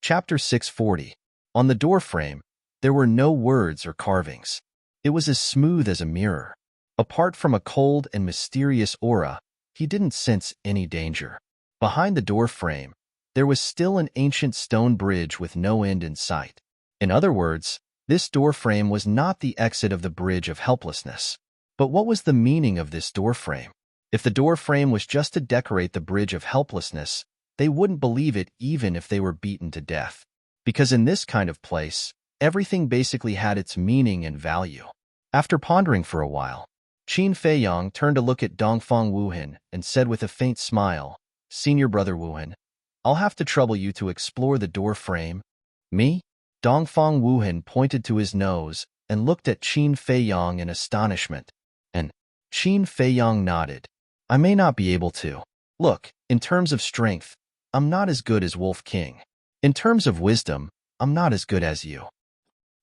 Chapter 640. On the doorframe, there were no words or carvings. It was as smooth as a mirror. Apart from a cold and mysterious aura, he didn't sense any danger. Behind the doorframe, there was still an ancient stone bridge with no end in sight. In other words, this doorframe was not the exit of the bridge of helplessness. But what was the meaning of this doorframe? If the doorframe was just to decorate the bridge of helplessness, they wouldn't believe it even if they were beaten to death. Because in this kind of place, everything basically had its meaning and value. After pondering for a while, Qin Feiyang turned to look at Dongfang Wuhan and said with a faint smile, "Senior brother Wuhan, I'll have to trouble you to explore the door frame." "Me?" Dongfang Wuhan pointed to his nose and looked at Qin Feiyang in astonishment. And Qin Feiyang nodded. "I may not be able to. Look, in terms of strength, I'm not as good as Wolf King. In terms of wisdom, I'm not as good as you.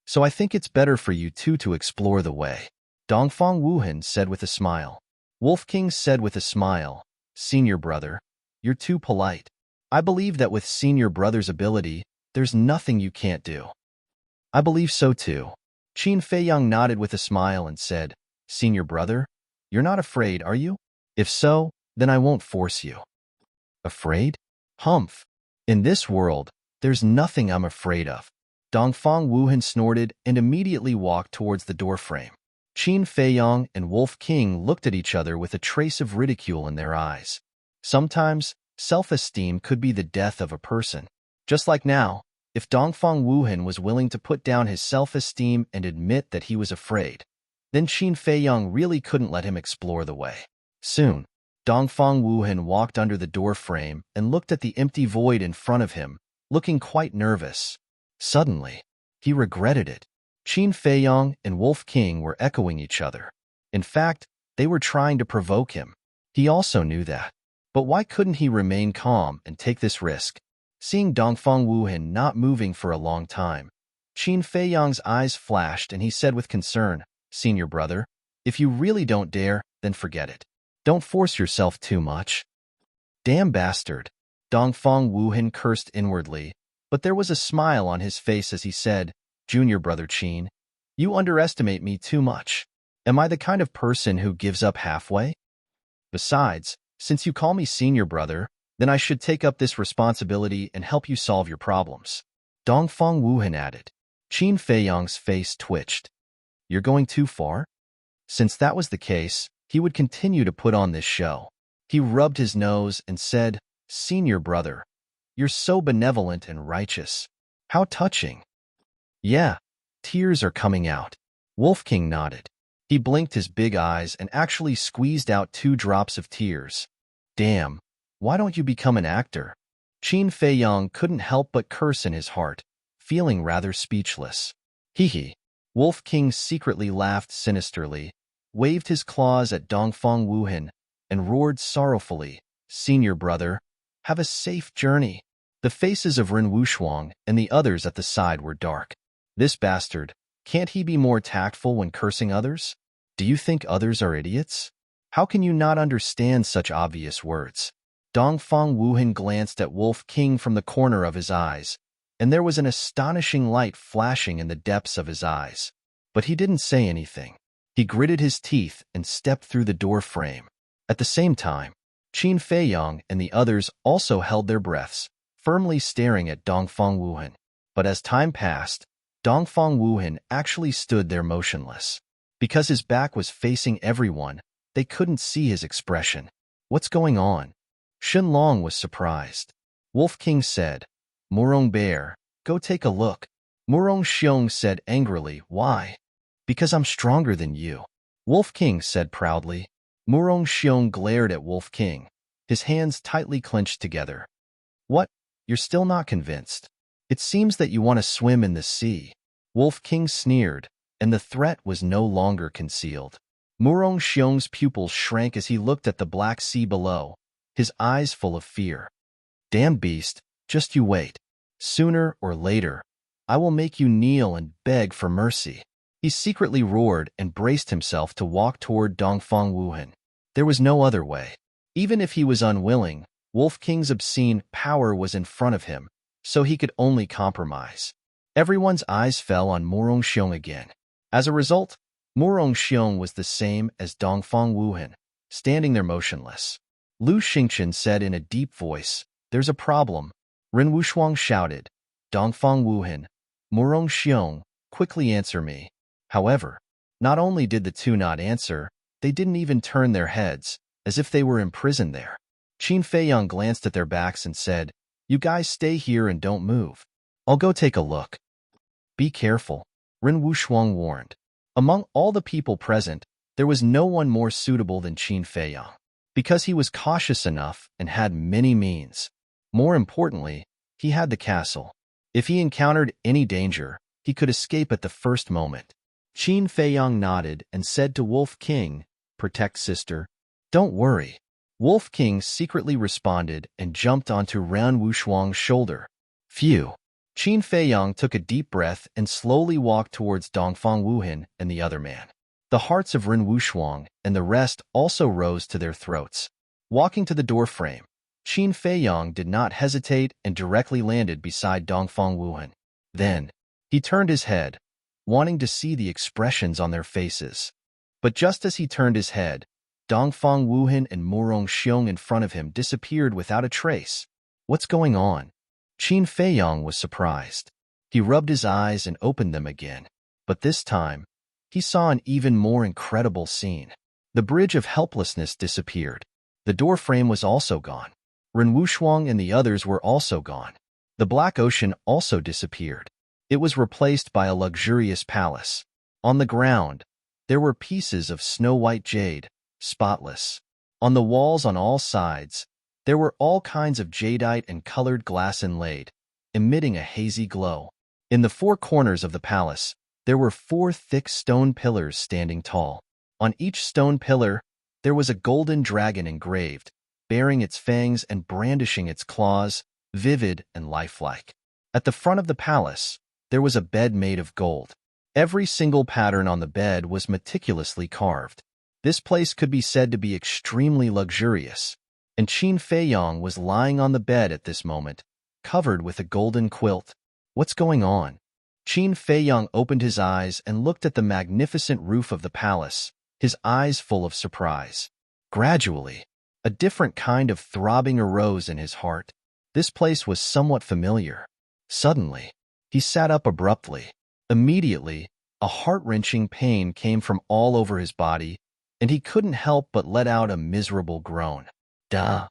So I think it's better for you two to explore the way." Dongfang Wuhan said with a smile. Wolf King said with a smile, "Senior brother, you're too polite. I believe that with senior brother's ability, there's nothing you can't do." "I believe so too." Qin Feiyang nodded with a smile and said, "Senior brother, you're not afraid, are you? If so, then I won't force you." "Afraid? Humph. In this world, there's nothing I'm afraid of." Dongfang Wuhan snorted and immediately walked towards the doorframe. Qin Feiyang and Wolf King looked at each other with a trace of ridicule in their eyes. Sometimes, self-esteem could be the death of a person. Just like now, if Dongfang Wuhan was willing to put down his self-esteem and admit that he was afraid, then Qin Feiyang really couldn't let him explore the way. Soon, Dongfang Wuhan walked under the doorframe and looked at the empty void in front of him, looking quite nervous. Suddenly, he regretted it. Qin Feiyang and Wolf King were echoing each other. In fact, they were trying to provoke him. He also knew that. But why couldn't he remain calm and take this risk? Seeing Dongfang Wuhan not moving for a long time, Qin Feiyang's eyes flashed and he said with concern, "Senior brother, if you really don't dare, then forget it. Don't force yourself too much." "Damn bastard." Dongfang Wuhan cursed inwardly, but there was a smile on his face as he said, "Junior brother Qin, you underestimate me too much. Am I the kind of person who gives up halfway? Besides, since you call me senior brother, then I should take up this responsibility and help you solve your problems." Dongfang Wuhan added. Qin Feiyang's face twitched. "You're going too far?" Since that was the case, he would continue to put on this show. He rubbed his nose and said, "Senior brother, you're so benevolent and righteous. How touching." "Yeah, tears are coming out." Wolf King nodded. He blinked his big eyes and actually squeezed out 2 drops of tears. "Damn, why don't you become an actor?" Qin Feiyang couldn't help but curse in his heart, feeling rather speechless. "Hee hee." Wolf King secretly laughed sinisterly, waved his claws at Dongfang Wuhan, and roared sorrowfully, "Senior brother, have a safe journey." The faces of Ren Wushuang and the others at the side were dark. This bastard, can't he be more tactful when cursing others? Do you think others are idiots? How can you not understand such obvious words? Dongfang Wuhan glanced at Wolf King from the corner of his eyes, and there was an astonishing light flashing in the depths of his eyes. But he didn't say anything. He gritted his teeth and stepped through the door frame. At the same time, Qin Feiyang and the others also held their breaths, firmly staring at Dongfang Wuhan. But as time passed, Dongfang Wuhan actually stood there motionless. Because his back was facing everyone, they couldn't see his expression. "What's going on?" Shenlong was surprised. Wolf King said, "Murong Bear, go take a look." Murong Xiong said angrily, "Why?" "Because I'm stronger than you," Wolf King said proudly. Murong Xiong glared at Wolf King, his hands tightly clenched together. "What? You're still not convinced? It seems that you want to swim in the sea." Wolf King sneered, and the threat was no longer concealed. Murong Xiong's pupils shrank as he looked at the black sea below, his eyes full of fear. "Damn beast, just you wait. Sooner or later, I will make you kneel and beg for mercy." He secretly roared and braced himself to walk toward Dongfang Wuhan. There was no other way. Even if he was unwilling, Wolf King's obscene power was in front of him, so he could only compromise. Everyone's eyes fell on Morong Xiong again. As a result, Morong Xiong was the same as Dongfang Wuhan, standing there motionless. Lu Xingchen said in a deep voice, "There's a problem." Ren Wushuang shouted, "Dongfang Wuhan, Morong Xiong, quickly answer me." However, not only did the two not answer, they didn't even turn their heads, as if they were imprisoned there. Qin Feiyang glanced at their backs and said, "You guys stay here and don't move. I'll go take a look." "Be careful," Ren Wushuang warned. Among all the people present, there was no one more suitable than Qin Feiyang, because he was cautious enough and had many means. More importantly, he had the castle. If he encountered any danger, he could escape at the first moment. Qin Feiyang nodded and said to Wolf King, "Protect sister." "Don't worry." Wolf King secretly responded and jumped onto Ren Wushuang's shoulder. Phew. Qin Feiyang took a deep breath and slowly walked towards Dongfang Wuhan and the other man. The hearts of Ren Wushuang and the rest also rose to their throats. Walking to the doorframe, Qin Feiyang did not hesitate and directly landed beside Dongfang Wuhan. Then, he turned his head, wanting to see the expressions on their faces. But just as he turned his head, Dongfang Wuhan and Morong Xiong in front of him disappeared without a trace. What's going on? Qin Feiyang was surprised. He rubbed his eyes and opened them again. But this time, he saw an even more incredible scene. The bridge of helplessness disappeared. The doorframe was also gone. Ren Wushuang and the others were also gone. The Black Ocean also disappeared. It was replaced by a luxurious palace. On the ground, there were pieces of snow-white jade, spotless. On the walls on all sides, there were all kinds of jadeite and colored glass inlaid, emitting a hazy glow. In the four corners of the palace, there were 4 thick stone pillars standing tall. On each stone pillar, there was a golden dragon engraved, baring its fangs and brandishing its claws, vivid and lifelike. At the front of the palace, there was a bed made of gold. Every single pattern on the bed was meticulously carved. This place could be said to be extremely luxurious, and Qin Feiyang was lying on the bed at this moment, covered with a golden quilt. What's going on? Qin Feiyang opened his eyes and looked at the magnificent roof of the palace, his eyes full of surprise. Gradually, a different kind of throbbing arose in his heart. This place was somewhat familiar. Suddenly, he sat up abruptly. Immediately, a heart-wrenching pain came from all over his body, and he couldn't help but let out a miserable groan. Duh!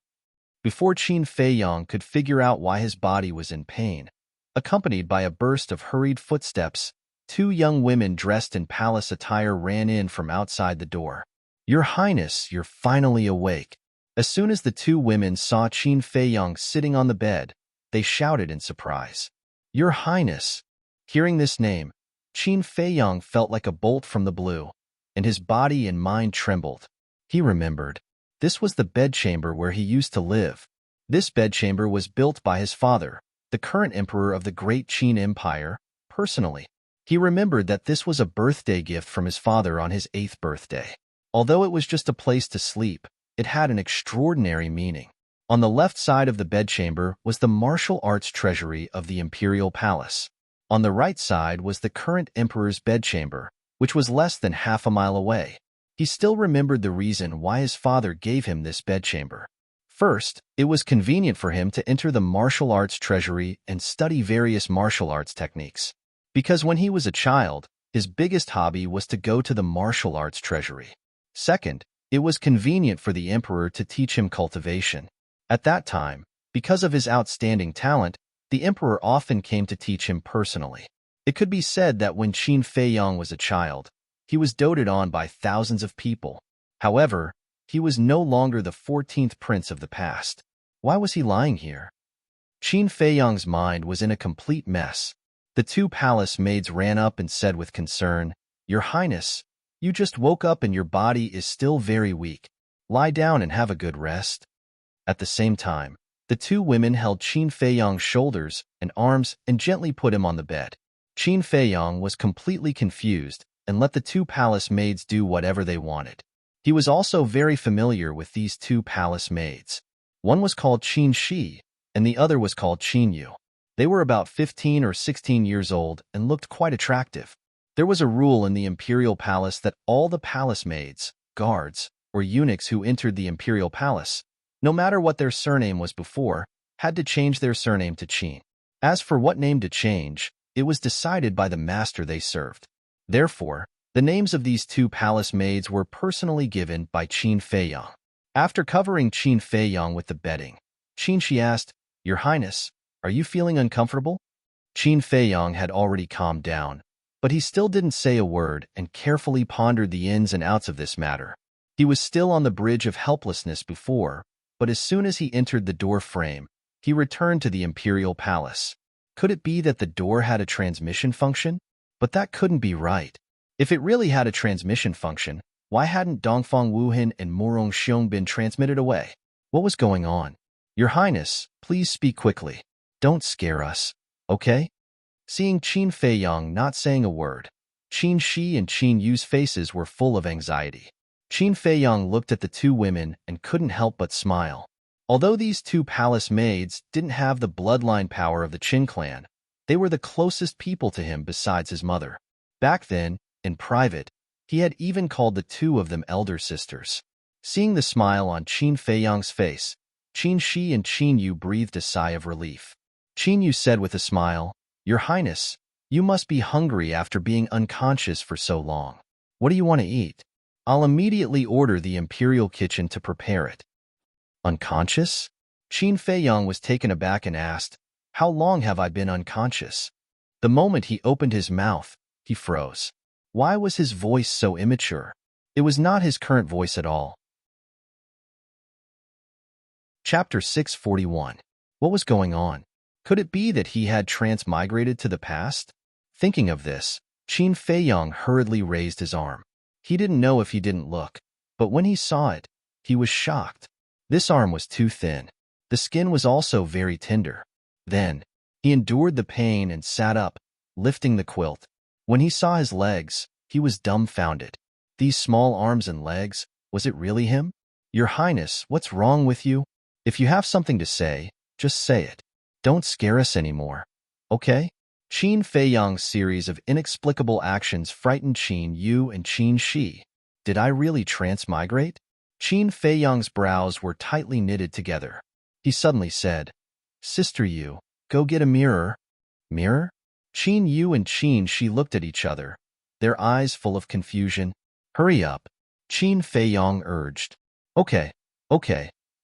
Before Qin Feiyang could figure out why his body was in pain, accompanied by a burst of hurried footsteps, 2 young women dressed in palace attire ran in from outside the door. "Your Highness, you're finally awake." As soon as the 2 women saw Qin Feiyang sitting on the bed, they shouted in surprise. "Your Highness." Hearing this name, Qin Feiyang felt like a bolt from the blue, and his body and mind trembled. He remembered. This was the bedchamber where he used to live. This bedchamber was built by his father, the current emperor of the Great Qin Empire, personally. He remembered that this was a birthday gift from his father on his 8th birthday. Although it was just a place to sleep, it had an extraordinary meaning. On the left side of the bedchamber was the martial arts treasury of the imperial palace. On the right side was the current emperor's bedchamber, which was less than half a mile away. He still remembered the reason why his father gave him this bedchamber. First, it was convenient for him to enter the martial arts treasury and study various martial arts techniques. Because when he was a child, his biggest hobby was to go to the martial arts treasury. Second, it was convenient for the emperor to teach him cultivation. At that time, because of his outstanding talent, the emperor often came to teach him personally. It could be said that when Qin Feiyang was a child, he was doted on by thousands of people. However, he was no longer the 14th prince of the past. Why was he lying here? Qin Feiyang's mind was in a complete mess. The 2 palace maids ran up and said with concern, "Your Highness, you just woke up and your body is still very weak. Lie down and have a good rest." At the same time, the 2 women held Qin Feiyang's shoulders and arms and gently put him on the bed. Qin Feiyang was completely confused and let the 2 palace maids do whatever they wanted. He was also very familiar with these 2 palace maids. One was called Qin Shi, and the other was called Qin Yu. They were about 15 or 16 years old and looked quite attractive. There was a rule in the imperial palace that all the palace maids, guards, or eunuchs who entered the imperial palace, no matter what their surname was before, had to change their surname to Qin. As for what name to change, it was decided by the master they served. Therefore, the names of these two palace maids were personally given by Qin Feiyang. After covering Qin Feiyang with the bedding, Qin Shi asked, "Your Highness, are you feeling uncomfortable?" Qin Feiyang had already calmed down, but he still didn't say a word and carefully pondered the ins and outs of this matter. He was still on the bridge of helplessness before, but as soon as he entered the door frame, he returned to the imperial palace. Could it be that the door had a transmission function? But that couldn't be right. If it really had a transmission function, why hadn't Dongfang Wuhan and Morong Xiong been transmitted away? What was going on? Your Highness, please speak quickly. Don't scare us, okay? Seeing Qin Feiyang not saying a word, Qin Shi and Qin Yu's faces were full of anxiety. Qin Feiyang looked at the two women and couldn't help but smile. Although these two palace maids didn't have the bloodline power of the Qin clan, they were the closest people to him besides his mother. Back then, in private, he had even called the two of them elder sisters. Seeing the smile on Qin Feiyang's face, Qin Shi and Qin Yu breathed a sigh of relief. Qin Yu said with a smile, "Your Highness, you must be hungry after being unconscious for so long. What do you want to eat? I'll immediately order the imperial kitchen to prepare it." Unconscious? Qin Feiyang was taken aback and asked, "How long have I been unconscious?" The moment he opened his mouth, he froze. Why was his voice so immature? It was not his current voice at all. Chapter 641. What was going on? Could it be that he had transmigrated to the past? Thinking of this, Qin Feiyang hurriedly raised his arm. He didn't know if he didn't look, but when he saw it, he was shocked. This arm was too thin. The skin was also very tender. Then, he endured the pain and sat up, lifting the quilt. When he saw his legs, he was dumbfounded. These small arms and legs, was it really him? Your Highness, what's wrong with you? If you have something to say, just say it. Don't scare us anymore. Okay? Qin Feiyang's series of inexplicable actions frightened Qin Yu and Qin Shi. Did I really transmigrate? Qin Feiyang's brows were tightly knitted together. He suddenly said, "Sister Yu, go get a mirror." Mirror? Qin Yu and Qin Shi looked at each other, their eyes full of confusion. "Hurry up," Qin Feiyang urged. Okay,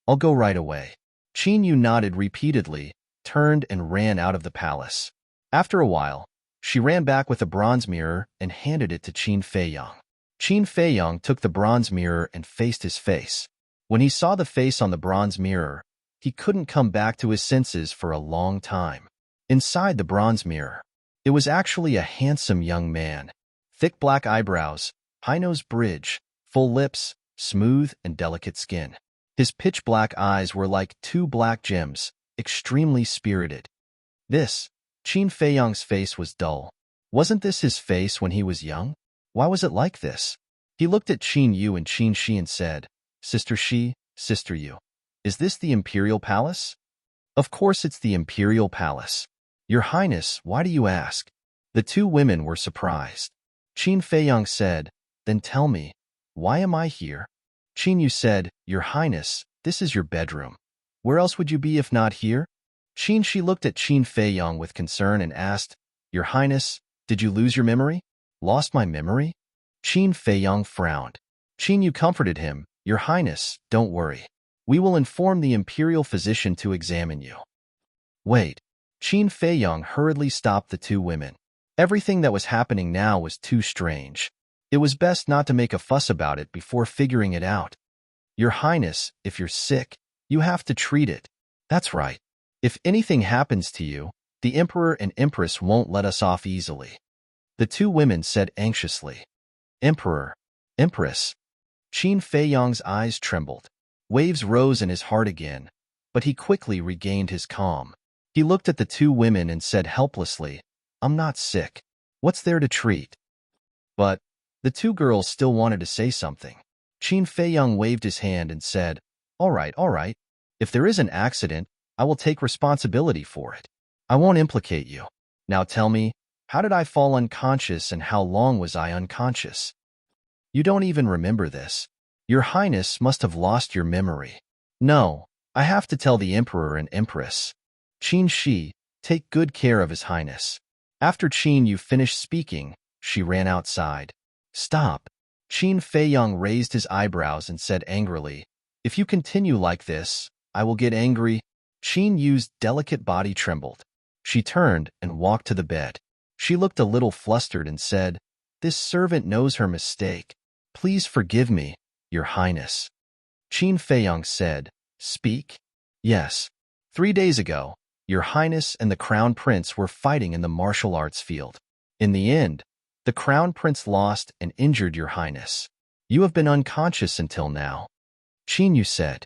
I'll go right away." Qin Yu nodded repeatedly, turned and ran out of the palace. After a while, she ran back with a bronze mirror and handed it to Qin Feiyang. Qin Feiyang took the bronze mirror and faced his face. When he saw the face on the bronze mirror, he couldn't come back to his senses for a long time. Inside the bronze mirror, it was actually a handsome young man. Thick black eyebrows, high-nose bridge, full lips, smooth and delicate skin. His pitch-black eyes were like two black gems, extremely spirited. Qin Feiyang's face was dull. Wasn't this his face when he was young? Why was it like this? He looked at Qin Yu and Qin Shi and said, "Sister Shi, Sister Yu, is this the imperial palace?" "Of course it's the imperial palace. Your Highness, why do you ask?" The two women were surprised. Qin Feiyang said, "Then tell me, why am I here?" Qin Yu said, "Your Highness, this is your bedroom. Where else would you be if not here?" Qin Shi looked at Qin Feiyang with concern and asked, "Your Highness, did you lose your memory?" "Lost my memory?" Qin Feiyang frowned. Qin Yu comforted him, "Your Highness, don't worry. We will inform the imperial physician to examine you." Wait. Qin Feiyang hurriedly stopped the two women. Everything that was happening now was too strange. It was best not to make a fuss about it before figuring it out. "Your Highness, if you're sick, you have to treat it." "That's right. If anything happens to you, the Emperor and Empress won't let us off easily." The two women said anxiously. "Emperor, Empress." Qin Feiyang's eyes trembled. Waves rose in his heart again, but he quickly regained his calm. He looked at the two women and said helplessly, "I'm not sick. What's there to treat?" But the two girls still wanted to say something. Qin Feiyang waved his hand and said, all right. If there is an accident, I will take responsibility for it. I won't implicate you. Now tell me, how did I fall unconscious and how long was I unconscious? You don't even remember this. Your Highness must have lost your memory. No, I have to tell the Emperor and Empress. Qin Shi, take good care of His Highness. After Qin Yu finished speaking, she ran outside. Stop. Qin Feiyang raised his eyebrows and said angrily, if you continue like this, I will get angry. Qin Yu's delicate body trembled. She turned and walked to the bed. She looked a little flustered and said, this servant knows her mistake. Please forgive me, Your Highness. Qin Feiyang said, speak. Yes. 3 days ago, Your Highness and the Crown Prince were fighting in the martial arts field. In the end, the Crown Prince lost and injured Your Highness. You have been unconscious until now. Qin Yu said.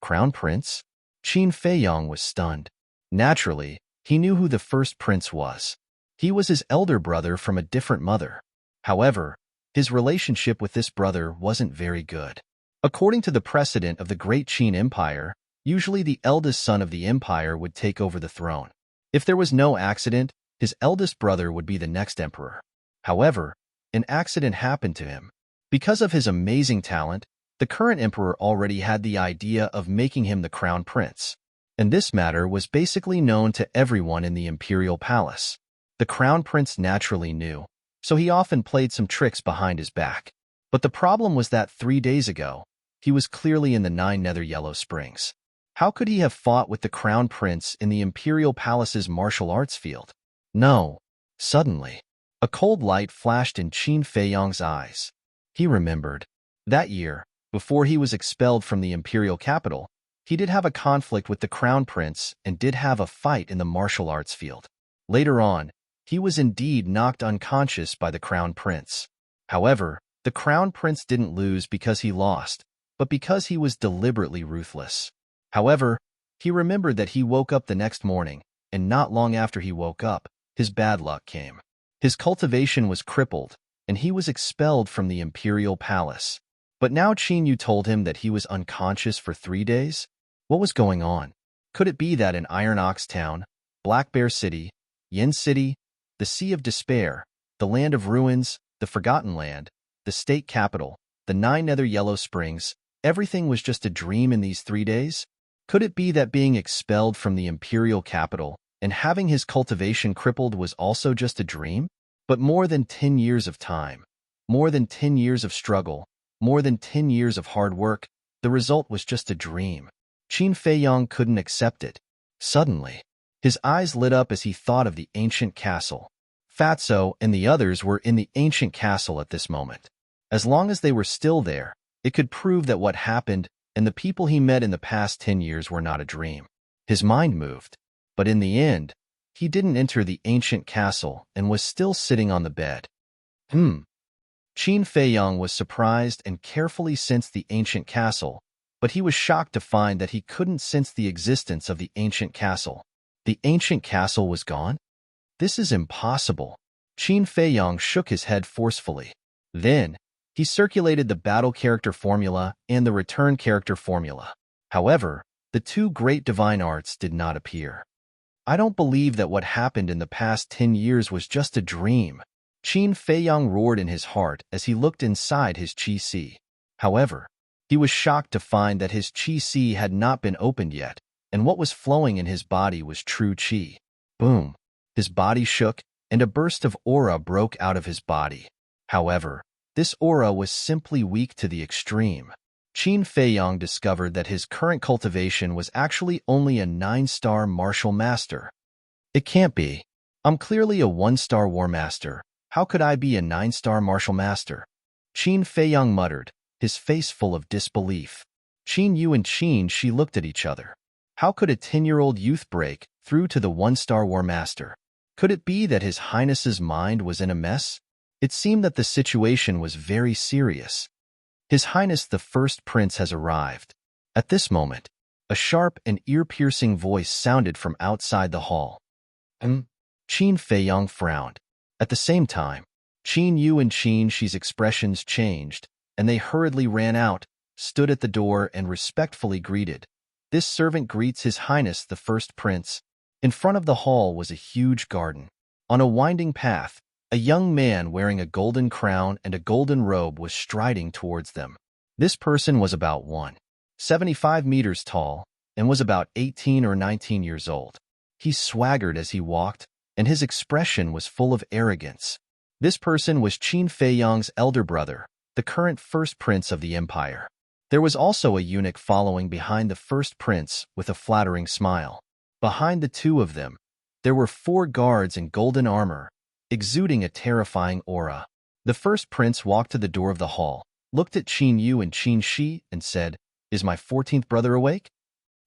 Crown Prince? Qin Feiyang was stunned. Naturally, he knew who the first prince was. He was his elder brother from a different mother. However, his relationship with this brother wasn't very good. According to the precedent of the Great Qin Empire, usually the eldest son of the empire would take over the throne. If there was no accident, his eldest brother would be the next emperor. However, an accident happened to him. Because of his amazing talent, the current emperor already had the idea of making him the crown prince. And this matter was basically known to everyone in the imperial palace. The crown prince naturally knew, so he often played some tricks behind his back. But the problem was that 3 days ago, he was clearly in the 9 Nether Yellow Springs. How could he have fought with the crown prince in the imperial palace's martial arts field? No. Suddenly, a cold light flashed in Qin Feiyang's eyes. He remembered. That year, before he was expelled from the imperial capital, he did have a conflict with the crown prince and did have a fight in the martial arts field. Later on, he was indeed knocked unconscious by the crown prince. However, the crown prince didn't lose because he lost, but because he was deliberately ruthless. However, he remembered that he woke up the next morning, and not long after he woke up, his bad luck came. His cultivation was crippled, and he was expelled from the imperial palace. But now Qin Yu told him that he was unconscious for 3 days? What was going on? Could it be that in Iron Ox Town, Black Bear City, Yin City, the Sea of Despair, the Land of Ruins, the Forgotten Land, the state capital, the 9 Nether Yellow Springs, everything was just a dream in these 3 days? Could it be that being expelled from the imperial capital and having his cultivation crippled was also just a dream? But more than 10 years of time, more than 10 years of struggle, more than 10 years of hard work, the result was just a dream. Qin Feiyang couldn't accept it. Suddenly, his eyes lit up as he thought of the ancient castle. Fatso and the others were in the ancient castle at this moment. As long as they were still there, it could prove that what happened and the people he met in the past 10 years were not a dream. His mind moved, but in the end, he didn't enter the ancient castle and was still sitting on the bed. Qin Feiyang was surprised and carefully sensed the ancient castle, but he was shocked to find that he couldn't sense the existence of the ancient castle. The ancient castle was gone? This is impossible. Qin Feiyang shook his head forcefully. Then, he circulated the battle character formula and the return character formula. However, the 2 great divine arts did not appear. I don't believe that what happened in the past 10 years was just a dream. Qin Feiyang roared in his heart as he looked inside his Qi Si. However, he was shocked to find that his Qi Si had not been opened yet, and what was flowing in his body was true Qi. Boom! His body shook, and a burst of aura broke out of his body. However, this aura was simply weak to the extreme. Qin Feiyang discovered that his current cultivation was actually only a 9-star martial master. It can't be. I'm clearly a 1-star war master. How could I be a 9-star martial master? Qin Feiyang muttered, his face full of disbelief. Qin Yu and Qin Shi looked at each other. How could a 10-year-old youth break through to the 1-star war master? Could it be that His Highness's mind was in a mess? It seemed that the situation was very serious. His Highness the First Prince has arrived. At this moment, a sharp and ear-piercing voice sounded from outside the hall. Qin Feiyang frowned. At the same time, Qin Yu and Qin Shi's expressions changed, and they hurriedly ran out, stood at the door, and respectfully greeted. This servant greets His Highness the First Prince. In front of the hall was a huge garden. On a winding path, a young man wearing a golden crown and a golden robe was striding towards them. This person was about 175 meters tall and was about 18 or 19 years old. He swaggered as he walked, and his expression was full of arrogance. This person was Qin Feiyang's elder brother, the current first prince of the empire. There was also a eunuch following behind the first prince with a flattering smile. Behind the two of them, there were 4 guards in golden armor, exuding a terrifying aura. The first prince walked to the door of the hall, looked at Qin Yu and Qin Shi, and said, "Is my 14th brother awake?"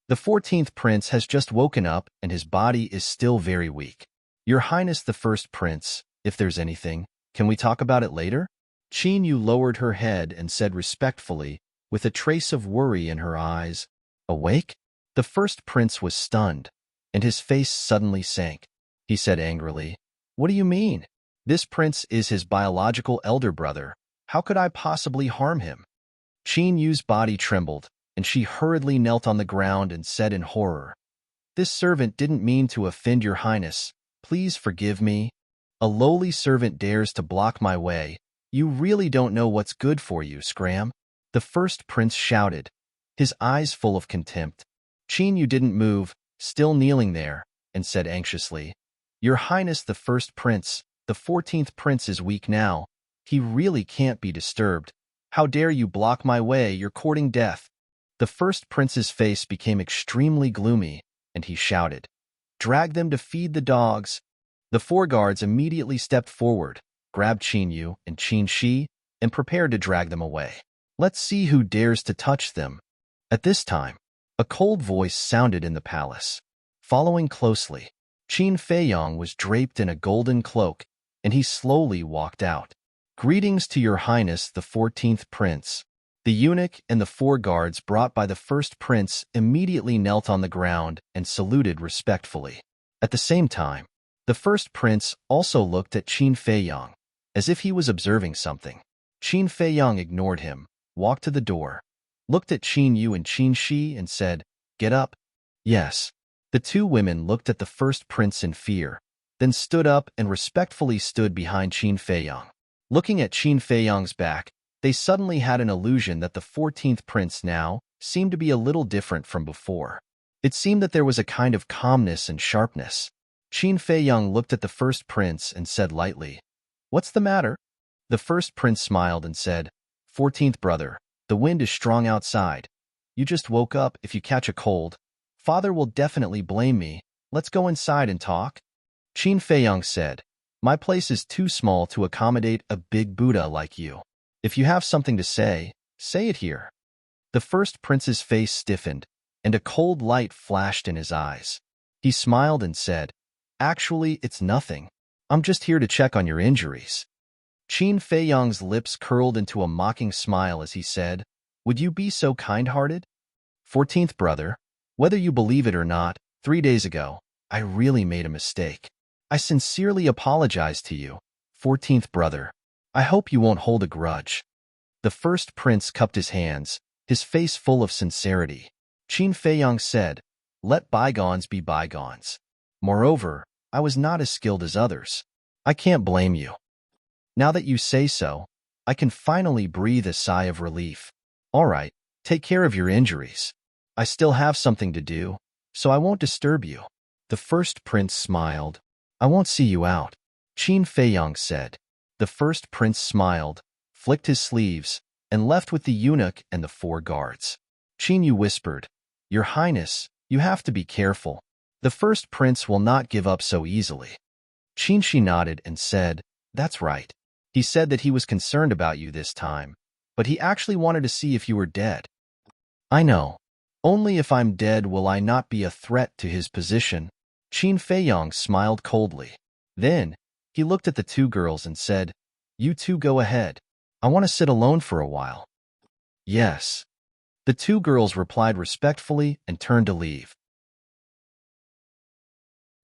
"The 14th prince has just woken up, and his body is still very weak. Your Highness the first prince, if there's anything, can we talk about it later?" Qin Yu lowered her head and said respectfully, with a trace of worry in her eyes, "Awake?" The first prince was stunned, and his face suddenly sank. He said angrily, "What do you mean? This prince is his biological elder brother. How could I possibly harm him?" Qin Yu's body trembled, and she hurriedly knelt on the ground and said in horror, "This servant didn't mean to offend your highness. Please forgive me. A lowly servant dares to block my way. You really don't know what's good for you, Scram." The first prince shouted, his eyes full of contempt. Qin Yu didn't move, still kneeling there, and said anxiously, "Your Highness the first prince, the 14th prince is weak now. He really can't be disturbed. How dare you block my way? You're courting death." The first prince's face became extremely gloomy, and he shouted, "Drag them to feed the dogs." The 4 guards immediately stepped forward, grabbed Qin Yu and Qin Shi, and prepared to drag them away. "Let's see who dares to touch them." At this time, a cold voice sounded in the palace. Following closely, Qin Feiyang was draped in a golden cloak, and he slowly walked out. "Greetings to your Highness the 14th prince." The eunuch and the 4 guards brought by the first prince immediately knelt on the ground and saluted respectfully. At the same time, the first prince also looked at Qin Feiyang, as if he was observing something. Qin Feiyang ignored him, walked to the door, looked at Qin Yu and Qin Shi, and said, "Get up." "Yes." The 2 women looked at the first prince in fear, then stood up and respectfully stood behind Qin Feiyang. Looking at Qin Feiyang's back, they suddenly had an illusion that the 14th prince now seemed to be a little different from before. It seemed that there was a kind of calmness and sharpness. Qin Feiyang looked at the first prince and said lightly, "What's the matter?" The first prince smiled and said, "14th brother, the wind is strong outside. You just woke up. If you catch a cold, father will definitely blame me. Let's go inside and talk." Qin Feiyang said, "My place is too small to accommodate a big Buddha like you. If you have something to say it here." The first prince's face stiffened, and a cold light flashed in his eyes. He smiled and said, "Actually, it's nothing. I'm just here to check on your injuries." Qin Feiyang's lips curled into a mocking smile as he said, "Would you be so kind-hearted? 14th brother, whether you believe it or not, 3 days ago, I really made a mistake. I sincerely apologize to you, 14th brother. I hope you won't hold a grudge." The first prince cupped his hands, his face full of sincerity. Qin Feiyang said, "Let bygones be bygones. Moreover, I was not as skilled as others. I can't blame you. Now that you say so, I can finally breathe a sigh of relief. All right, take care of your injuries. I still have something to do, so I won't disturb you." The first prince smiled. "I won't see you out," Qin Feiyang said. The first prince smiled, flicked his sleeves, and left with the eunuch and the 4 guards. Qin Yu whispered, "Your Highness, you have to be careful. The first prince will not give up so easily." Qin Shi nodded and said, "That's right. He said that he was concerned about you this time, but he actually wanted to see if you were dead." "I know. Only if I'm dead will I not be a threat to his position." Qin Feiyang smiled coldly. Then, he looked at the 2 girls and said, "You 2 go ahead. I want to sit alone for a while." "Yes." The 2 girls replied respectfully and turned to leave.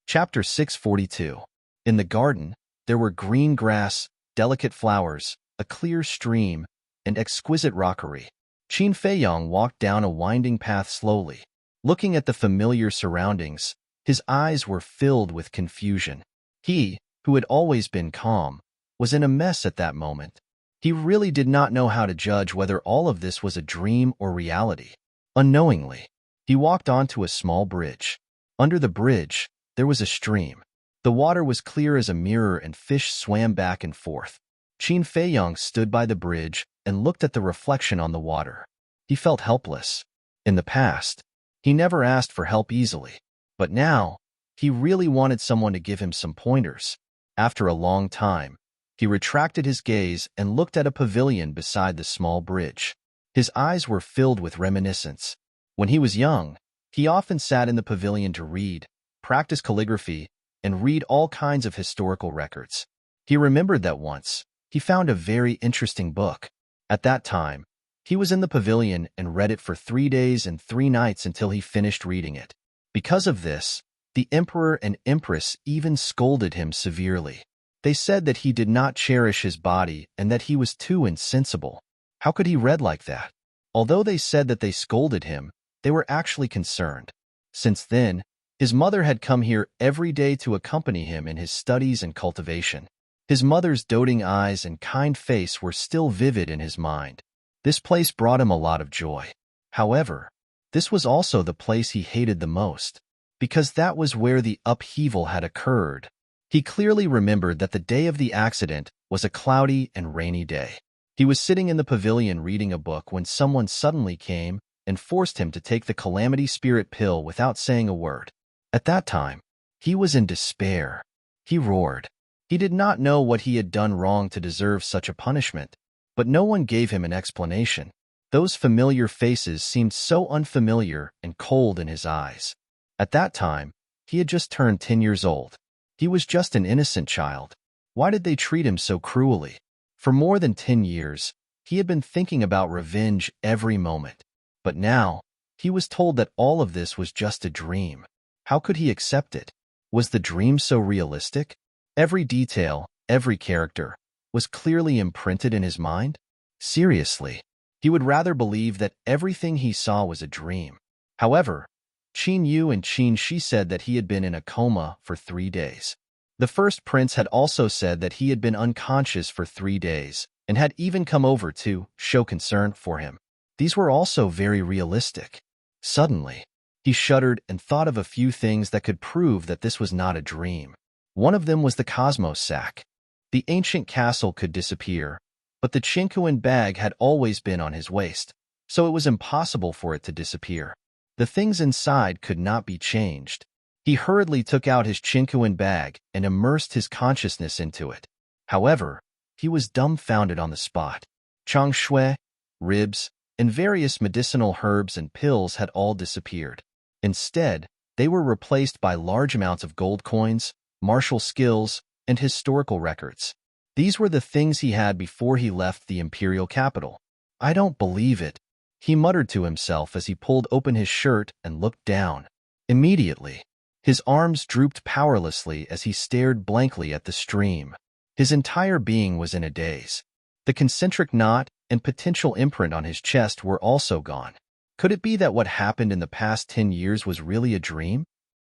Chapter 642. In the garden, there were green grass, delicate flowers, a clear stream, and exquisite rockery. Qin Feiyang walked down a winding path slowly, looking at the familiar surroundings, His eyes were filled with confusion. He, who had always been calm, was in a mess at that moment. He really did not know how to judge whether all of this was a dream or reality. Unknowingly, he walked onto a small bridge. Under the bridge, there was a stream. The water was clear as a mirror and fish swam back and forth. Qin Feiyong stood by the bridge and looked at the reflection on the water. He felt helpless. In the past, he never asked for help easily. But now, he really wanted someone to give him some pointers. After a long time, he retracted his gaze and looked at a pavilion beside the small bridge. His eyes were filled with reminiscence. When he was young, he often sat in the pavilion to read, practice calligraphy, and read all kinds of historical records. He remembered that once, he found a very interesting book. At that time, he was in the pavilion and read it for 3 days and 3 nights until he finished reading it. Because of this, the emperor and empress even scolded him severely. They said that he did not cherish his body and that he was too insensible. How could he read like that? Although they said that they scolded him, they were actually concerned. Since then, his mother had come here every day to accompany him in his studies and cultivation. His mother's doting eyes and kind face were still vivid in his mind. This place brought him a lot of joy. However, this was also the place he hated the most, because that was where the upheaval had occurred. He clearly remembered that the day of the accident was a cloudy and rainy day. He was sitting in the pavilion reading a book when someone suddenly came and forced him to take the calamity spirit pill without saying a word. At that time, he was in despair. He roared. He did not know what he had done wrong to deserve such a punishment, but no one gave him an explanation. Those familiar faces seemed so unfamiliar and cold in his eyes. At that time, he had just turned 10 years old. He was just an innocent child. Why did they treat him so cruelly? For more than 10 years, he had been thinking about revenge every moment. But now, he was told that all of this was just a dream. How could he accept it? Was the dream so realistic? Every detail, every character, was clearly imprinted in his mind? Seriously, he would rather believe that everything he saw was a dream. However, Qin Yu and Qin Shi said that he had been in a coma for 3 days. The first prince had also said that he had been unconscious for 3 days and had even come over to show concern for him. These were also very realistic. Suddenly, he shuddered and thought of a few things that could prove that this was not a dream. One of them was the Cosmos sack. The ancient castle could disappear, but the Chinquin bag had always been on his waist, so it was impossible for it to disappear. The things inside could not be changed. He hurriedly took out his Chinquin bag and immersed his consciousness into it. However, he was dumbfounded on the spot. Chang shui, ribs, and various medicinal herbs and pills had all disappeared. Instead, they were replaced by large amounts of gold coins, martial skills, and historical records. These were the things he had before he left the imperial capital. I don't believe it, he muttered to himself as he pulled open his shirt and looked down. Immediately, his arms drooped powerlessly as he stared blankly at the stream. His entire being was in a daze. The concentric knot and potential imprint on his chest were also gone. Could it be that what happened in the past 10 years was really a dream?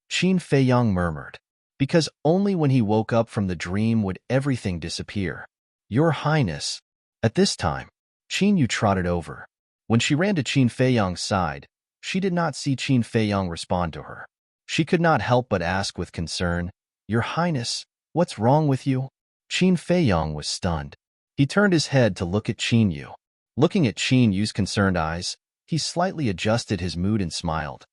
Qin Feiyong murmured. Because only when he woke up from the dream would everything disappear. Your Highness. At this time, Qin Yu trotted over. When she ran to Qin Feiyong's side, she did not see Qin Feiyong respond to her. She could not help but ask with concern, Your Highness, what's wrong with you? Qin Feiyong was stunned. He turned his head to look at Qin Yu. Looking at Qin Yu's concerned eyes, he slightly adjusted his mood and smiled.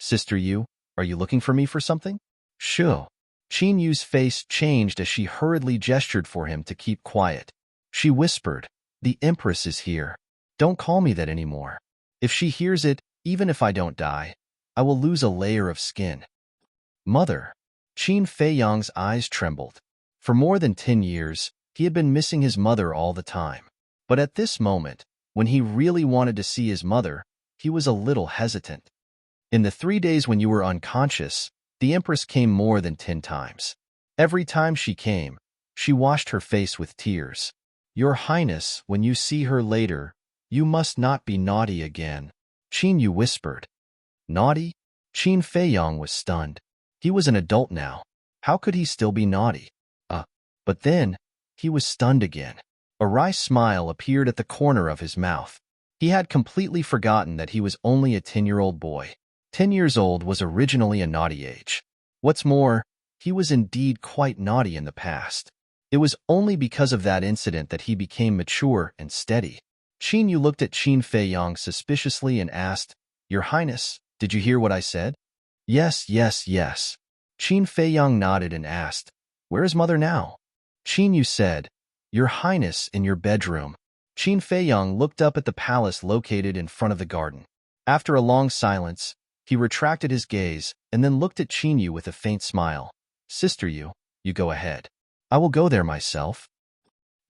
Sister Yu, are you looking for me for something? Sure. Qin Yu's face changed as she hurriedly gestured for him to keep quiet. She whispered, The Empress is here. Don't call me that anymore. If she hears it, even if I don't die, I will lose a layer of skin. Mother. Qin Feiyong's eyes trembled. For more than 10 years, he had been missing his mother all the time. But at this moment, when he really wanted to see his mother, he was a little hesitant. In the 3 days when you were unconscious, the Empress came more than 10 times. Every time she came, she washed her face with tears. Your Highness, when you see her later, you must not be naughty again. Qin Yu whispered. Naughty? Qin Feiyong was stunned. He was an adult now. How could he still be naughty? But then, he was stunned again. A wry smile appeared at the corner of his mouth. He had completely forgotten that he was only a 10-year-old boy. 10 years old was originally a naughty age. What's more, he was indeed quite naughty in the past. It was only because of that incident that he became mature and steady. Qin Yu looked at Qin Feiyang suspiciously and asked, "Your Highness, did you hear what I said?" "Yes, yes, yes." Qin Feiyang nodded and asked, "Where is mother now?" Qin Yu said, "Your Highness, in your bedroom." Qin Feiyang looked up at the palace located in front of the garden. After a long silence, he retracted his gaze and then looked at Qin Yu with a faint smile. "Sister Yu, you go ahead. I will go there myself."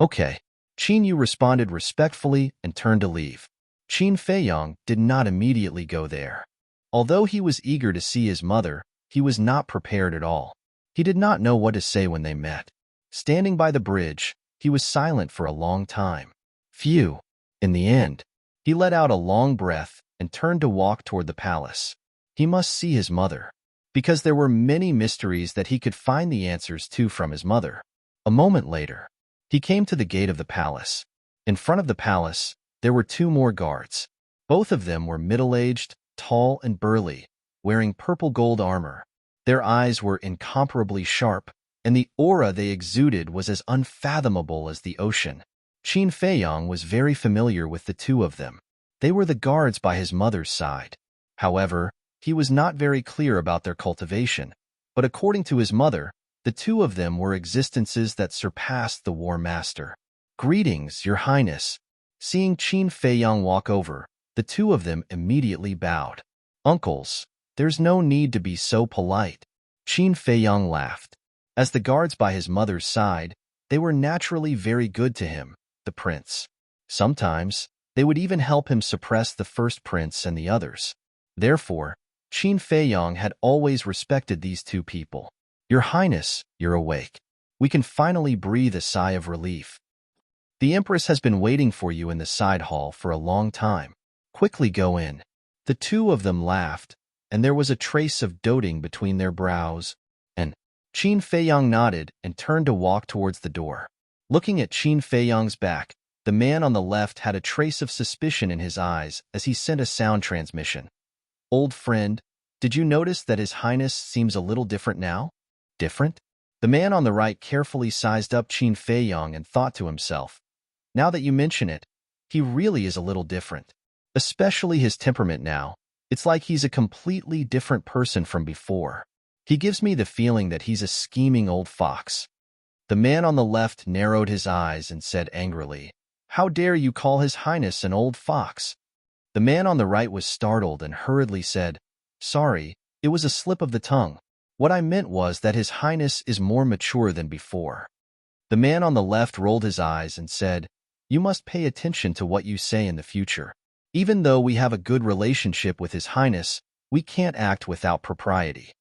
"Okay." Qin Yu responded respectfully and turned to leave. Qin Feiyang did not immediately go there. Although he was eager to see his mother, he was not prepared at all. He did not know what to say when they met. Standing by the bridge, he was silent for a long time. Phew! In the end, he let out a long breath and turned to walk toward the palace. He must see his mother, because there were many mysteries that he could find the answers to from his mother. A moment later, he came to the gate of the palace. In front of the palace, there were two more guards. Both of them were middle-aged, tall and burly, wearing purple gold armor. Their eyes were incomparably sharp, and the aura they exuded was as unfathomable as the ocean. Qin Feiyang was very familiar with the two of them. They were the guards by his mother's side. However, he was not very clear about their cultivation, but according to his mother, the two of them were existences that surpassed the War Master. "Greetings, Your Highness." Seeing Qin Feiyang walk over, the two of them immediately bowed. "Uncles, there's no need to be so polite." Qin Feiyang laughed. As the guards by his mother's side, they were naturally very good to him, the prince. Sometimes, they would even help him suppress the first prince and the others. Therefore, Qin Feiyang had always respected these two people. "Your Highness, you're awake. We can finally breathe a sigh of relief. The Empress has been waiting for you in the side hall for a long time. Quickly go in." The two of them laughed, and there was a trace of doting between their brows. And Qin Feiyang nodded and turned to walk towards the door. Looking at Qin Feiyang's back, the man on the left had a trace of suspicion in his eyes as he sent a sound transmission. "Old friend, did you notice that His Highness seems a little different now?" "Different?" The man on the right carefully sized up Qin Feiyang and thought to himself, "Now that you mention it, he really is a little different. Especially his temperament now. It's like he's a completely different person from before. He gives me the feeling that he's a scheming old fox." The man on the left narrowed his eyes and said angrily, "How dare you call His Highness an old fox?" The man on the right was startled and hurriedly said, "Sorry, it was a slip of the tongue. What I meant was that His Highness is more mature than before." The man on the left rolled his eyes and said, "You must pay attention to what you say in the future. Even though we have a good relationship with His Highness, we can't act without propriety."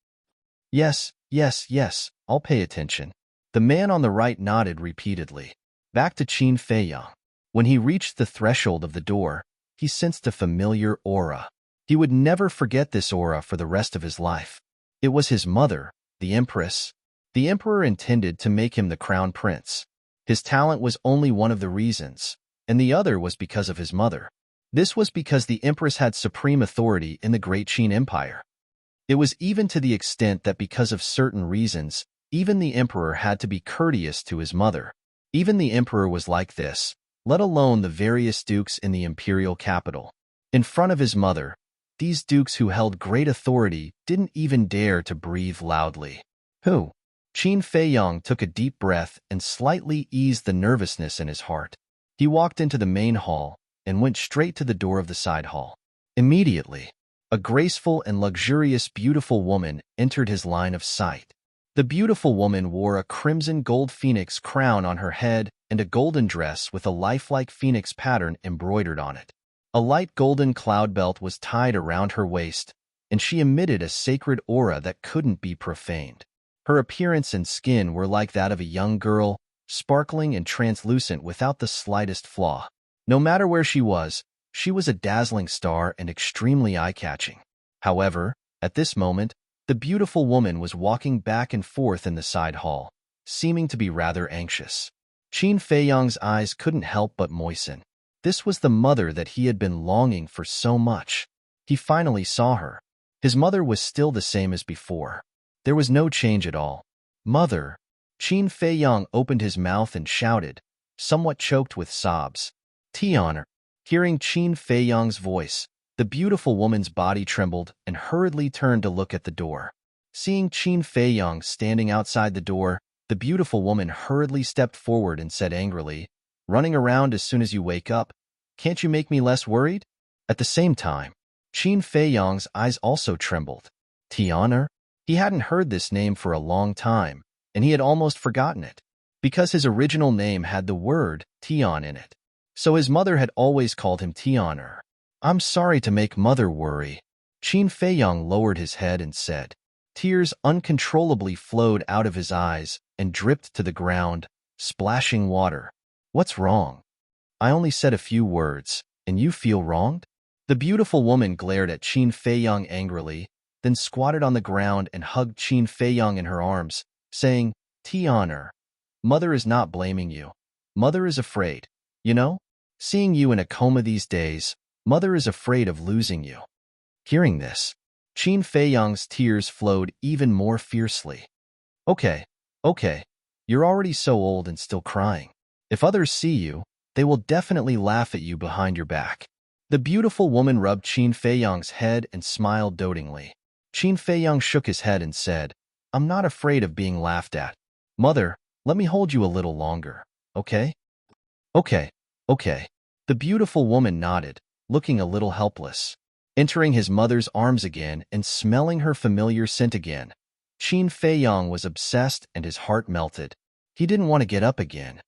"Yes, yes, yes, I'll pay attention." The man on the right nodded repeatedly. Back to Qin Feiyang. When he reached the threshold of the door, he sensed a familiar aura. He would never forget this aura for the rest of his life. It was his mother, the Empress. The Emperor intended to make him the crown prince. His talent was only one of the reasons, and the other was because of his mother. This was because the Empress had supreme authority in the Great Qin Empire. It was even to the extent that because of certain reasons, even the Emperor had to be courteous to his mother. Even the Emperor was like this, let alone the various dukes in the imperial capital. In front of his mother, these dukes who held great authority didn't even dare to breathe loudly. "Who?" Qin Feiyang took a deep breath and slightly eased the nervousness in his heart. He walked into the main hall and went straight to the door of the side hall. Immediately, a graceful and luxurious beautiful woman entered his line of sight. The beautiful woman wore a crimson gold phoenix crown on her head and a golden dress with a lifelike phoenix pattern embroidered on it. A light golden cloud belt was tied around her waist, and she emitted a sacred aura that couldn't be profaned. Her appearance and skin were like that of a young girl, sparkling and translucent without the slightest flaw. No matter where she was a dazzling star and extremely eye-catching. However, at this moment, The beautiful woman was walking back and forth in the side hall, seeming to be rather anxious. Qin Feiyang's eyes couldn't help but moisten. This was the mother that he had been longing for so much. He finally saw her. His mother was still the same as before. There was no change at all. "Mother!" Qin Feiyang opened his mouth and shouted, somewhat choked with sobs. "Tian." Hearing Qin Feiyang's voice, the beautiful woman's body trembled and hurriedly turned to look at the door. Seeing Qin Feiyang standing outside the door, the beautiful woman hurriedly stepped forward and said angrily, "Running around as soon as you wake up, can't you make me less worried?" At the same time, Qin Feiyang's eyes also trembled. Tianer? He hadn't heard this name for a long time, and he had almost forgotten it, because his original name had the word Tian in it. So his mother had always called him Tianer. "I'm sorry to make mother worry." Qin Feiyang lowered his head and said. Tears uncontrollably flowed out of his eyes and dripped to the ground, splashing water. "What's wrong? I only said a few words, and you feel wronged?" The beautiful woman glared at Qin Feiyang angrily, then squatted on the ground and hugged Qin Feiyang in her arms, saying, "Tianer, mother is not blaming you. Mother is afraid. You know? Seeing you in a coma these days, mother is afraid of losing you." Hearing this, Qin Feiyang's tears flowed even more fiercely. Okay, you're already so old and still crying. If others see you, they will definitely laugh at you behind your back." The beautiful woman rubbed Qin Feiyang's head and smiled dotingly. Qin Feiyang shook his head and said, "I'm not afraid of being laughed at. Mother, let me hold you a little longer, okay?" Okay. The beautiful woman nodded, looking a little helpless. Entering his mother's arms again and smelling her familiar scent again, Qin Feiyang was obsessed and his heart melted. He didn't want to get up again.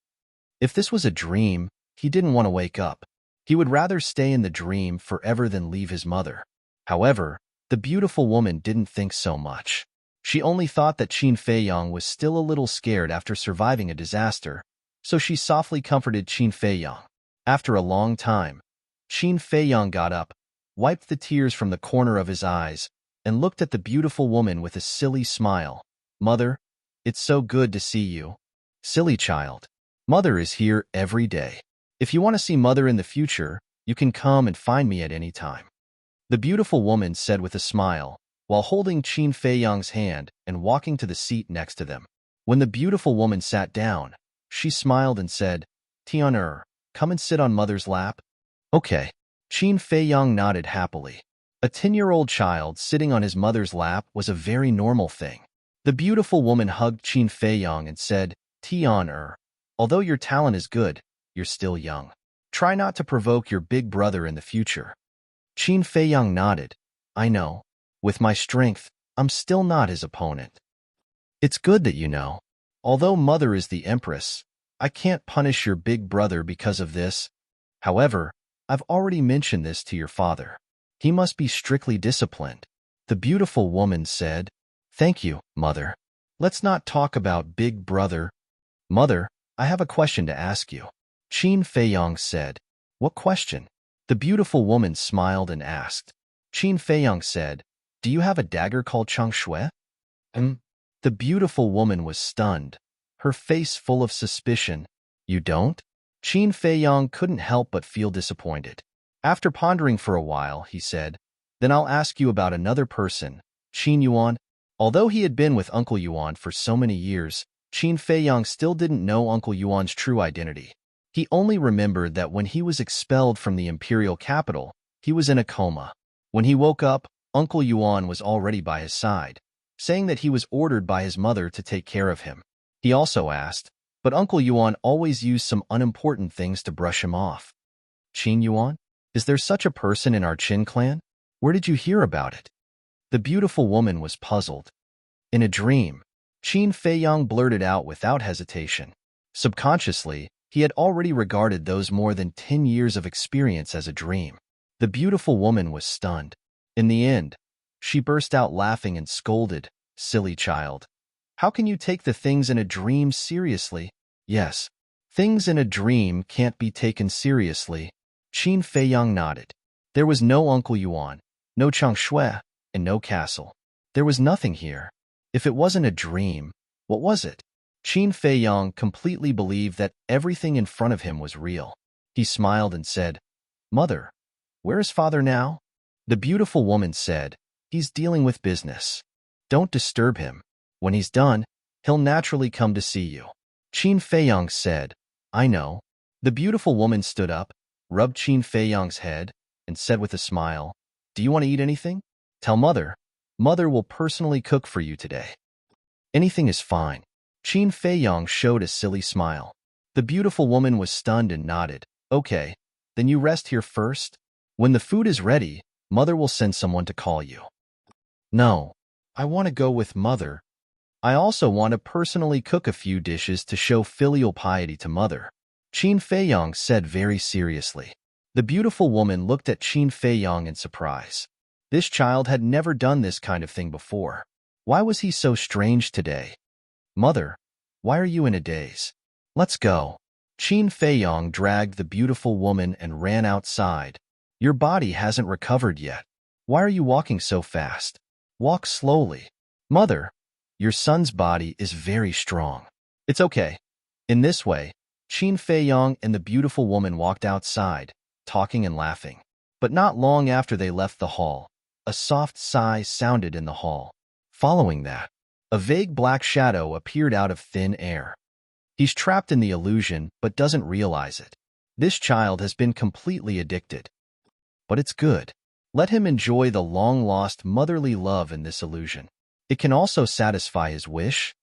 If this was a dream, he didn't want to wake up. He would rather stay in the dream forever than leave his mother. However, the beautiful woman didn't think so much. She only thought that Qin Feiyang was still a little scared after surviving a disaster, so she softly comforted Qin Feiyang. After a long time, Qin Feiyang got up, wiped the tears from the corner of his eyes, and looked at the beautiful woman with a silly smile. "Mother, it's so good to see you." "Silly child. Mother is here every day. If you want to see Mother in the future, you can come and find me at any time," the beautiful woman said with a smile, while holding Qin Feiyang's hand and walking to the seat next to them. When the beautiful woman sat down, she smiled and said, "Tianer, come and sit on Mother's lap." "Okay." Qin Feiyang nodded happily. A 10-year-old child sitting on his mother's lap was a very normal thing. The beautiful woman hugged Qin Feiyang and said, "Tianer, although your talent is good, you're still young. Try not to provoke your big brother in the future." Qin Feiyang nodded. "I know. With my strength, I'm still not his opponent." "It's good that you know. Although Mother is the Empress, I can't punish your big brother because of this. However, I've already mentioned this to your father. He must be strictly disciplined." The beautiful woman said, "Thank you, Mother. Let's not talk about big brother." "Mother, I have a question to ask you." Qin Feiyang said. "What question?" The beautiful woman smiled and asked. Qin Feiyang said, "Do you have a dagger called Changshui?" The beautiful woman was stunned, her face full of suspicion. "You don't?" Qin Feiyang couldn't help but feel disappointed. After pondering for a while, he said, "Then I'll ask you about another person, Qin Yuan." Although he had been with Uncle Yuan for so many years, Qin Feiyang still didn't know Uncle Yuan's true identity. He only remembered that when he was expelled from the imperial capital, he was in a coma. When he woke up, Uncle Yuan was already by his side, saying that he was ordered by his mother to take care of him. He also asked, but Uncle Yuan always used some unimportant things to brush him off. "Qin Yuan? Is there such a person in our Qin clan? Where did you hear about it?" The beautiful woman was puzzled. "In a dream," Qin Feiyang blurted out without hesitation. Subconsciously, he had already regarded those more than 10 years of experience as a dream. The beautiful woman was stunned. In the end, she burst out laughing and scolded, "Silly child. How can you take the things in a dream seriously?" "Yes, things in a dream can't be taken seriously." Qin Feiyang nodded. There was no Uncle Yuan, no Changshui, and no castle. There was nothing here. If it wasn't a dream, what was it? Qin Feiyong completely believed that everything in front of him was real. He smiled and said, "Mother, where is father now?" The beautiful woman said, "He's dealing with business. Don't disturb him. When he's done, he'll naturally come to see you." Qin Feiyong said, "I know." The beautiful woman stood up, rubbed Qin Feiyong's head, and said with a smile, "Do you want to eat anything? Tell mother. Mother will personally cook for you today." "Anything is fine." Qin Feiyong showed a silly smile. The beautiful woman was stunned and nodded. "Okay, then you rest here first. When the food is ready, mother will send someone to call you." "No, I want to go with mother. I also want to personally cook a few dishes to show filial piety to mother," Qin Feiyong said very seriously. The beautiful woman looked at Qin Feiyong in surprise. This child had never done this kind of thing before. Why was he so strange today? "Mother, why are you in a daze? Let's go." Qin Feiyong dragged the beautiful woman and ran outside. "Your body hasn't recovered yet. Why are you walking so fast? Walk slowly." "Mother, your son's body is very strong. It's okay." In this way, Qin Feiyong and the beautiful woman walked outside, talking and laughing. But not long after they left the hall, a soft sigh sounded in the hall. Following that, a vague black shadow appeared out of thin air. He's trapped in the illusion but doesn't realize it. This child has been completely addicted. But it's good. Let him enjoy the long-lost motherly love in this illusion. It can also satisfy his wish.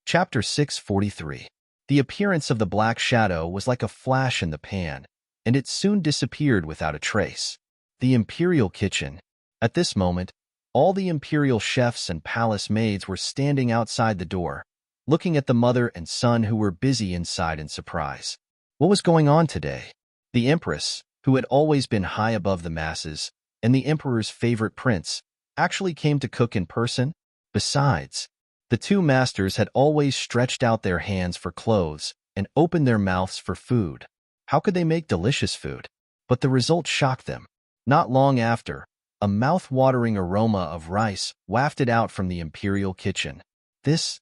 Chapter 643. The appearance of the black shadow was like a flash in the pan, and it soon disappeared without a trace. The imperial kitchen. At this moment, all the imperial chefs and palace maids were standing outside the door, looking at the mother and son who were busy inside in surprise. What was going on today? The empress, who had always been high above the masses, and the emperor's favorite prince, actually came to cook in person. Besides, the two masters had always stretched out their hands for clothes and opened their mouths for food. How could they make delicious food? But the result shocked them. Not long after, a mouth-watering aroma of rice wafted out from the imperial kitchen. This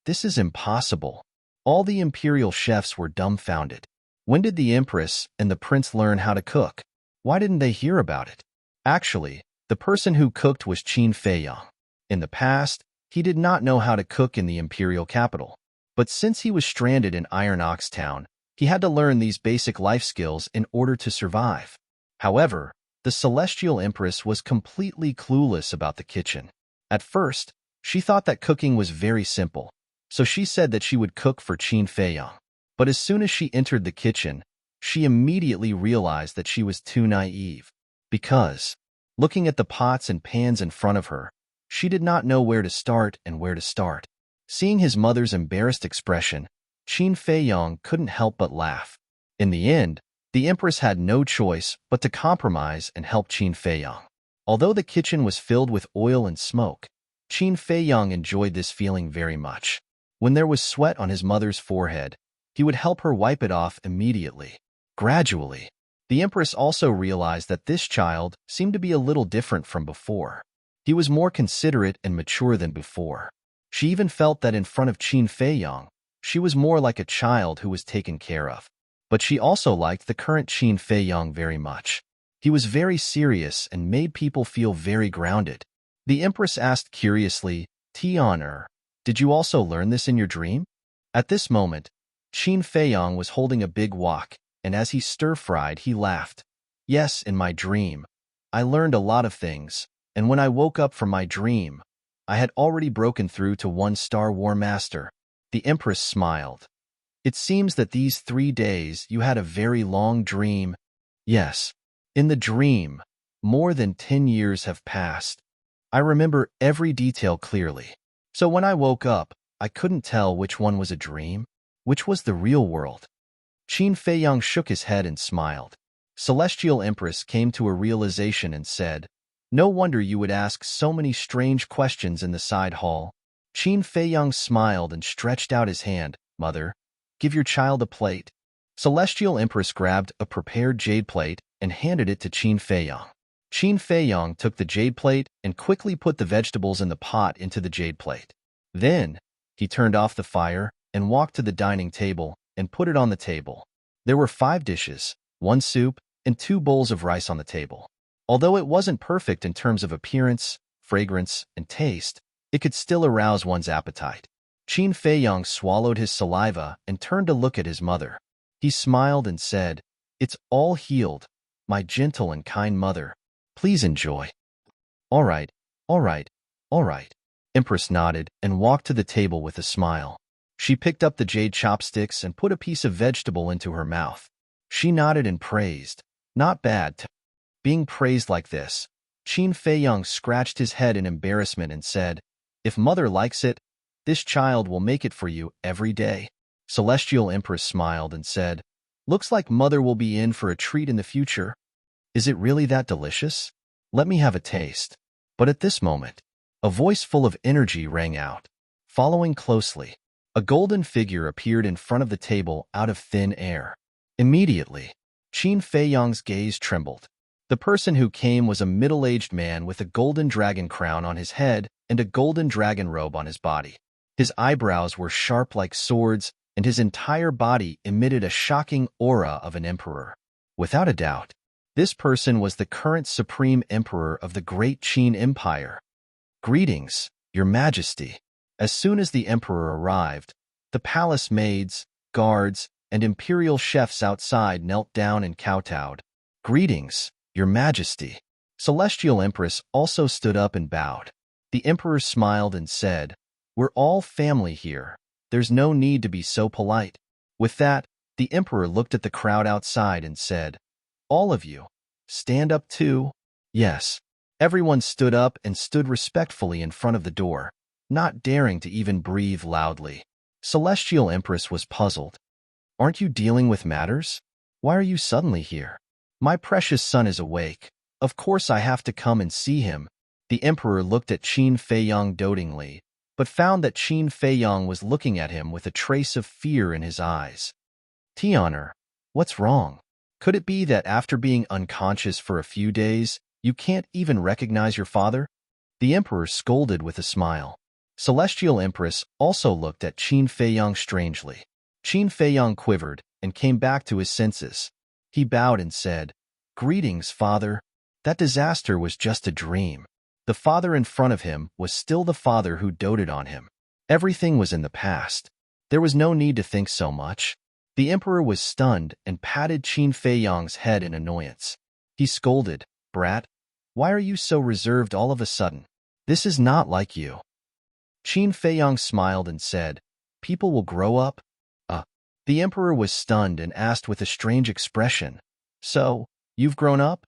is impossible. All the imperial chefs were dumbfounded. When did the empress and the prince learn how to cook? Why didn't they hear about it? Actually, the person who cooked was Qin Feiyong. In the past, he did not know how to cook in the imperial capital. But since he was stranded in Iron Ox Town, he had to learn these basic life skills in order to survive. However, the celestial empress was completely clueless about the kitchen. At first, she thought that cooking was very simple, so she said that she would cook for Qin Feiyong. But as soon as she entered the kitchen, she immediately realized that she was too naive. Because, looking at the pots and pans in front of her, she did not know where to start and where to start. Seeing his mother's embarrassed expression, Qin Feiyong couldn't help but laugh. In the end, the empress had no choice but to compromise and help Qin Feiyong. Although the kitchen was filled with oil and smoke, Qin Feiyong enjoyed this feeling very much. When there was sweat on his mother's forehead, he would help her wipe it off immediately. Gradually, the empress also realized that this child seemed to be a little different from before. He was more considerate and mature than before. She even felt that in front of Qin Feiyong, she was more like a child who was taken care of. But she also liked the current Qin Feiyong very much. He was very serious and made people feel very grounded. The empress asked curiously, "Tian, did you also learn this in your dream?" At this moment, Qin Feiyong was holding a big wok, and as he stir-fried, he laughed. "Yes, in my dream. I learned a lot of things, and when I woke up from my dream, I had already broken through to 1-star War Master." The empress smiled. "It seems that these 3 days you had a very long dream." "Yes. In the dream, more than 10 years have passed. I remember every detail clearly. So when I woke up, I couldn't tell which one was a dream, which was the real world." Qin Feiyong shook his head and smiled. Celestial Empress came to a realization and said, "No wonder you would ask so many strange questions in the side hall." Qin Feiyong smiled and stretched out his hand. "Mother, give your child a plate." Celestial Empress grabbed a prepared jade plate and handed it to Qin Feiyong. Qin Feiyong took the jade plate and quickly put the vegetables in the pot into the jade plate. Then, he turned off the fire and walked to the dining table and put it on the table. There were 5 dishes, 1 soup, and 2 bowls of rice on the table. Although it wasn't perfect in terms of appearance, fragrance, and taste, it could still arouse one's appetite. Qin Feiyong swallowed his saliva and turned to look at his mother. He smiled and said, "It's all healed, my gentle and kind mother. Please enjoy." "All right, all right, all right." Empress nodded and walked to the table with a smile. She picked up the jade chopsticks and put a piece of vegetable into her mouth. She nodded and praised. "Not bad." Being praised like this, Qin Feiyong scratched his head in embarrassment and said, "If mother likes it, this child will make it for you every day." Celestial Empress smiled and said, "Looks like mother will be in for a treat in the future. Is it really that delicious? Let me have a taste." But at this moment, a voice full of energy rang out. Following closely, a golden figure appeared in front of the table out of thin air. Immediately, Qin Feiyong's gaze trembled. The person who came was a middle-aged man with a golden dragon crown on his head and a golden dragon robe on his body. His eyebrows were sharp like swords, and his entire body emitted a shocking aura of an emperor. Without a doubt, this person was the current supreme emperor of the Great Qin Empire. "Greetings, Your Majesty." As soon as the emperor arrived, the palace maids, guards, and imperial chefs outside knelt down and kowtowed. "Greetings, Your Majesty." Celestial Empress also stood up and bowed. The emperor smiled and said, "We're all family here. There's no need to be so polite." With that, the emperor looked at the crowd outside and said, "All of you, stand up too." Yes, everyone stood up and stood respectfully in front of the door, not daring to even breathe loudly. Celestial Empress was puzzled. "Aren't you dealing with matters? Why are you suddenly here?" "My precious son is awake. Of course I have to come and see him." The emperor looked at Qin Feiyong dotingly, but found that Qin Feiyong was looking at him with a trace of fear in his eyes. "Tian'er, what's wrong? Could it be that after being unconscious for a few days, you can't even recognize your father?" The emperor scolded with a smile. Celestial Empress also looked at Qin Feiyong strangely. Qin Feiyong quivered and came back to his senses. He bowed and said, "Greetings, father. That disaster was just a dream." The father in front of him was still the father who doted on him. Everything was in the past. There was no need to think so much. The emperor was stunned and patted Qin Feiyong's head in annoyance. He scolded, "Brat, why are you so reserved all of a sudden? This is not like you." Qin Feiyong smiled and said, "People will grow up." The emperor was stunned and asked with a strange expression, "So, you've grown up?"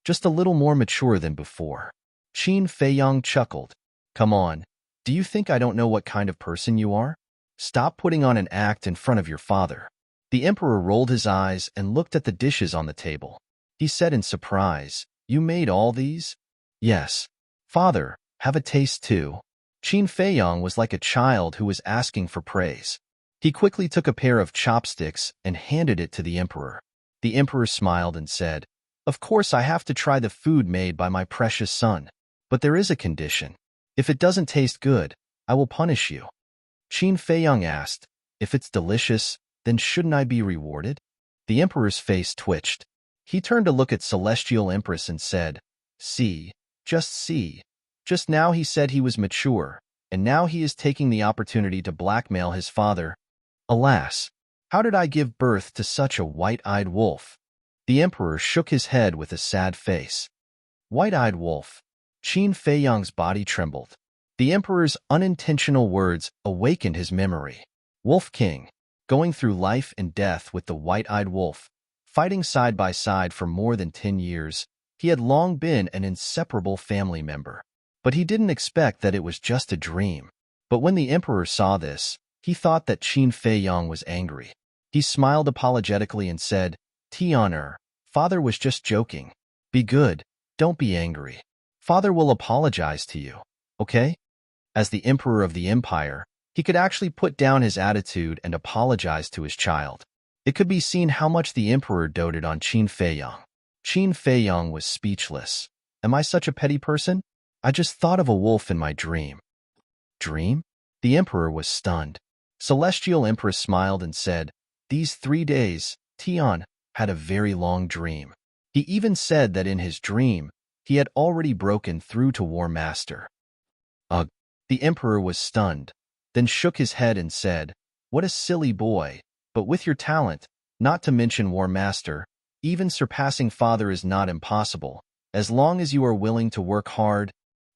"Just a little more mature than before." Qin Feiyong chuckled. "Come on, do you think I don't know what kind of person you are? Stop putting on an act in front of your father." The emperor rolled his eyes and looked at the dishes on the table. He said in surprise, "You made all these?" "Yes." "Father, have a taste too." Qin Feiyong was like a child who was asking for praise. He quickly took a pair of chopsticks and handed it to the emperor. The emperor smiled and said, "Of course I have to try the food made by my precious son. But there is a condition. If it doesn't taste good, I will punish you." Qin Feiyong asked, "If it's delicious, then shouldn't I be rewarded?" The emperor's face twitched. He turned to look at Celestial Empress and said, "See, just see. Just now he said he was mature, and now he is taking the opportunity to blackmail his father. Alas, how did I give birth to such a white-eyed wolf?" The emperor shook his head with a sad face. White-eyed wolf. Qin Feiyong's body trembled. The emperor's unintentional words awakened his memory. Wolf King, going through life and death with the white-eyed wolf, fighting side by side for more than 10 years, he had long been an inseparable family member. But he didn't expect that it was just a dream. But when the emperor saw this, he thought that Qin Feiyong was angry. He smiled apologetically and said, "Tian'er, father was just joking. Be good, don't be angry. Father will apologize to you, okay?" As the emperor of the empire, he could actually put down his attitude and apologize to his child. It could be seen how much the emperor doted on Qin Feiyong. Qin Feiyong was speechless. Am I such a petty person? I just thought of a wolf in my dream. Dream? The emperor was stunned. Celestial Empress smiled and said, "These 3 days, Tian had a very long dream. He even said that in his dream, he had already broken through to War Master." Ugh! The emperor was stunned, then shook his head and said, "What a silly boy, but with your talent, not to mention War Master, even surpassing father is not impossible. As long as you are willing to work hard,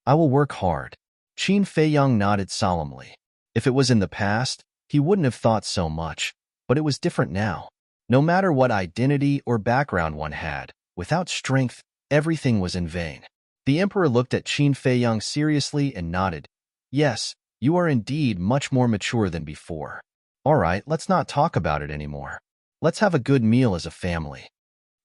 I will work hard." Qin Feiyang nodded solemnly. If it was in the past, he wouldn't have thought so much, but it was different now. No matter what identity or background one had, without strength, everything was in vain. The emperor looked at Qin Feiyang seriously and nodded. "Yes, you are indeed much more mature than before. All right, let's not talk about it anymore. Let's have a good meal as a family."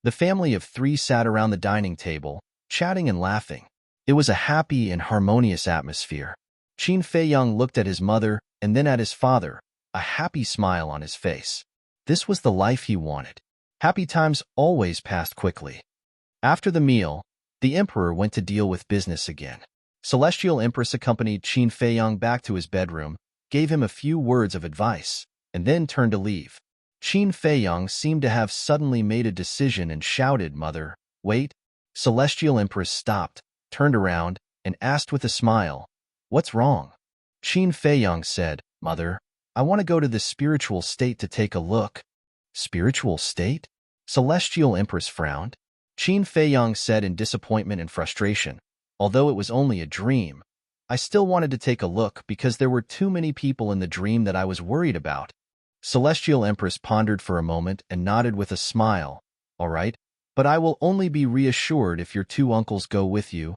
The family of 3 sat around the dining table, chatting and laughing. It was a happy and harmonious atmosphere. Qin Feiyang looked at his mother and then at his father, a happy smile on his face. This was the life he wanted. Happy times always passed quickly. After the meal, the emperor went to deal with business again. Celestial Empress accompanied Qin Feiyang back to his bedroom, gave him a few words of advice, and then turned to leave. Qin Feiyang seemed to have suddenly made a decision and shouted, "Mother, wait." Celestial Empress stopped, turned around, and asked with a smile, "What's wrong?" Qin Feiyang said, "Mother, I want to go to the spiritual state to take a look." Spiritual state? Celestial Empress frowned. Qin Feiyang said in disappointment and frustration, "Although it was only a dream, I still wanted to take a look because there were too many people in the dream that I was worried about." Celestial Empress pondered for a moment and nodded with a smile. "All right, but I will only be reassured if your 2 uncles go with you."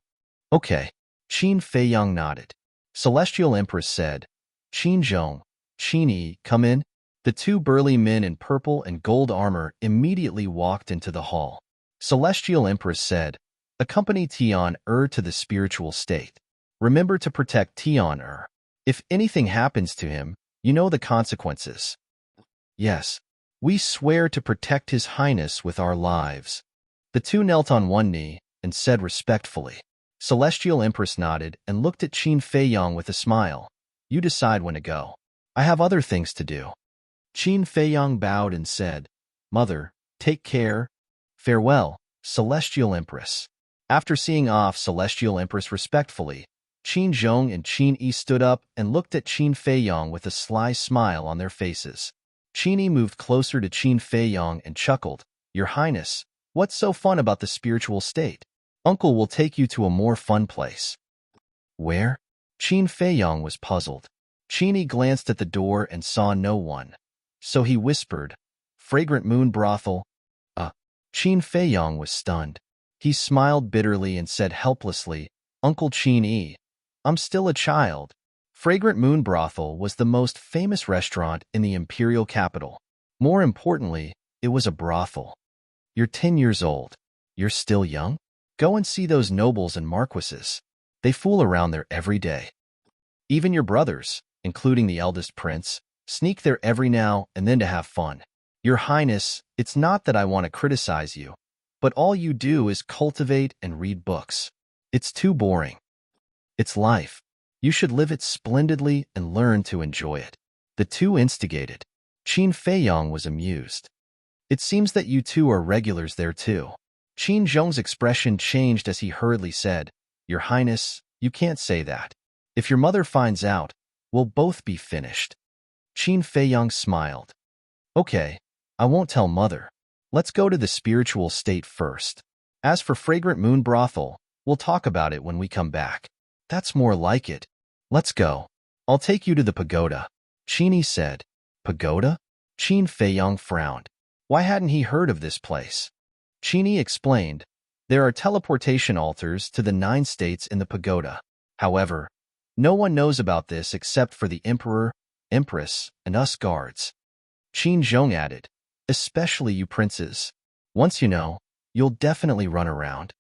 "Okay." Qin Feiyang nodded. Celestial Empress said, "Qin Zhong, Qin Yi, come in." The 2 burly men in purple and gold armor immediately walked into the hall. Celestial Empress said, "Accompany Tian to the spiritual state. Remember to protect Tian. If anything happens to him, you know the consequences." "Yes, we swear to protect His Highness with our lives." The 2 knelt on one knee and said respectfully. Celestial Empress nodded and looked at Qin Feiyang with a smile. "You decide when to go. I have other things to do." Qin Feiyang bowed and said, "Mother, take care. Farewell, Celestial Empress." After seeing off Celestial Empress respectfully, Qin Zhong and Qin Yi stood up and looked at Qin Feiyang with a sly smile on their faces. Qin Yi moved closer to Qin Feiyang and chuckled, "Your Highness, what's so fun about the spiritual state? Uncle will take you to a more fun place." "Where?" Qin Feiyang was puzzled. Qin Yi glanced at the door and saw no one. So he whispered, "Fragrant Moon Brothel." Qin Feiyang was stunned. He smiled bitterly and said helplessly, "Uncle Qin Yi, I'm still a child." Fragrant Moon Brothel was the most famous restaurant in the imperial capital. More importantly, it was a brothel. "You're 10 years old. You're still young? Go and see those nobles and marquises. They fool around there every day. Even your brothers, including the eldest prince, sneak there every now and then to have fun. Your Highness, it's not that I want to criticize you, but all you do is cultivate and read books. It's too boring. It's life. You should live it splendidly and learn to enjoy it." The 2 instigated. Qin Feiyang was amused. "It seems that you 2 are regulars there too." Qin Zhong's expression changed as he hurriedly said, "Your Highness, you can't say that. If your mother finds out, we'll both be finished." Qin Feiyang smiled. "Okay, I won't tell Mother. Let's go to the spiritual state first. As for Fragrant Moon Brothel, we'll talk about it when we come back." "That's more like it. Let's go. I'll take you to the pagoda," Qin Yi said. "Pagoda?" Qin Feiyang frowned. Why hadn't he heard of this place? Qin Yi explained, "There are teleportation altars to the 9 states in the pagoda. However, no one knows about this except for the Emperor, Empress, and us guards." Qin Zhong added, "Especially you princes. Once you know, you'll definitely run around."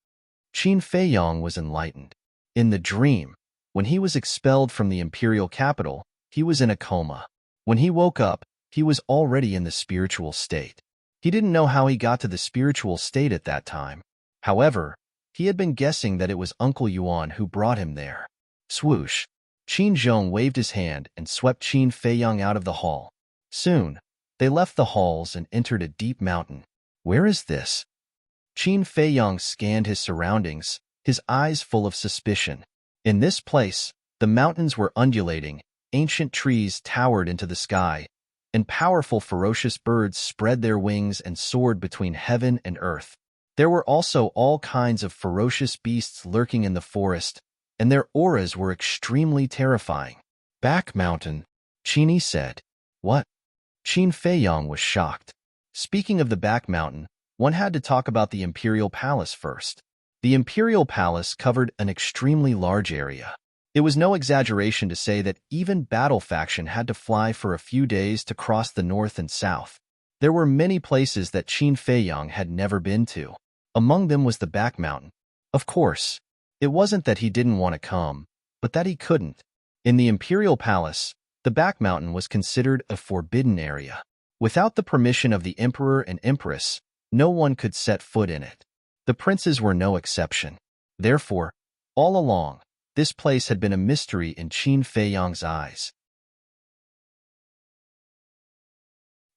Qin Feiyang was enlightened. In the dream, when he was expelled from the imperial capital, he was in a coma. When he woke up, he was already in the spiritual state. He didn't know how he got to the spiritual state at that time. However, He had been guessing that it was Uncle Yuan who brought him there. Swoosh! Qin Zhong waved his hand and swept Qin Feiyang out of the hall. Soon, they left the halls and entered a deep mountain. Where is this? Qin Feiyang scanned his surroundings, his eyes full of suspicion. In this place, the mountains were undulating, ancient trees towered into the sky, and powerful ferocious birds spread their wings and soared between heaven and earth. There were also all kinds of ferocious beasts lurking in the forest, and their auras were extremely terrifying. Back mountain, Qin said. What? Qin Feiyang was shocked. Speaking of the back mountain, one had to talk about the Imperial Palace first. The Imperial Palace covered an extremely large area. It was no exaggeration to say that even Battle Faction had to fly for a few days to cross the north and south. There were many places that Qin Feiyang had never been to. Among them was the back mountain. Of course, it wasn't that he didn't want to come, but that he couldn't. In the Imperial Palace, the back mountain was considered a forbidden area. Without the permission of the Emperor and Empress, no one could set foot in it. The princes were no exception. Therefore, all along, this place had been a mystery in Qin Feiyang's eyes.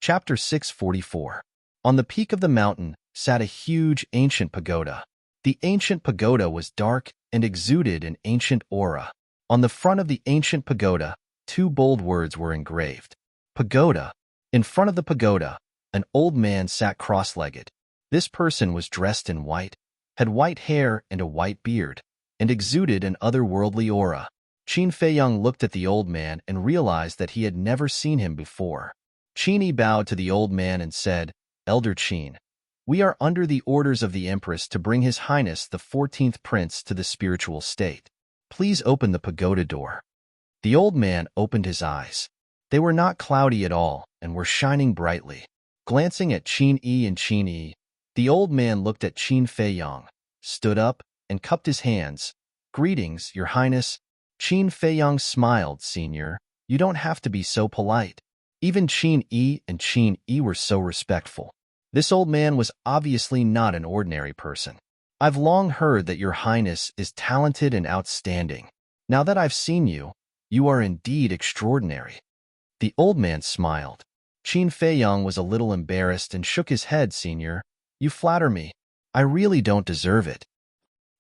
Chapter 644. On the peak of the mountain sat a huge ancient pagoda. The ancient pagoda was dark and exuded an ancient aura. On the front of the ancient pagoda, two bold words were engraved. Pagoda. In front of the pagoda, an old man sat cross-legged. This person was dressed in white, had white hair and a white beard, and exuded an otherworldly aura. Qin Feiyang looked at the old man and realized that he had never seen him before. Qin bowed to the old man and said, Elder Qin, we are under the orders of the Empress to bring His Highness the 14th Prince to the spiritual state. Please open the pagoda door. The old man opened his eyes. They were not cloudy at all and were shining brightly. Glancing at Qin and Qin, the old man looked at Qin Feiyang, stood up, and cupped his hands. Greetings, Your Highness. Qin Feiyang smiled, Senior. You don't have to be so polite. Even Qin and Qin were so respectful. This old man was obviously not an ordinary person. I've long heard that Your Highness is talented and outstanding. Now that I've seen you, you are indeed extraordinary. The old man smiled. Qin Feiyang was a little embarrassed and shook his head, Senior. You flatter me. I really don't deserve it.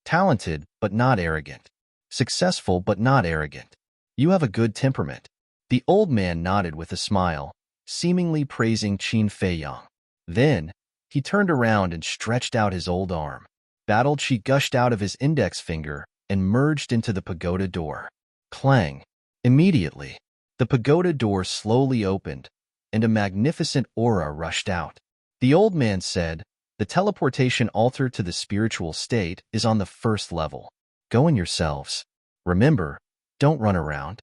Talented, but not arrogant. Successful, but not arrogant. You have a good temperament. The old man nodded with a smile, seemingly praising Qin Feiyang. Then, he turned around and stretched out his old arm. Battle Chi gushed out of his index finger and merged into the pagoda door. Clang! Immediately, the pagoda door slowly opened, and a magnificent aura rushed out. The old man said, The teleportation altar to the spiritual state is on the first level. Go in yourselves. Remember, don't run around.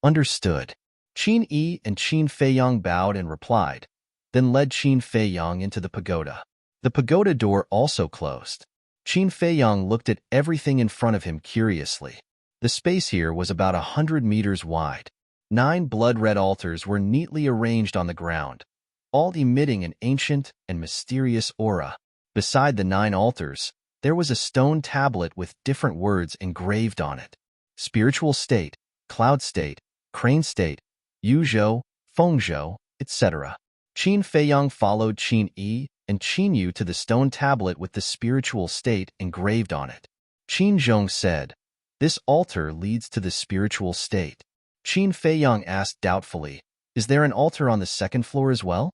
Understood. Qin and Qin Feiyang bowed and replied, then led Qin Feiyang into the pagoda. The pagoda door also closed. Qin Feiyang looked at everything in front of him curiously. The space here was about 100 meters wide. 9 blood-red altars were neatly arranged on the ground, all emitting an ancient and mysterious aura. Beside the 9 altars, there was a stone tablet with different words engraved on it. Spiritual state, cloud state, crane state, Yuzhou, Fengzhou, etc. Qin Feiyang followed Qin and Qin Yu to the stone tablet with the spiritual state engraved on it. Qin Zhong said, This altar leads to the spiritual state. Qin Feiyang asked doubtfully, Is there an altar on the second floor as well?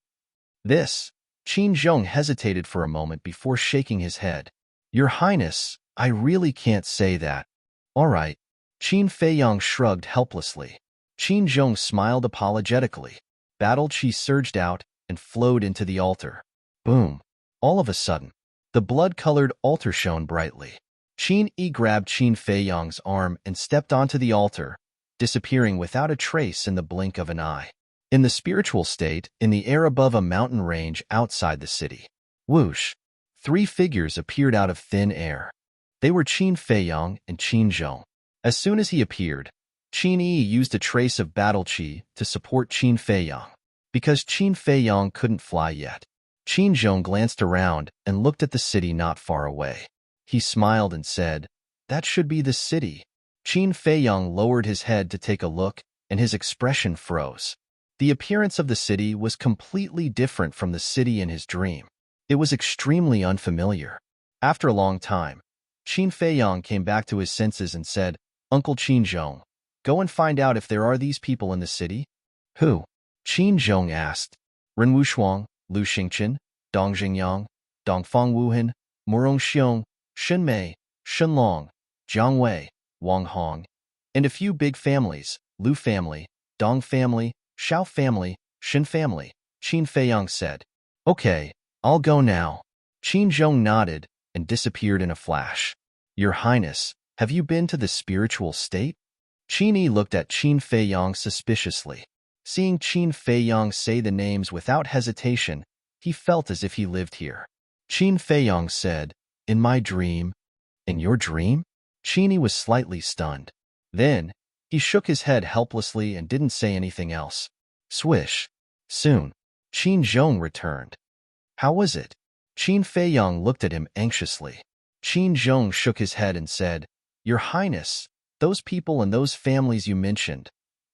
Qin Zhong hesitated for a moment before shaking his head. Your Highness, I really can't say that. All right. Qin Feiyang shrugged helplessly. Qin Zhong smiled apologetically. Battle Chi surged out and flowed into the altar. Boom. All of a sudden, the blood-colored altar shone brightly. Qin grabbed Qin Feiyang's arm and stepped onto the altar, disappearing without a trace in the blink of an eye. In the spiritual state, in the air above a mountain range outside the city. Whoosh! 3 figures appeared out of thin air. They were Qin Feiyang and Qin Zhong. As soon as he appeared, Qin used a trace of battle chi to support Qin Feiyang. Because Qin Feiyang couldn't fly yet, Qin Zhong glanced around and looked at the city not far away. He smiled and said, "That should be the city." Qin Feiyang lowered his head to take a look, and his expression froze. The appearance of the city was completely different from the city in his dream. It was extremely unfamiliar. After a long time, Qin Feiyang came back to his senses and said, "Uncle Qin Zhong, go and find out if there are these people in the city." "Who?" Qin Zhong asked. "Ren Wushuang, Lu Xingqian, Dong Jingyang, Dongfang Wuhan, Murong Xiong, Shen Mei, Shen Long, Jiang Wei, Wang Hong, and a few big families, Lu family, Dong family, Xiao family, Shen family," Qin Feiyang said. "Okay, I'll go now." Qin Zhong nodded and disappeared in a flash. "Your Highness, have you been to the spiritual state?" Qin Yi looked at Qin Feiyang suspiciously. Seeing Qin Feiyang say the names without hesitation, he felt as if he lived here. Qin Feiyang said, "In my dream." "In your dream?" Qin Yi was slightly stunned. Then, he shook his head helplessly and didn't say anything else. Swish. Soon, Qin Zhong returned. "How was it?" Qin Feiyang looked at him anxiously. Qin Zhong shook his head and said, "Your Highness, those people and those families you mentioned,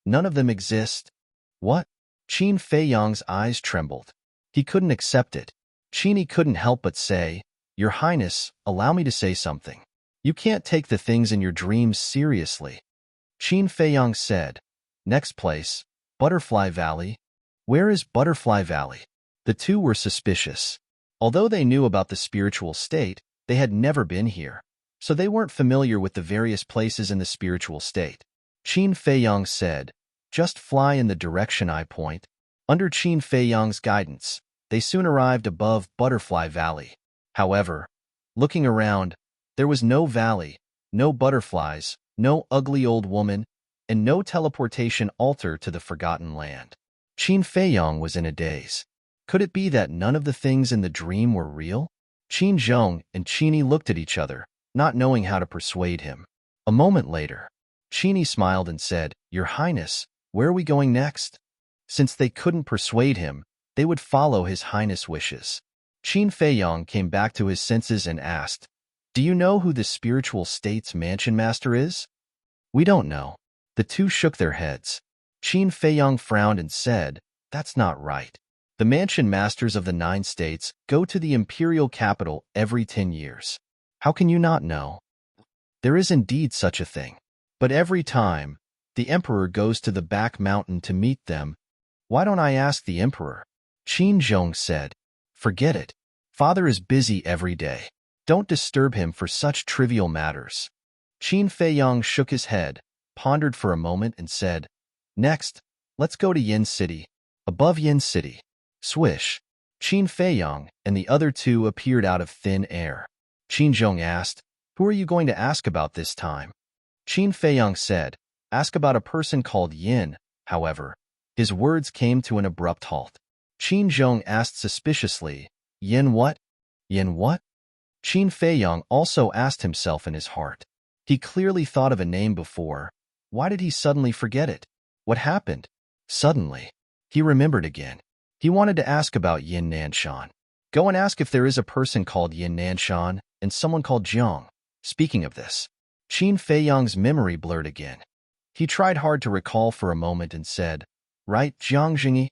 none of them exist." "What?" Qin Feiyang's eyes trembled. He couldn't accept it. Qin Yi couldn't help but say, "Your Highness, allow me to say something. You can't take the things in your dreams seriously." Qin Feiyang said, "Next place, Butterfly Valley." "Where is Butterfly Valley?" The two were suspicious. Although they knew about the spiritual state, they had never been here, so they weren't familiar with the various places in the spiritual state. Qin Feiyang said, "Just fly in the direction I point." Under Qin Feiyang's guidance, they soon arrived above Butterfly Valley. However, looking around, there was no valley, no butterflies, no ugly old woman, and no teleportation altar to the Forgotten Land. Qin Feiyang was in a daze. Could it be that none of the things in the dream were real? Qin Zhong and Qin Yi looked at each other, not knowing how to persuade him. A moment later, Qin Yi smiled and said, "Your Highness, where are we going next?" Since they couldn't persuade him, they would follow His Highness' wishes. Qin Feiyang came back to his senses and asked, "Do you know who the spiritual state's mansion master is?" "We don't know." The two shook their heads. Qin Feiyang frowned and said, "That's not right. The mansion masters of the 9 states go to the imperial capital every 10 years. How can you not know?" "There is indeed such a thing. But every time, the emperor goes to the back mountain to meet them." "Why don't I ask the emperor?" Qin Zhong said. "Forget it. Father is busy every day. Don't disturb him for such trivial matters." Qin Feiyang shook his head, pondered for a moment, and said, "Next, let's go to Yin City." Above Yin City, swish, Qin Feiyang and the other two appeared out of thin air. Qin Zhong asked, "Who are you going to ask about this time?" Qin Feiyang said, "Ask about a person called Yin." However, his words came to an abrupt halt. Qin Zhong asked suspiciously, "Yin what?" "Yin what?" Qin Feiyang also asked himself in his heart. He clearly thought of a name before. Why did he suddenly forget it? What happened? Suddenly, he remembered again. He wanted to ask about Yin Nanshan. Go and ask if there is a person called Yin Nanshan and someone called Jiang. Speaking of this, Qin Feiyang's memory blurred again. He tried hard to recall for a moment and said, "Right, Jiang Jingyi?"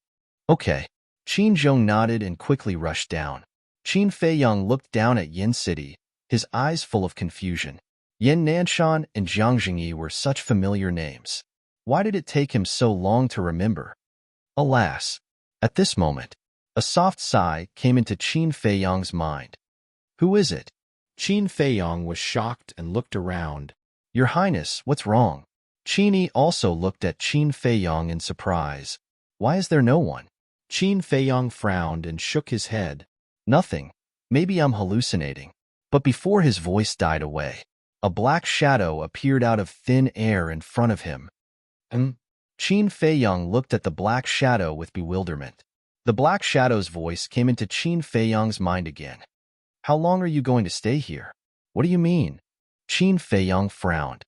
"Okay." Qin Zhong nodded and quickly rushed down. Qin Feiyang looked down at Yin City, his eyes full of confusion. Yin Nanshan and Jiang Jingyi were such familiar names. Why did it take him so long to remember? Alas, at this moment, a soft sigh came into Qin Feiyang's mind. "Who is it?" Qin Feiyang was shocked and looked around. "Your Highness, what's wrong?" Qin Yi also looked at Qin Feiyang in surprise. "Why is there no one?" Qin Feiyang frowned and shook his head. "Nothing. Maybe I'm hallucinating." But before his voice died away, a black shadow appeared out of thin air in front of him. Qin Feiyang looked at the black shadow with bewilderment. The black shadow's voice came into Qin Feiyang's mind again. "How long are you going to stay here?" "What do you mean?" Qin Feiyang frowned.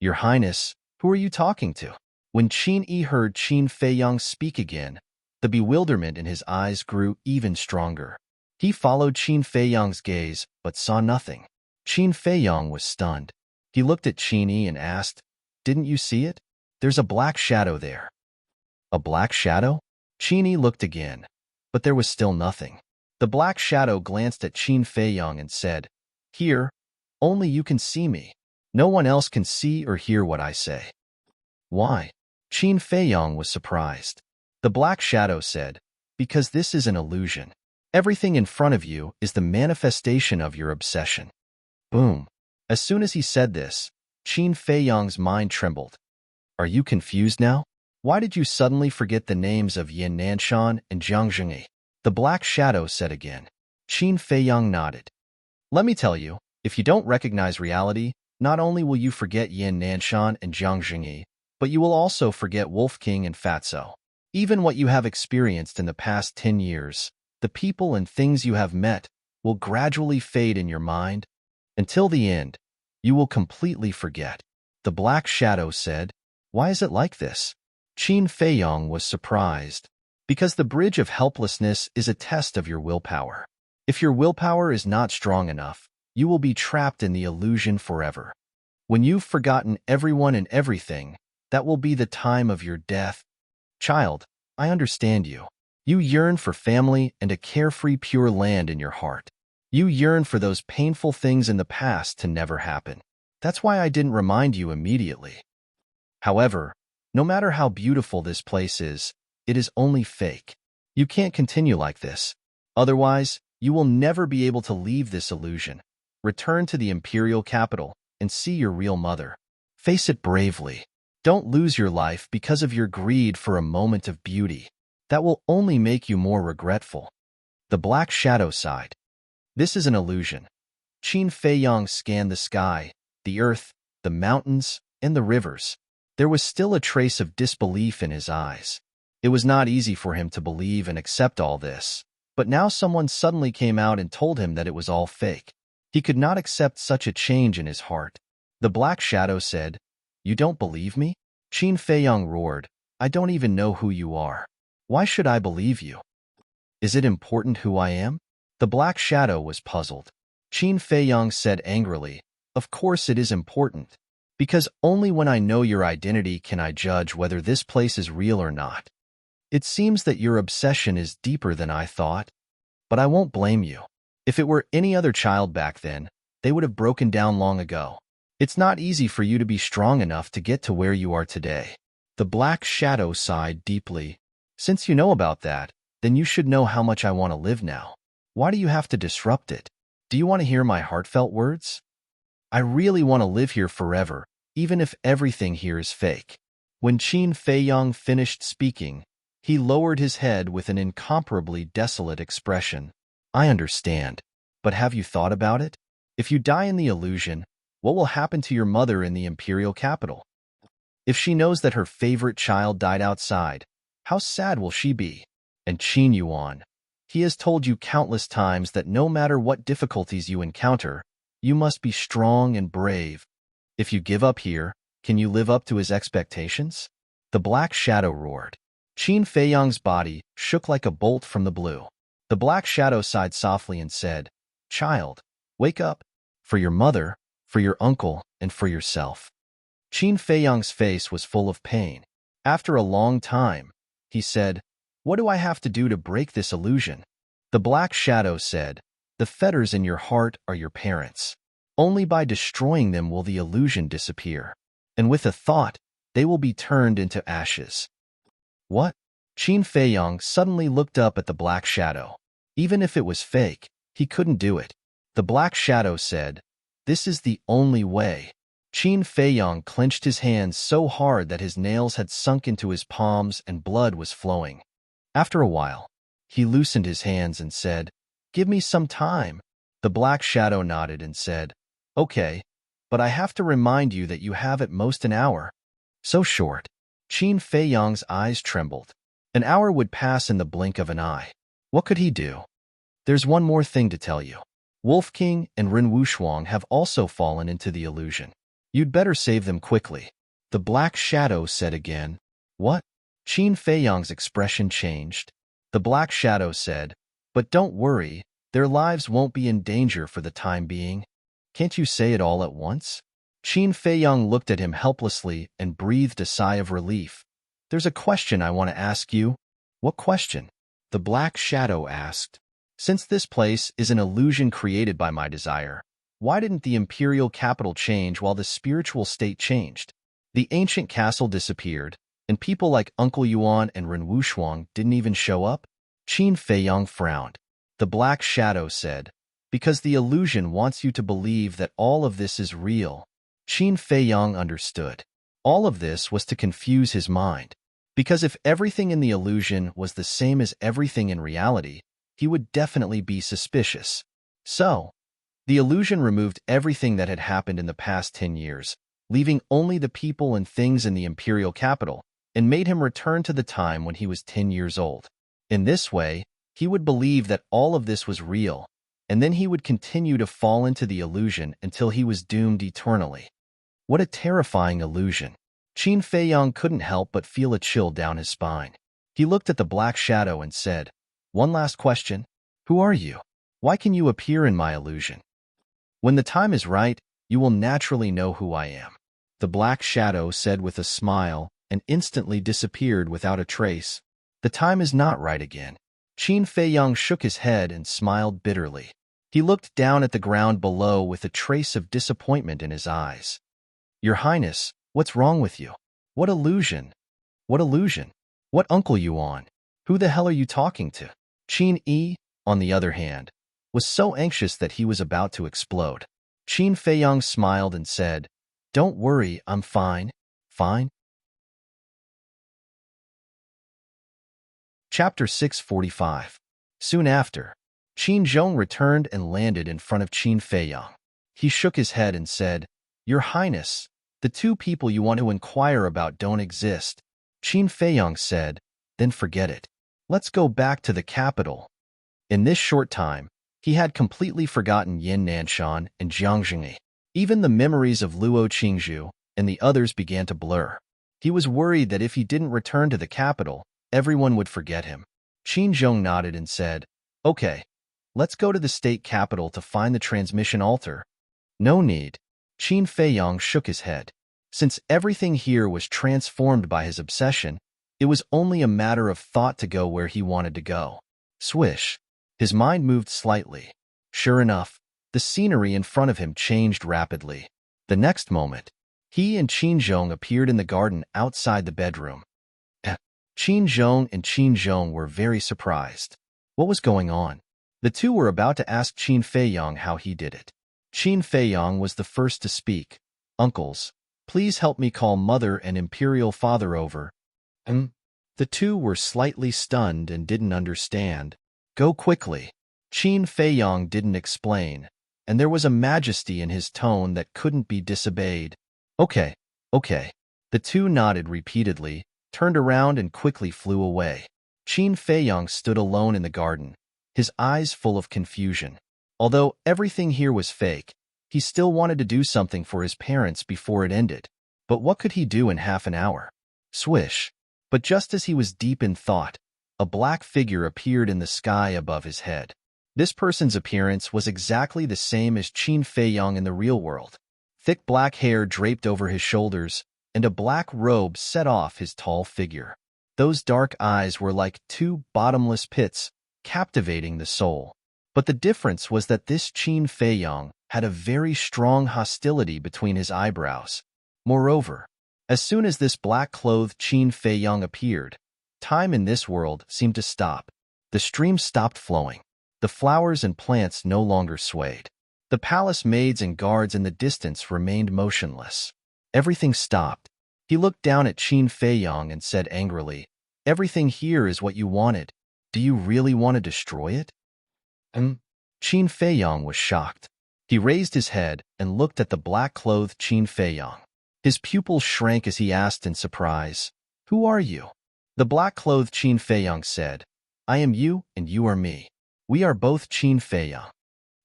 "Your Highness, who are you talking to?" When Qin Yi heard Qin Feiyang speak again, the bewilderment in his eyes grew even stronger. He followed Qin Feiyang's gaze, but saw nothing. Qin Feiyong was stunned. He looked at Qin Yi and asked, "Didn't you see it? There's a black shadow there." A black shadow? Qin Yi looked again, but there was still nothing. The black shadow glanced at Qin Feiyong and said, "Here, only you can see me. No one else can see or hear what I say." "Why?" Qin Feiyong was surprised. The black shadow said, "Because this is an illusion. Everything in front of you is the manifestation of your obsession." Boom. As soon as he said this, Qin Feiyong's mind trembled. "Are you confused now? Why did you suddenly forget the names of Yin Nanshan and Jiang Zhengyi?" The black shadow said again. Qin Feiyong nodded. "Let me tell you, if you don't recognize reality, not only will you forget Yin Nanshan and Jiang Zhengyi, but you will also forget Wolf King and Fatso. Even what you have experienced in the past 10 years, the people and things you have met, will gradually fade in your mind. Until the end, you will completely forget." The black shadow said, "Why is it like this?" Qin Feiyong was surprised. "Because the bridge of helplessness is a test of your willpower. If your willpower is not strong enough, you will be trapped in the illusion forever. When you've forgotten everyone and everything, that will be the time of your death. Child, I understand you. You yearn for family and a carefree pure land in your heart. You yearn for those painful things in the past to never happen. That's why I didn't remind you immediately. However, no matter how beautiful this place is, it is only fake. You can't continue like this. Otherwise, you will never be able to leave this illusion. Return to the imperial capital and see your real mother. Face it bravely. Don't lose your life because of your greed for a moment of beauty. That will only make you more regretful." The black shadow sighed. "This is an illusion." Qin Feiyong scanned the sky, the earth, the mountains, and the rivers. There was still a trace of disbelief in his eyes. It was not easy for him to believe and accept all this, but now someone suddenly came out and told him that it was all fake. He could not accept such a change in his heart. The black shadow said, "You don't believe me?" Qin Feiyong roared, "I don't even know who you are. Why should I believe you? Is it important who I am?" The black shadow was puzzled. Qin Feiyong said angrily, "Of course it is important. Because only when I know your identity can I judge whether this place is real or not. It seems that your obsession is deeper than I thought. But I won't blame you. If it were any other child back then, they would have broken down long ago. It's not easy for you to be strong enough to get to where you are today." The black shadow sighed deeply. "Since you know about that, then you should know how much I want to live now. Why do you have to disrupt it? Do you want to hear my heartfelt words? I really want to live here forever, even if everything here is fake." When Qin Feiyong finished speaking, he lowered his head with an incomparably desolate expression. "I understand, but have you thought about it? If you die in the illusion, what will happen to your mother in the imperial capital? If she knows that her favorite child died outside, how sad will she be? And Qin Yuan, he has told you countless times that no matter what difficulties you encounter, you must be strong and brave. If you give up here, can you live up to his expectations?" The black shadow roared. Qin Feiyong's body shook like a bolt from the blue. The black shadow sighed softly and said, "Child, wake up. For your mother, for your uncle, and for yourself." Qin Feiyong's face was full of pain. After a long time, he said, "What do I have to do to break this illusion?" The black shadow said, "The fetters in your heart are your parents. Only by destroying them will the illusion disappear. And with a thought, they will be turned into ashes." "What?" Qin Feiyong suddenly looked up at the black shadow. Even if it was fake, he couldn't do it. The black shadow said, "This is the only way." Qin Feiyong clenched his hands so hard that his nails had sunk into his palms and blood was flowing. After a while, he loosened his hands and said, "Give me some time." The black shadow nodded and said, "Okay, but I have to remind you that you have at most an hour." "So short." Qin Feiyong's eyes trembled. An hour would pass in the blink of an eye. What could he do? "There's one more thing to tell you. Wolf King and Ren Wushuang have also fallen into the illusion. You'd better save them quickly." The black shadow said again, "What?" Qin Feiyong's expression changed. The black shadow said, "But don't worry, their lives won't be in danger for the time being. Can't you say it all at once? Qin Feiyang looked at him helplessly and breathed a sigh of relief. There's a question I want to ask you. What question? The Black Shadow asked. Since this place is an illusion created by my desire, why didn't the imperial capital change while the spiritual state changed? The ancient castle disappeared, and people like Uncle Yuan and Ren Wushuang didn't even show up? Qin Feiyang frowned. The Black Shadow said, because the illusion wants you to believe that all of this is real. Qin Feiyang understood. All of this was to confuse his mind. Because if everything in the illusion was the same as everything in reality, he would definitely be suspicious. So, the illusion removed everything that had happened in the past 10 years, leaving only the people and things in the imperial capital, and made him return to the time when he was 10 years old. In this way, he would believe that all of this was real, and then he would continue to fall into the illusion until he was doomed eternally. What a terrifying illusion. Qin Feiyang couldn't help but feel a chill down his spine. He looked at the Black Shadow and said, one last question. Who are you? Why can you appear in my illusion? When the time is right, you will naturally know who I am. The Black Shadow said with a smile and instantly disappeared without a trace. The time is not right again. Qin Feiyang shook his head and smiled bitterly. He looked down at the ground below with a trace of disappointment in his eyes. Your Highness, what's wrong with you? What illusion? What illusion? What Uncle Yuan? Who the hell are you talking to? Qin Yi, on the other hand, was so anxious that he was about to explode. Qin Feiyang smiled and said, don't worry, I'm fine. Fine? Chapter 645. Soon after, Qin Zhong returned and landed in front of Qin Feiyang. He shook his head and said, Your Highness, the two people you want to inquire about don't exist. Qin Feiyang said, then forget it. Let's go back to the capital. In this short time, he had completely forgotten Yin Nanshan and Jiang Zhengyi. Even the memories of Luo Qingzhu and the others began to blur. He was worried that if he didn't return to the capital, everyone would forget him. Qin Zhong nodded and said, Okay, let's go to the state capital to find the transmission altar. No need. Qin Feiyang shook his head. Since everything here was transformed by his obsession, it was only a matter of thought to go where he wanted to go. Swish. His mind moved slightly. Sure enough, the scenery in front of him changed rapidly. The next moment, he and Qin Zhong appeared in the garden outside the bedroom. Qin Zhong and Qin Zhong were very surprised. What was going on? The two were about to ask Qin Feiyang how he did it. Qin Feiyang was the first to speak. Uncles, please help me call Mother and Imperial Father over. The two were slightly stunned and didn't understand. Go quickly. Qin Feiyang didn't explain, and there was a majesty in his tone that couldn't be disobeyed. Okay. The two nodded repeatedly, turned around and quickly flew away. Qin Feiyang stood alone in the garden, his eyes full of confusion. Although everything here was fake, he still wanted to do something for his parents before it ended. But what could he do in half an hour? Swish. But just as he was deep in thought, a black figure appeared in the sky above his head. This person's appearance was exactly the same as Qin Feiyang in the real world. Thick black hair draped over his shoulders, and a black robe set off his tall figure. Those dark eyes were like two bottomless pits, captivating the soul. But the difference was that this Qin Feiyang had a very strong hostility between his eyebrows. Moreover, as soon as this black-clothed Qin Feiyang appeared, time in this world seemed to stop. The stream stopped flowing. The flowers and plants no longer swayed. The palace maids and guards in the distance remained motionless. Everything stopped. He looked down at Qin Feiyang and said angrily, Everything here is what you wanted. Do you really want to destroy it? Qin Feiyang was shocked. He raised his head and looked at the black-clothed Qin Feiyang. His pupils shrank as he asked in surprise, Who are you? The black-clothed Qin Feiyang said, I am you and you are me. We are both Qin Feiyang.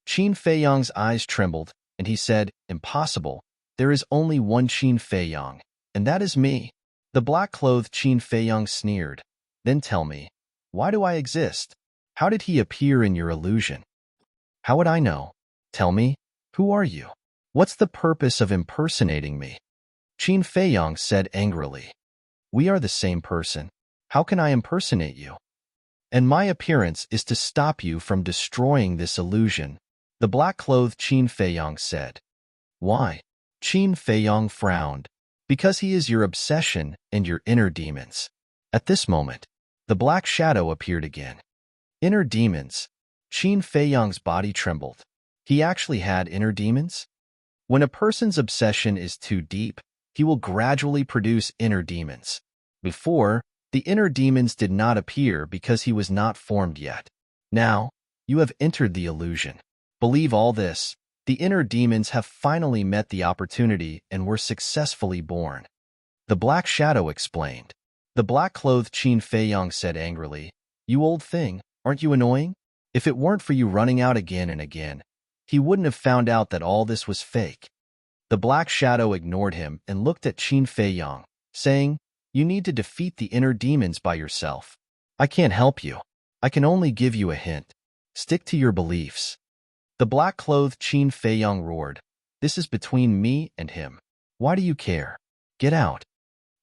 Qin Feiyang's eyes trembled, and he said, Impossible. There is only one Qin Feiyang, and that is me. The black-clothed Qin Feiyang sneered. Then tell me, why do I exist? How did he appear in your illusion? How would I know? Tell me, who are you? What's the purpose of impersonating me? Qin Feiyang said angrily. We are the same person. How can I impersonate you? And my appearance is to stop you from destroying this illusion, the black-clothed Qin Feiyang said. Why? Qin Feiyang frowned. Because he is your obsession and your inner demons. At this moment, the black shadow appeared again. Inner demons. Qin Feiyang's body trembled. He actually had inner demons? When a person's obsession is too deep, he will gradually produce inner demons. Before, the inner demons did not appear because he was not formed yet. Now, you have entered the illusion. Believe all this. The inner demons have finally met the opportunity and were successfully born. The black shadow explained. The black-clothed Qin Feiyang said angrily, You old thing, aren't you annoying? If it weren't for you running out again and again, he wouldn't have found out that all this was fake. The black shadow ignored him and looked at Qin Feiyang, saying, You need to defeat the inner demons by yourself. I can't help you. I can only give you a hint. Stick to your beliefs. The black-clothed Qin Feiyang roared, This is between me and him. Why do you care? Get out.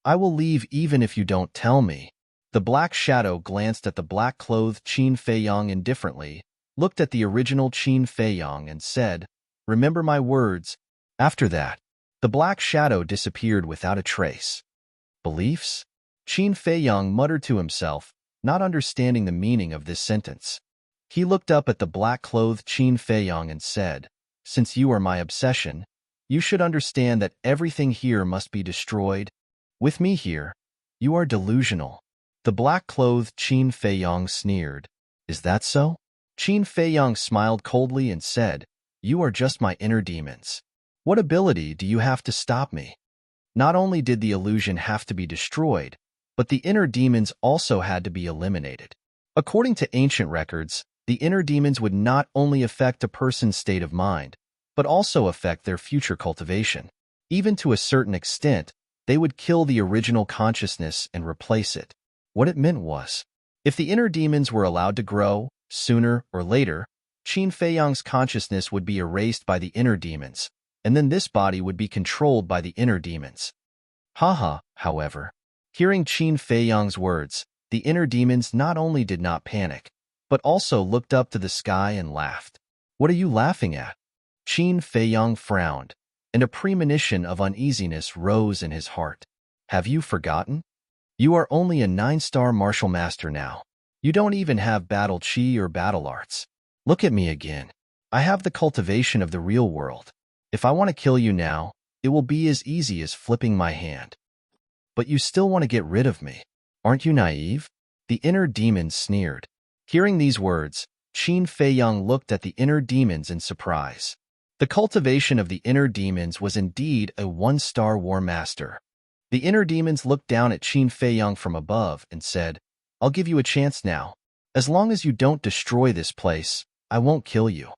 I will leave even if you don't tell me. The black shadow glanced at the black-clothed Qin Feiyang indifferently, looked at the original Qin Feiyang and said, Remember my words. After that, the black shadow disappeared without a trace. Beliefs? Qin Feiyang muttered to himself, not understanding the meaning of this sentence. He looked up at the black-clothed Qin Feiyang and said, Since you are my obsession, you should understand that everything here must be destroyed. With me here, you are delusional. The black-clothed Qin Feiyang sneered. Is that so? Qin Feiyang smiled coldly and said, You are just my inner demons. What ability do you have to stop me? Not only did the illusion have to be destroyed, but the inner demons also had to be eliminated. According to ancient records, the inner demons would not only affect a person's state of mind, but also affect their future cultivation. Even to a certain extent, they would kill the original consciousness and replace it. What it meant was, if the inner demons were allowed to grow, sooner or later, Qin Feiyang's consciousness would be erased by the inner demons, and then this body would be controlled by the inner demons. However, hearing Qin Feiyang's words, the inner demons not only did not panic, but also looked up to the sky and laughed. What are you laughing at? Qin Feiyang frowned, and a premonition of uneasiness rose in his heart. Have you forgotten? You are only a 9-star martial master now. You don't even have battle chi or battle arts. Look at me again. I have the cultivation of the real world. If I want to kill you now, it will be as easy as flipping my hand. But you still want to get rid of me. Aren't you naive? The inner demons sneered. Hearing these words, Qin Feiyang looked at the inner demons in surprise. The cultivation of the inner demons was indeed a 1-star war master. The inner demons looked down at Qin Feiyang from above and said, I'll give you a chance now. As long as you don't destroy this place, I won't kill you.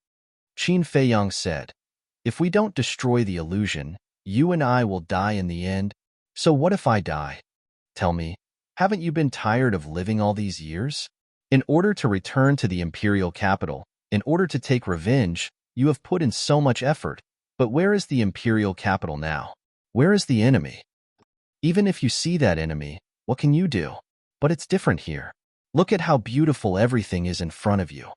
Qin Feiyang said, If we don't destroy the illusion, you and I will die in the end. So what if I die? Tell me, haven't you been tired of living all these years? In order to return to the imperial capital, in order to take revenge, you have put in so much effort. But where is the imperial capital now? Where is the enemy? Even if you see that enemy, what can you do? But it's different here. Look at how beautiful everything is in front of you.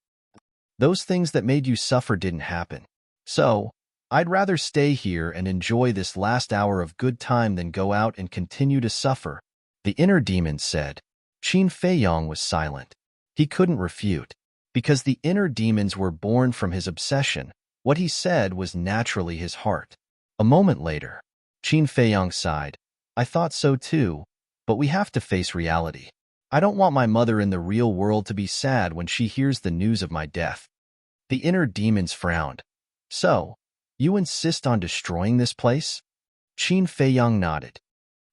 Those things that made you suffer didn't happen. So, I'd rather stay here and enjoy this last hour of good time than go out and continue to suffer, the inner demon said. Qin Feiyang was silent. He couldn't refute. Because the inner demons were born from his obsession, what he said was naturally his heart. A moment later, Qin Feiyang sighed. I thought so too, but we have to face reality. I don't want my mother in the real world to be sad when she hears the news of my death. The inner demons frowned. So, you insist on destroying this place? Qin Feiyang nodded.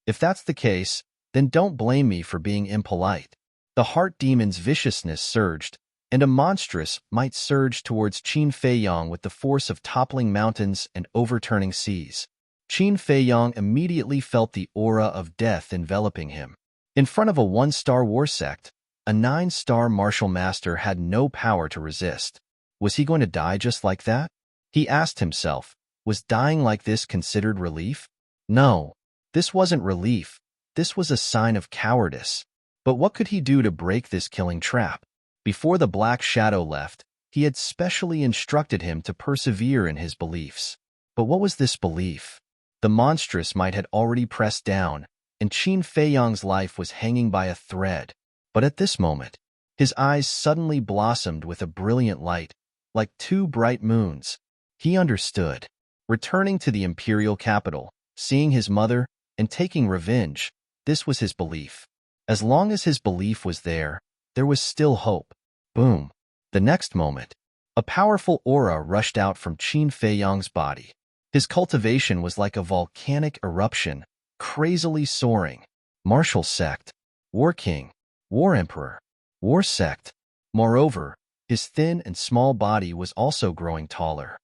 If that's the case, then don't blame me for being impolite. The heart demon's viciousness surged, and a monstrous might surge towards Qin Feiyang with the force of toppling mountains and overturning seas. Qin Feiyang immediately felt the aura of death enveloping him. In front of a 1-star war sect, a 9-star martial master had no power to resist. Was he going to die just like that? He asked himself, Was dying like this considered relief? No, this wasn't relief. This was a sign of cowardice. But what could he do to break this killing trap? Before the black shadow left, he had specially instructed him to persevere in his beliefs. But what was this belief? The monstrous might had already pressed down, and Qin Feiyang's life was hanging by a thread. But at this moment, his eyes suddenly blossomed with a brilliant light, like two bright moons. He understood. Returning to the imperial capital, seeing his mother, and taking revenge, this was his belief. As long as his belief was there was still hope. Boom. The next moment, a powerful aura rushed out from Qin Feiyang's body. His cultivation was like a volcanic eruption, crazily soaring. Martial sect, war king, war emperor, war sect. Moreover, his thin and small body was also growing taller.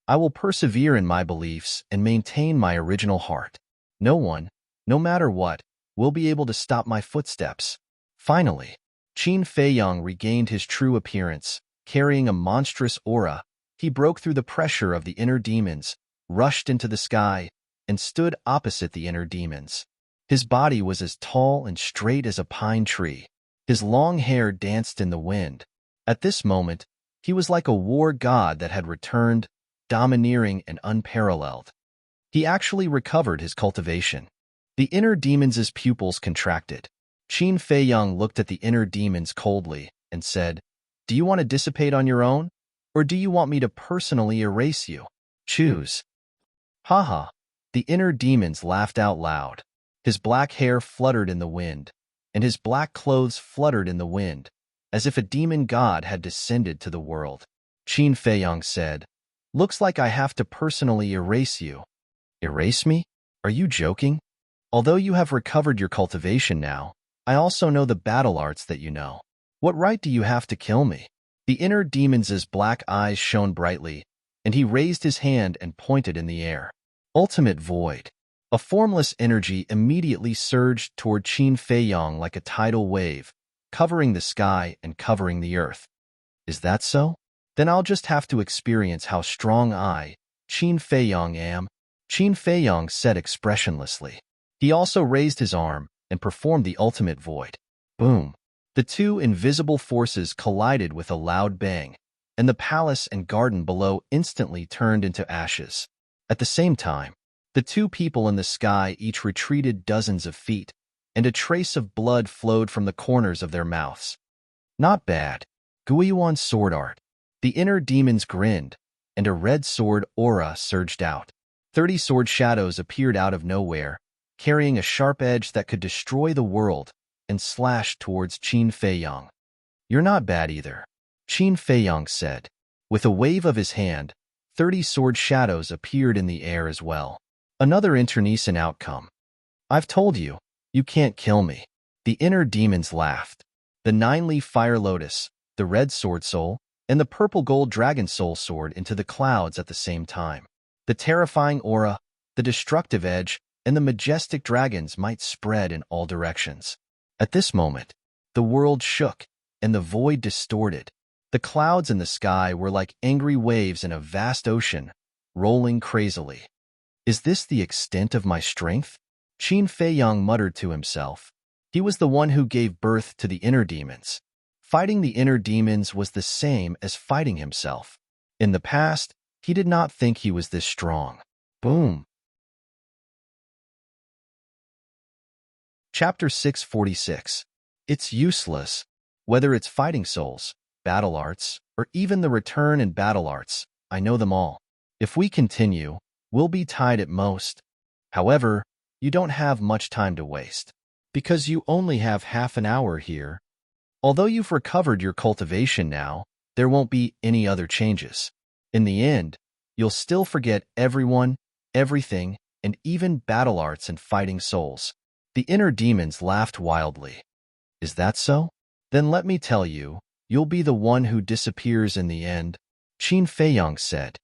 I will persevere in my beliefs and maintain my original heart. No one, no matter what, will be able to stop my footsteps. Finally, Qin Feiyang regained his true appearance, carrying a monstrous aura. He broke through the pressure of the inner demons, rushed into the sky, and stood opposite the inner demons. His body was as tall and straight as a pine tree. His long hair danced in the wind. At this moment, he was like a war god that had returned, domineering and unparalleled. He actually recovered his cultivation. The inner demons' pupils contracted. Qin Feiyang looked at the inner demons coldly and said, "Do you want to dissipate on your own, or do you want me to personally erase you? Choose." Haha. The inner demons laughed out loud. His black hair fluttered in the wind, and his black clothes fluttered in the wind, as if a demon god had descended to the world. Qin Feiyang said, "Looks like I have to personally erase you." Erase me? Are you joking? Although you have recovered your cultivation now, I also know the battle arts that you know. What right do you have to kill me? The inner demon's black eyes shone brightly, and he raised his hand and pointed in the air. Ultimate void. A formless energy immediately surged toward Qin Feiyang like a tidal wave, covering the sky and covering the earth. Is that so? Then I'll just have to experience how strong I, Qin Feiyang, am. Qin Feiyang said expressionlessly. He also raised his arm and performed the ultimate void. Boom. The two invisible forces collided with a loud bang, and the palace and garden below instantly turned into ashes. At the same time, the two people in the sky each retreated dozens of feet, and a trace of blood flowed from the corners of their mouths. Not bad. Guiyuan sword art. The inner demons grinned, and a red sword aura surged out. 30 sword shadows appeared out of nowhere, carrying a sharp edge that could destroy the world, and slashed towards Qin Feiyang. You're not bad either, Qin Feiyang said. With a wave of his hand, 30 sword shadows appeared in the air as well. Another internecine outcome. I've told you, you can't kill me. The inner demons laughed. The 9-leaf fire lotus, the red sword soul, and the purple gold dragon soul soared into the clouds at the same time. The terrifying aura, the destructive edge, and the majestic dragons might spread in all directions. At this moment, the world shook, and the void distorted. The clouds in the sky were like angry waves in a vast ocean, rolling crazily. Is this the extent of my strength? Qin Feiyang muttered to himself. He was the one who gave birth to the inner demons. Fighting the inner demons was the same as fighting himself. In the past, he did not think he was this strong. Boom. Chapter 646. It's useless. Whether it's fighting souls, battle arts, or even the return and battle arts, I know them all. If we continue, we'll be tied at most. However, you don't have much time to waste, because you only have half an hour here. Although you've recovered your cultivation now, there won't be any other changes. In the end, you'll still forget everyone, everything, and even battle arts and fighting souls. The inner demons laughed wildly. Is that so? Then let me tell you, you'll be the one who disappears in the end, Qin Feiyang said.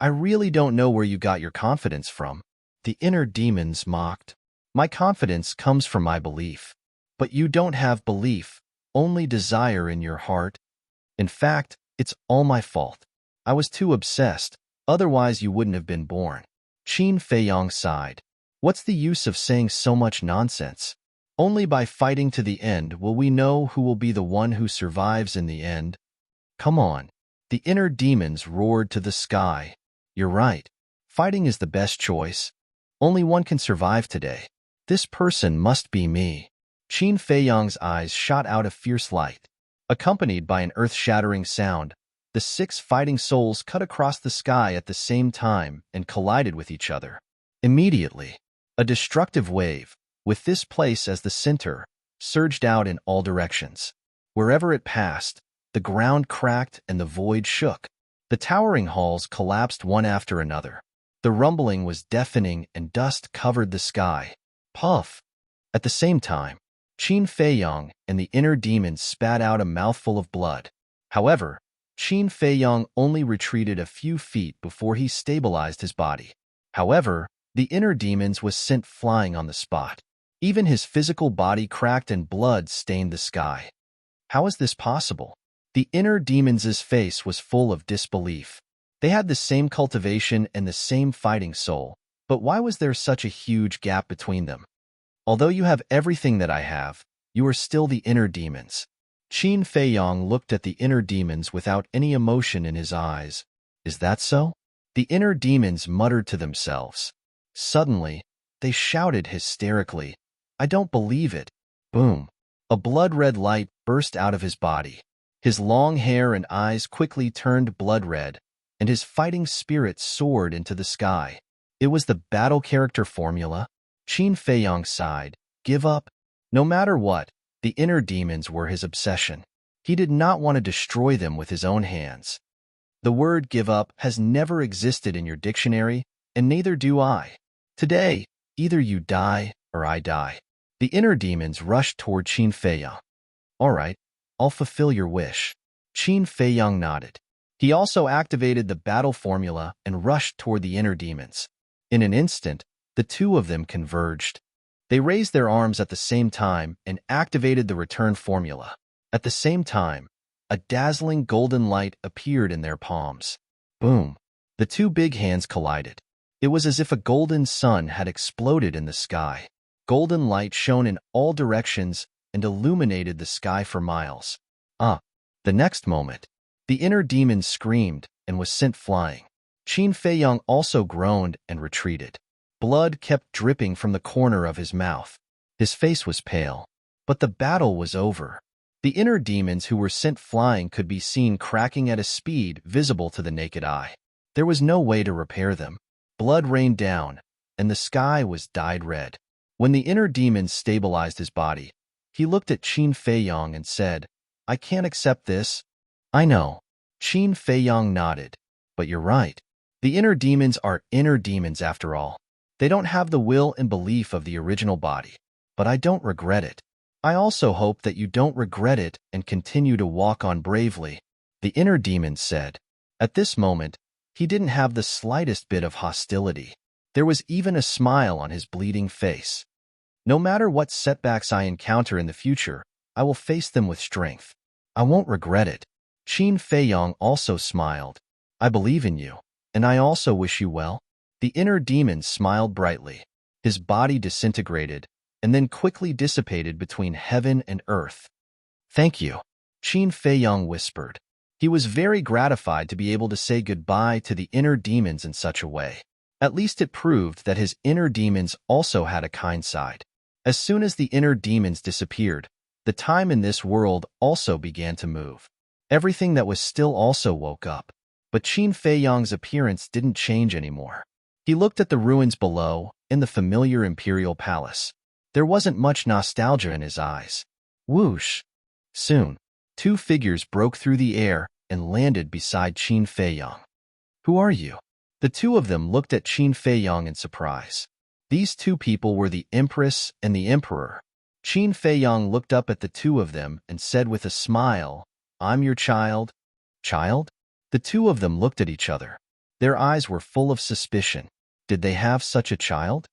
I really don't know where you got your confidence from. The inner demons mocked. My confidence comes from my belief. But you don't have belief, only desire in your heart. In fact, it's all my fault. I was too obsessed, Otherwise, you wouldn't have been born. Qin Feiyong sighed. What's the use of saying so much nonsense? Only by fighting to the end will we know who will be the one who survives in the end. Come on. The inner demons roared to the sky. You're right. Fighting is the best choice. Only one can survive today. This person must be me. Qin Feiyong's eyes shot out a fierce light. Accompanied by an earth-shattering sound, the 6 fighting souls cut across the sky at the same time and collided with each other. Immediately, a destructive wave, with this place as the center, surged out in all directions. Wherever it passed, the ground cracked and the void shook. The towering halls collapsed one after another. The rumbling was deafening and dust covered the sky. Puff! At the same time, Qin Feiyong and the inner demons spat out a mouthful of blood. However, Qin Feiyong only retreated a few feet before he stabilized his body. However, the inner demons was sent flying on the spot. Even his physical body cracked and blood stained the sky. How is this possible? The inner demons' face was full of disbelief. They had the same cultivation and the same fighting soul, but why was there such a huge gap between them? Although you have everything that I have, you are still the inner demons. Qin Feiyong looked at the inner demons without any emotion in his eyes. Is that so? The inner demons muttered to themselves. Suddenly, they shouted hysterically, I don't believe it. Boom. A blood-red light burst out of his body. His long hair and eyes quickly turned blood red, and his fighting spirit soared into the sky. It was the battle character formula. Qin Feiyong sighed. Give up? No matter what, the inner demons were his obsession. He did not want to destroy them with his own hands. The word give up has never existed in your dictionary, and neither do I. Today, either you die or I die. The inner demons rushed toward Qin Feiyong. All right, I'll fulfill your wish. Qin Feiyong nodded. He also activated the battle formula and rushed toward the inner demons. In an instant, the two of them converged. They raised their arms at the same time and activated the return formula. At the same time, a dazzling golden light appeared in their palms. Boom! The two big hands collided. It was as if a golden sun had exploded in the sky. Golden light shone in all directions and illuminated the sky for miles. The next moment, the inner demon screamed and was sent flying. Qin Feiyong also groaned and retreated. Blood kept dripping from the corner of his mouth. His face was pale, but the battle was over. The inner demons who were sent flying could be seen cracking at a speed visible to the naked eye. There was no way to repair them. Blood rained down, and the sky was dyed red. When the inner demon stabilized his body, he looked at Qin Feiyong and said, I can't accept this. I know. Qin Feiyong nodded. But you're right. The inner demons are inner demons after all. They don't have the will and belief of the original body. But I don't regret it. I also hope that you don't regret it and continue to walk on bravely, the inner demon said. At this moment, he didn't have the slightest bit of hostility. There was even a smile on his bleeding face. No matter what setbacks I encounter in the future, I will face them with strength. I won't regret it. Qin Feiyong also smiled. I believe in you, and I also wish you well. The inner demon smiled brightly. His body disintegrated, and then quickly dissipated between heaven and earth. Thank you, Qin Feiyong whispered. He was very gratified to be able to say goodbye to the inner demons in such a way. At least it proved that his inner demons also had a kind side. As soon as the inner demons disappeared, the time in this world also began to move. Everything that was still also woke up. But Qin Feiyong's appearance didn't change anymore. He looked at the ruins below, in the familiar imperial palace. There wasn't much nostalgia in his eyes. Whoosh! Soon, two figures broke through the air and landed beside Qin Feiyong. Who are you? The two of them looked at Qin Feiyong in surprise. These two people were the Empress and the Emperor. Qin Feiyong looked up at the two of them and said with a smile, I'm your child. Child? The two of them looked at each other. Their eyes were full of suspicion. Did they have such a child?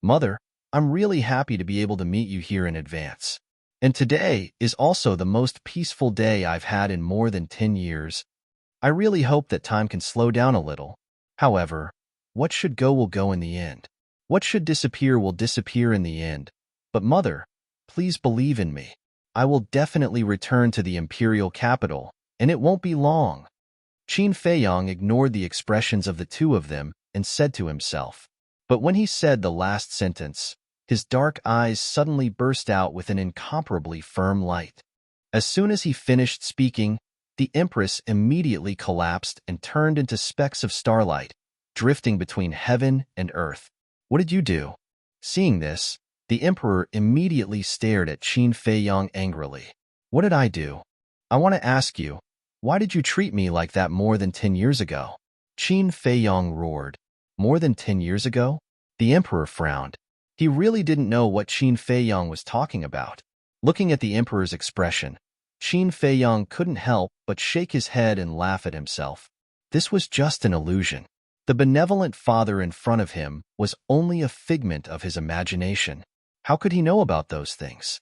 Mother, I'm really happy to be able to meet you here in advance. And today is also the most peaceful day I've had in more than 10 years. I really hope that time can slow down a little. However, what should go will go in the end. What should disappear will disappear in the end. But mother, please believe in me. I will definitely return to the imperial capital, and it won't be long. Qin Feiyong ignored the expressions of the two of them and said to himself. But when he said the last sentence, his dark eyes suddenly burst out with an incomparably firm light. As soon as he finished speaking, the Empress immediately collapsed and turned into specks of starlight, drifting between heaven and earth. What did you do? Seeing this, the Emperor immediately stared at Qin Feiyong angrily. What did I do? I want to ask you, why did you treat me like that more than 10 years ago? Qin Feiyong roared. More than 10 years ago? The Emperor frowned. He really didn't know what Qin Feiyong was talking about. Looking at the Emperor's expression, Qin Feiyong couldn't help but shake his head and laugh at himself. This was just an illusion. The benevolent father in front of him was only a figment of his imagination. How could he know about those things?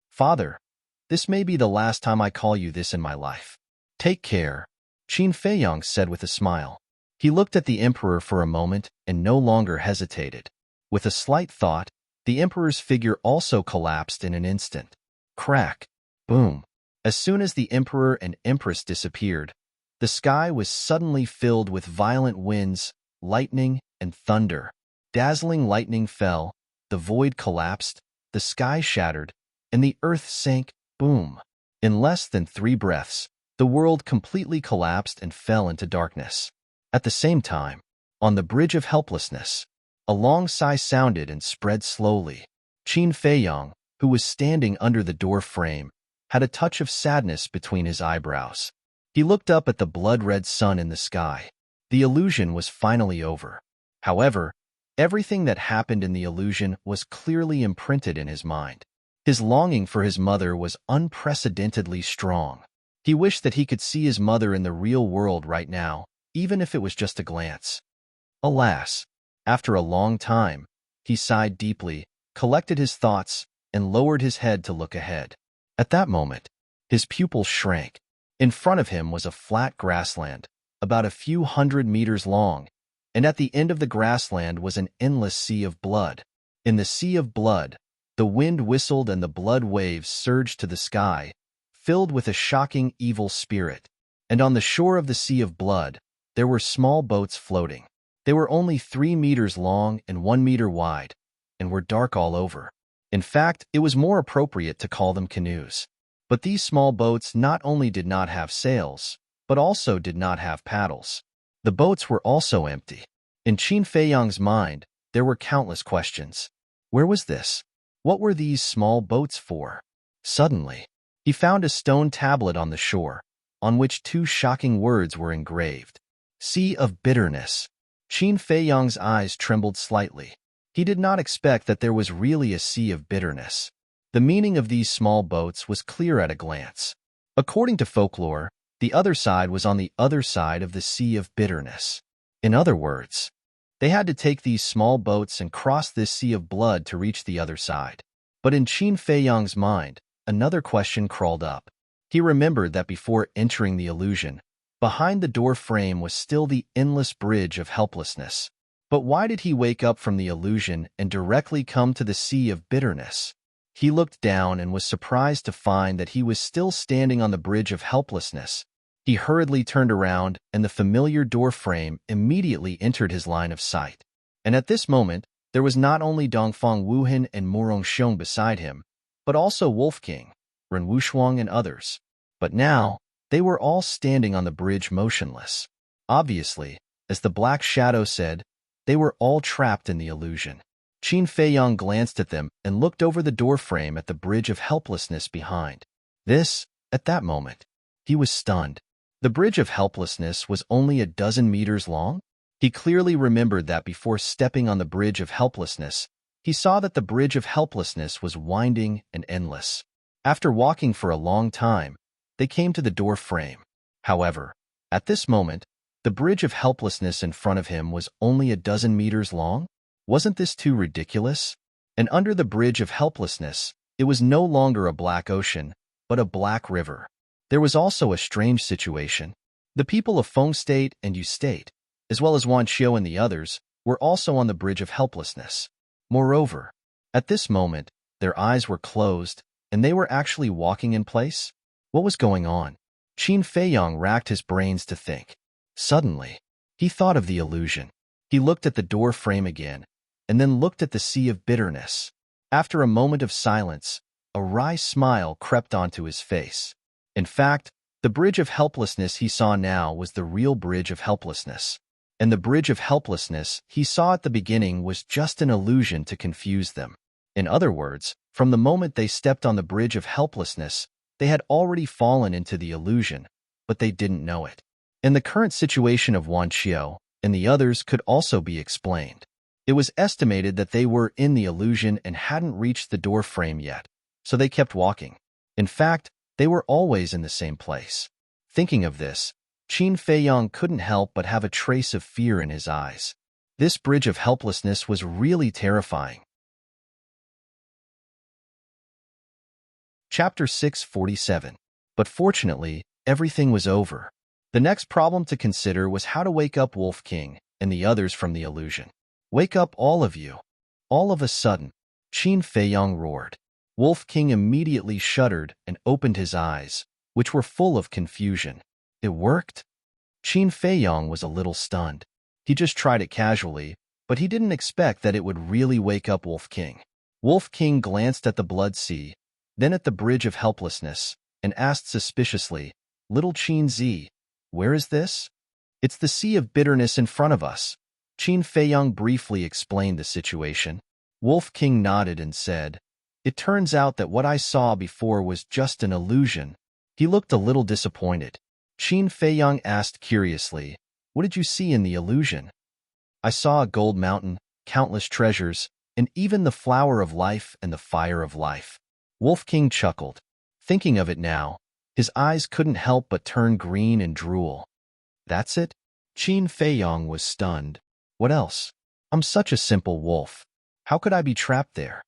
Father, this may be the last time I call you this in my life. Take care, Qin Feiyong said with a smile. He looked at the Emperor for a moment and no longer hesitated. With a slight thought, the Emperor's figure also collapsed in an instant. Crack! Boom! As soon as the Emperor and Empress disappeared, the sky was suddenly filled with violent winds, lightning, and thunder. Dazzling lightning fell, the void collapsed, the sky shattered, and the earth sank, boom. In less than 3 breaths, the world completely collapsed and fell into darkness. At the same time, on the bridge of helplessness, a long sigh sounded and spread slowly. Qin Feiyong, who was standing under the door frame, had a touch of sadness between his eyebrows. He looked up at the blood-red sun in the sky. The illusion was finally over. However, everything that happened in the illusion was clearly imprinted in his mind. His longing for his mother was unprecedentedly strong. He wished that he could see his mother in the real world right now, even if it was just a glance. Alas, after a long time, he sighed deeply, collected his thoughts, and lowered his head to look ahead. At that moment, his pupils shrank. In front of him was a flat grassland, about a few 100 meters long, and at the end of the grassland was an endless sea of blood. In the sea of blood, the wind whistled and the blood waves surged to the sky, filled with a shocking evil spirit. And on the shore of the sea of blood, there were small boats floating. They were only 3 meters long and 1 meter wide, and were dark all over. In fact, it was more appropriate to call them canoes. But these small boats not only did not have sails, but also did not have paddles. The boats were also empty. In Qin Feiyong's mind, there were countless questions. Where was this? What were these small boats for? Suddenly, he found a stone tablet on the shore, on which 2 shocking words were engraved. Sea of Bitterness. Qin Feiyong's eyes trembled slightly. He did not expect that there was really a sea of bitterness. The meaning of these small boats was clear at a glance. According to folklore, the other side was on the other side of the Sea of Bitterness. In other words, they had to take these small boats and cross this sea of blood to reach the other side. But in Qin Feiyong's mind, another question crawled up. He remembered that before entering the illusion, behind the door frame was still the endless bridge of helplessness. But why did he wake up from the illusion and directly come to the Sea of Bitterness? He looked down and was surprised to find that he was still standing on the bridge of helplessness. He hurriedly turned around, and the familiar door frame immediately entered his line of sight. And at this moment, there was not only Dongfang Wuhan and Murong Xiong beside him, but also Wolf King, Ren Wushuang, and others. But now, they were all standing on the bridge motionless. Obviously, as the Black Shadow said, they were all trapped in the illusion. Qin Feiyong glanced at them and looked over the doorframe at the bridge of helplessness behind. At that moment, he was stunned. The bridge of helplessness was only a dozen meters long. He clearly remembered that before stepping on the bridge of helplessness, he saw that the bridge of helplessness was winding and endless. After walking for a long time, they came to the door frame. However, at this moment, the bridge of helplessness in front of him was only a dozen meters long. Wasn't this too ridiculous? And under the bridge of helplessness, it was no longer a black ocean, but a black river. There was also a strange situation. The people of Feng State and Yu State, as well as Wan Qiu and the others, were also on the bridge of helplessness. Moreover, at this moment, their eyes were closed, and they were actually walking in place. What was going on? Qin Feiyang racked his brains to think. Suddenly, he thought of the illusion. He looked at the door frame again, and then looked at the sea of bitterness. After a moment of silence, a wry smile crept onto his face. In fact, the bridge of helplessness he saw now was the real bridge of helplessness. And the bridge of helplessness he saw at the beginning was just an illusion to confuse them. In other words, from the moment they stepped on the bridge of helplessness, they had already fallen into the illusion, but they didn't know it. And the current situation of Wan Qiu and the others could also be explained. It was estimated that they were in the illusion and hadn't reached the door frame yet, so they kept walking. In fact, they were always in the same place. Thinking of this, Qin Feiyang couldn't help but have a trace of fear in his eyes. This bridge of helplessness was really terrifying. Chapter 647. But fortunately, everything was over. The next problem to consider was how to wake up Wolf King and the others from the illusion. Wake up, all of you. All of a sudden, Qin Feiyang roared. Wolf King immediately shuddered and opened his eyes, which were full of confusion. It worked? Qin Feiyang was a little stunned. He just tried it casually, but he didn't expect that it would really wake up Wolf King. Wolf King glanced at the blood sea, then at the bridge of helplessness, and asked suspiciously, "Little Qin Zi, where is this?" "It's the sea of bitterness in front of us." Qin Feiyang briefly explained the situation. Wolf King nodded and said, "It turns out that what I saw before was just an illusion." He looked a little disappointed. Qin Feiyang asked curiously, "What did you see in the illusion?" "I saw a gold mountain, countless treasures, and even the flower of life and the fire of life." Wolf King chuckled. Thinking of it now, his eyes couldn't help but turn green and drool. "That's it?" Qin Feiyang was stunned. "What else? I'm such a simple wolf. How could I be trapped there?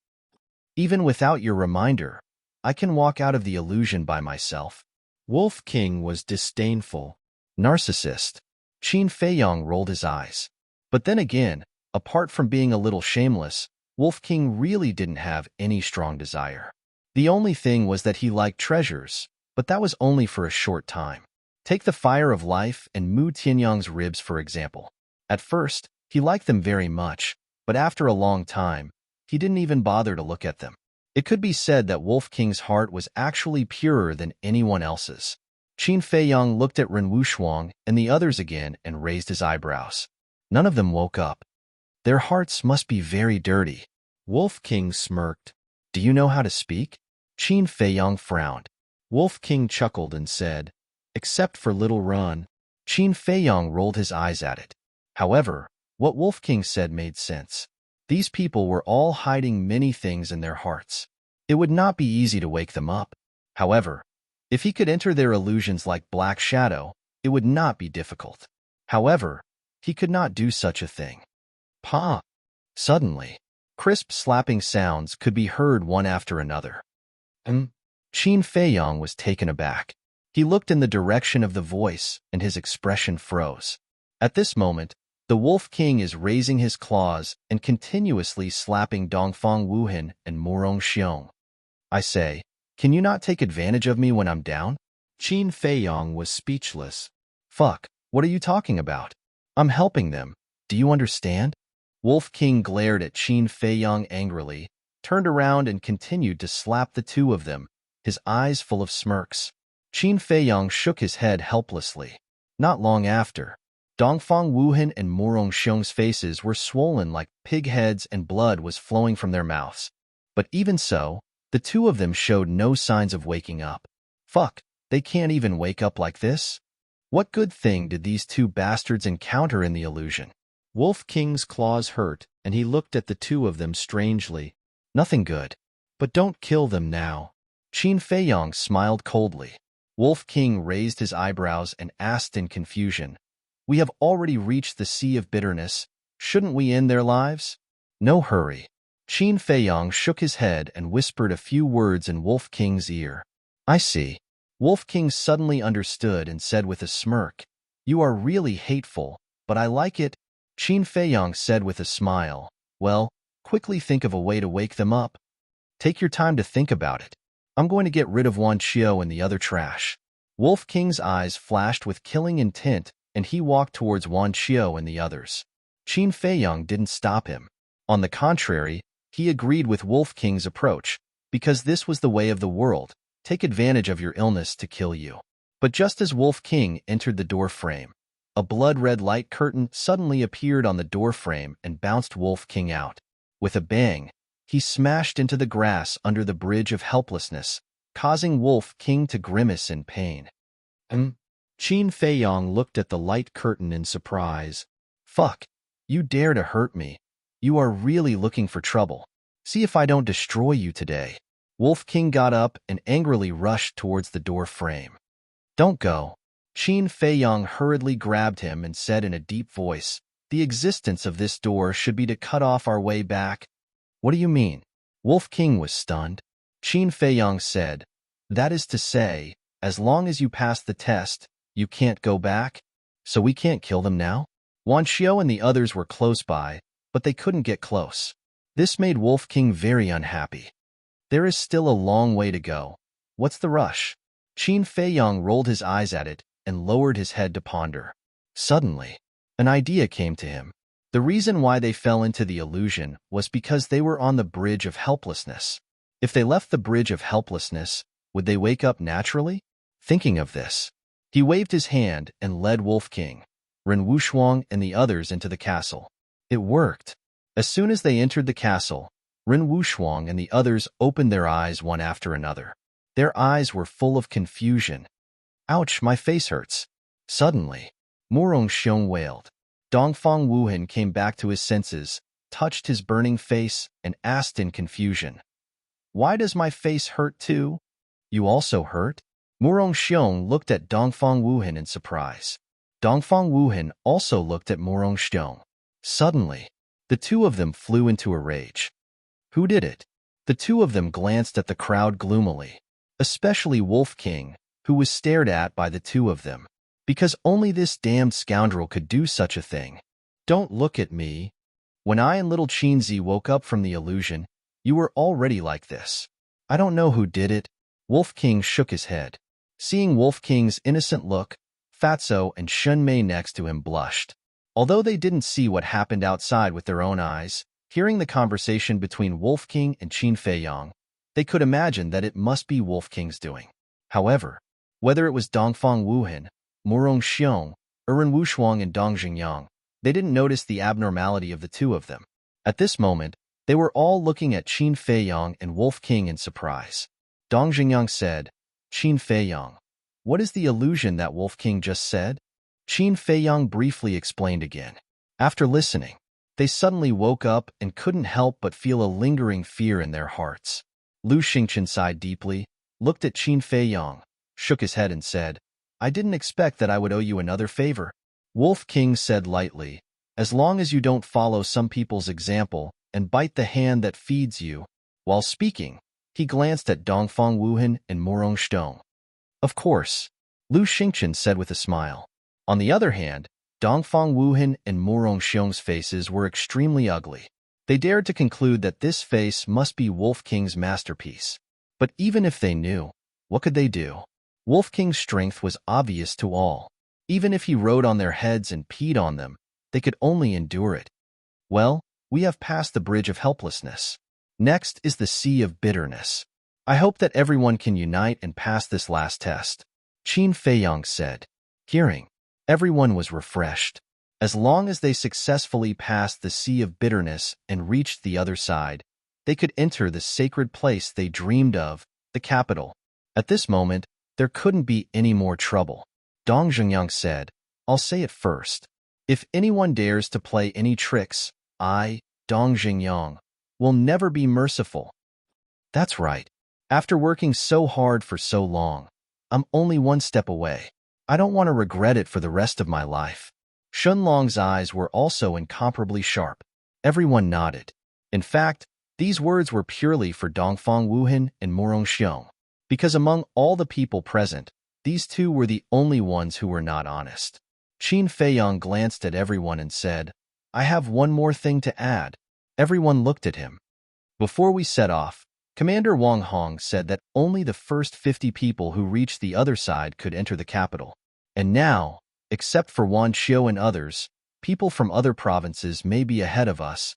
Even without your reminder, I can walk out of the illusion by myself." Wolf King was disdainful. "Narcissist." Qin Feiyang rolled his eyes. But then again, apart from being a little shameless, Wolf King really didn't have any strong desire. The only thing was that he liked treasures, but that was only for a short time. Take the fire of life and Mu Tianyang's ribs, for example. At first, he liked them very much, but after a long time, he didn't even bother to look at them. It could be said that Wolf King's heart was actually purer than anyone else's. Qin Feiyang looked at Ren Wushuang and the others again and raised his eyebrows. None of them woke up. Their hearts must be very dirty. Wolf King smirked. "Do you know how to speak?" Qin Feiyang frowned. Wolf King chuckled and said, "Except for Little Run." Qin Feiyang rolled his eyes at it. However, what Wolf King said made sense. These people were all hiding many things in their hearts. It would not be easy to wake them up. However, if he could enter their illusions like Black Shadow, it would not be difficult. However, he could not do such a thing. Pa! Suddenly, crisp slapping sounds could be heard one after another. Qin Feiyang was taken aback. He looked in the direction of the voice, and his expression froze. At this moment, the Wolf King is raising his claws and continuously slapping Dongfang Wuhan and Morong Xiong. "I say, can you not take advantage of me when I'm down?" Qin Feiyang was speechless. "Fuck, what are you talking about? I'm helping them. Do you understand?" Wolf King glared at Qin Feiyang angrily, turned around and continued to slap the two of them, his eyes full of smirks. Qin Feiyang shook his head helplessly. Not long after, Dongfang Wuhan and Morong Xiong's faces were swollen like pig heads and blood was flowing from their mouths. But even so, the two of them showed no signs of waking up. Fuck, they can't even wake up like this? What good thing did these two bastards encounter in the illusion? Wolf King's claws hurt, and he looked at the two of them strangely. "Nothing good. But don't kill them now." Qin Feiyang smiled coldly. Wolf King raised his eyebrows and asked in confusion, "We have already reached the sea of bitterness. Shouldn't we end their lives?" "No hurry." Qin Feiyang shook his head and whispered a few words in Wolf King's ear. "I see." Wolf King suddenly understood and said with a smirk, "You are really hateful, but I like it, Qin Feiyang said with a smile. Well, quickly think of a way to wake them up. Take your time to think about it. I'm going to get rid of Wan Qiu and the other trash. Wolf King's eyes flashed with killing intent, and he walked towards Wan Qiu and the others. Qin Feiyang didn't stop him. On the contrary, he agreed with Wolf King's approach, because this was the way of the world. Take advantage of your illness to kill you. But just as Wolf King entered the door frame, a blood-red light curtain suddenly appeared on the door frame and bounced Wolf King out. With a bang, he smashed into the grass under the bridge of helplessness, causing Wolf King to grimace in pain. Qin Feiyang looked at the light curtain in surprise. Fuck, you dare to hurt me. You are really looking for trouble. See if I don't destroy you today. Wolf King got up and angrily rushed towards the door frame. Don't go. Qin Feiyang hurriedly grabbed him and said in a deep voice, the existence of this door should be to cut off our way back. What do you mean? Wolf King was stunned. Qin Feiyang said, that is to say, as long as you pass the test, you can't go back? So we can't kill them now? Wan Qiu and the others were close by, but they couldn't get close. This made Wolf King very unhappy. There is still a long way to go. What's the rush? Qin Feiyang rolled his eyes at it and lowered his head to ponder. Suddenly, an idea came to him. The reason why they fell into the illusion was because they were on the bridge of helplessness. If they left the bridge of helplessness, would they wake up naturally? Thinking of this, he waved his hand and led Wolf King, Ren Wushuang, and the others into the castle. It worked. As soon as they entered the castle, Ren Wushuang and the others opened their eyes one after another. Their eyes were full of confusion. Ouch, my face hurts. Suddenly, Murong Xiong wailed. Dongfang Wuhan came back to his senses, touched his burning face, and asked in confusion, why does my face hurt too? You also hurt? Murong Xiong looked at Dongfang Wuhan in surprise. Dongfang Wuhan also looked at Murong Xiong. Suddenly, the two of them flew into a rage. Who did it? The two of them glanced at the crowd gloomily, especially Wolf King, who was stared at by the two of them, because only this damned scoundrel could do such a thing. Don't look at me. When I and little Qinzi woke up from the illusion, you were already like this. I don't know who did it. Wolf King shook his head. Seeing Wolf King's innocent look, Fatso and Shun Mei next to him blushed. Although they didn't see what happened outside with their own eyes, hearing the conversation between Wolf King and Qin Feiyang, they could imagine that it must be Wolf King's doing. However, whether it was Dongfang Wuhan, Murong Xiong, or Ren Wushuang and Dong Jingyang, they didn't notice the abnormality of the two of them. At this moment, they were all looking at Qin Feiyang and Wolf King in surprise. Dong Jingyang said, Qin Feiyang, what is the illusion that Wolf King just said? Qin Feiyang briefly explained again. After listening, they suddenly woke up and couldn't help but feel a lingering fear in their hearts. Lu Xingchen sighed deeply, looked at Qin Feiyang, shook his head and said, I didn't expect that I would owe you another favor. Wolf King said lightly, as long as you don't follow some people's example and bite the hand that feeds you. While speaking, he glanced at Dongfang Wuhan and Murong Xiong. Of course, Lu Xingchen said with a smile. On the other hand, Dongfang Wuhan and Murong Xiong's faces were extremely ugly. They dared to conclude that this face must be Wolf King's masterpiece. But even if they knew, what could they do? Wolf King's strength was obvious to all. Even if he rode on their heads and peed on them, they could only endure it. Well, we have passed the bridge of helplessness. Next is the sea of bitterness. I hope that everyone can unite and pass this last test. Qin Feiyang said. Hearing, everyone was refreshed. As long as they successfully passed the sea of bitterness and reached the other side, they could enter the sacred place they dreamed of, the capital. At this moment, there couldn't be any more trouble. Dong Jingyang said, I'll say it first. If anyone dares to play any tricks, I, Dong Jingyang, will never be merciful. That's right. After working so hard for so long, I'm only one step away. I don't want to regret it for the rest of my life. Shunlong's eyes were also incomparably sharp. Everyone nodded. In fact, these words were purely for Dongfang Wuhan and Murong Xiong, because among all the people present, these two were the only ones who were not honest. Qin Feiyang glanced at everyone and said, I have one more thing to add. Everyone looked at him. Before we set off, Commander Wang Hong said that only the first 50 people who reached the other side could enter the capital. And now, except for Wan Xiu and others, people from other provinces may be ahead of us.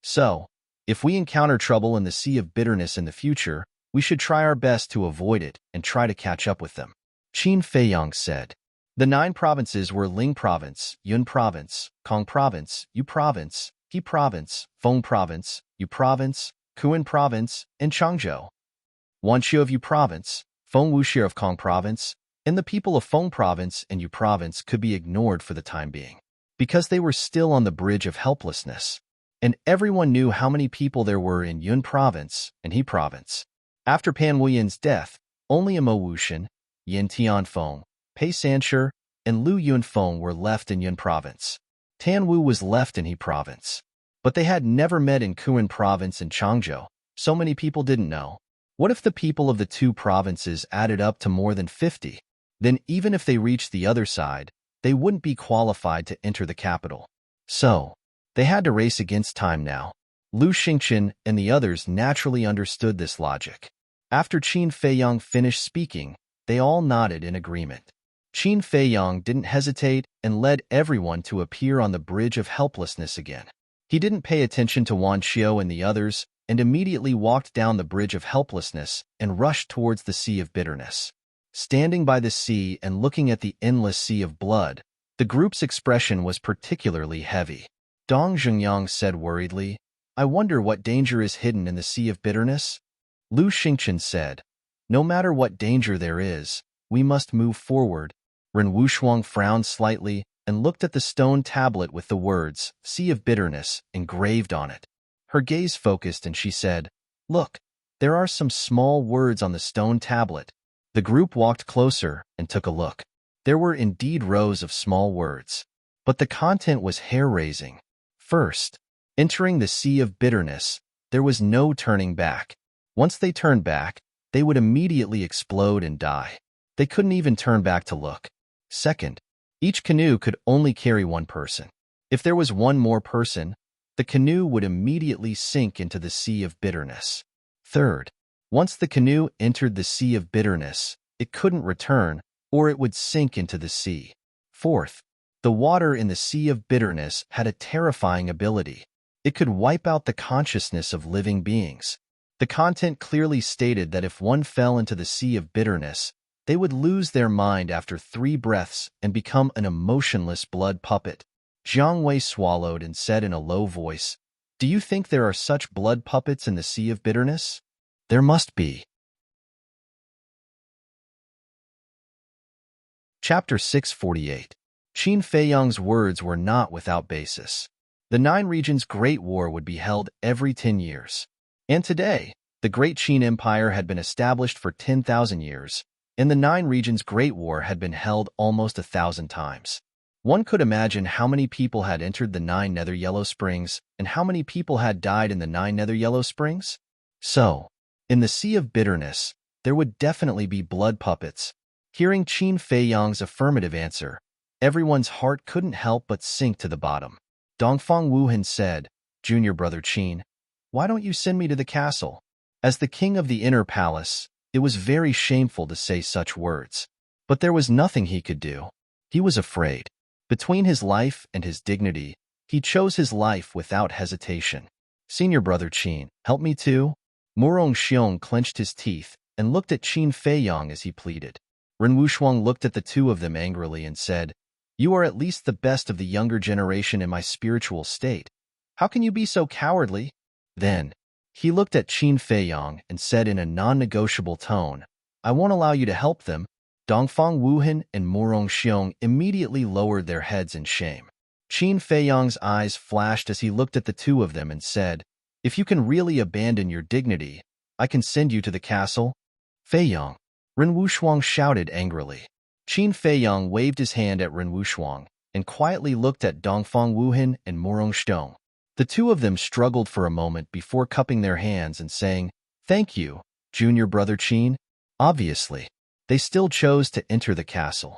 So, if we encounter trouble in the Sea of Bitterness in the future, we should try our best to avoid it and try to catch up with them. Qin Feiyang said. The 9 provinces were Ling Province, Yun Province, Kong Province, Yu Province, He Province, Feng Province, Yu Province, Kuan Province, and Changzhou. Wanqiu of Yu Province, Feng Wuxi of Kong Province, and the people of Feng Province and Yu Province could be ignored for the time being, because they were still on the bridge of helplessness, and everyone knew how many people there were in Yun Province and He Province. After Pan Wuyan's death, only Mo Wuxian, Yin Tianfeng, Pei Sanshi, and Lu Yunfeng were left in Yun Province. Tan Wu was left in He Province. But they had never met in Kuan Province and Changzhou. So many people didn't know. What if the people of the 2 provinces added up to more than 50? Then even if they reached the other side, they wouldn't be qualified to enter the capital. So, they had to race against time now. Lu Xingqian and the others naturally understood this logic. After Qin Feiyang finished speaking, they all nodded in agreement. Qin Feiyang didn't hesitate and led everyone to appear on the bridge of helplessness again. He didn't pay attention to Wan Xiu and the others and immediately walked down the bridge of helplessness and rushed towards the Sea of Bitterness. Standing by the sea and looking at the endless sea of blood, the group's expression was particularly heavy. Dong Zhengyang said worriedly, I wonder what danger is hidden in the Sea of Bitterness? Lu Xingqian said, no matter what danger there is, we must move forward. Ren Wushuang frowned slightly and looked at the stone tablet with the words, Sea of Bitterness, engraved on it. Her gaze focused and she said, look, there are some small words on the stone tablet. The group walked closer and took a look. There were indeed rows of small words, but the content was hair-raising. First, entering the Sea of Bitterness, there was no turning back. Once they turned back, they would immediately explode and die. They couldn't even turn back to look. Second, each canoe could only carry 1 person. If there was 1 more person, the canoe would immediately sink into the Sea of Bitterness. Third, once the canoe entered the Sea of Bitterness, it couldn't return, or it would sink into the sea. Fourth, the water in the Sea of Bitterness had a terrifying ability. It could wipe out the consciousness of living beings. The content clearly stated that if one fell into the Sea of Bitterness, they would lose their mind after 3 breaths and become an emotionless blood puppet. Jiang Wei swallowed and said in a low voice, do you think there are such blood puppets in the Sea of Bitterness? There must be. Chapter 648. Qin Feiyang's words were not without basis. The 9 regions' Great War would be held every 10 years. And today, the Great Qin Empire had been established for 10,000 years, and the 9 regions' Great War had been held almost 1,000 times. One could imagine how many people had entered the 9 Nether Yellow Springs and how many people had died in the 9 Nether Yellow Springs. So, in the Sea of Bitterness, there would definitely be blood puppets. Hearing Qin Feiyang's affirmative answer, everyone's heart couldn't help but sink to the bottom. Dongfang Wuhan said, Junior brother Qin, why don't you send me to the castle? As the king of the inner palace, it was very shameful to say such words. But there was nothing he could do. He was afraid. Between his life and his dignity, he chose his life without hesitation. Senior brother Qin, help me too? Murong Xiong clenched his teeth and looked at Qin Feiyang as he pleaded. Ren Wushuang looked at the 2 of them angrily and said, you are at least the best of the younger generation in my spiritual state. How can you be so cowardly? Then, he looked at Qin Feiyang and said in a non-negotiable tone, I won't allow you to help them. Dongfang Wuhan and Murong Xiong immediately lowered their heads in shame. Qin Feiyang's eyes flashed as he looked at the 2 of them and said, if you can really abandon your dignity, I can send you to the castle. Feiyang, Ren Wushuang shouted angrily. Qin Feiyang waved his hand at Ren Wushuang and quietly looked at Dongfang Wuhan and Murong Xiong. The 2 of them struggled for a moment before cupping their hands and saying, thank you, junior brother Qin. Obviously, they still chose to enter the castle.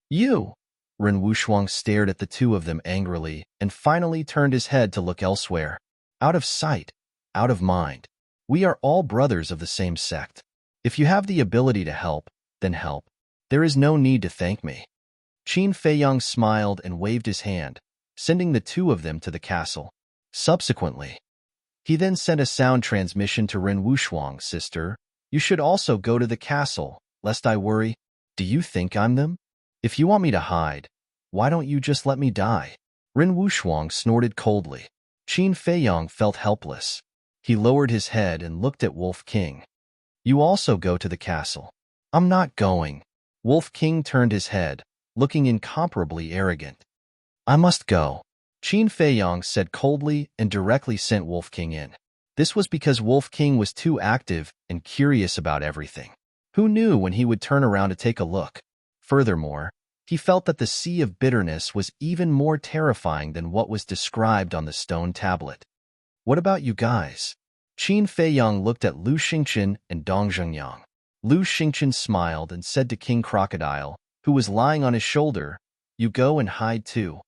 You! Ren Wushuang stared at the two of them angrily and finally turned his head to look elsewhere. Out of sight, out of mind. We are all brothers of the same sect. If you have the ability to help, then help. There is no need to thank me. Qin Feiyang smiled and waved his hand, sending the two of them to the castle. Subsequently, he then sent a sound transmission to Ren Wushuang, sister. You should also go to the castle, lest I worry. Do you think I'm them? If you want me to hide, why don't you just let me die? Ren Wushuang snorted coldly. Qin Feiyang felt helpless. He lowered his head and looked at Wolf King. You also go to the castle. I'm not going. Wolf King turned his head, looking incomparably arrogant. I must go. Qin Feiyang said coldly and directly sent Wolf King in. This was because Wolf King was too active and curious about everything. Who knew when he would turn around to take a look? Furthermore, he felt that the sea of bitterness was even more terrifying than what was described on the stone tablet. What about you guys? Qin Feiyang looked at Lu Xingqian and Dong Zhengyang. Lu Xingqian smiled and said to King Crocodile, who was lying on his shoulder, you go and hide too.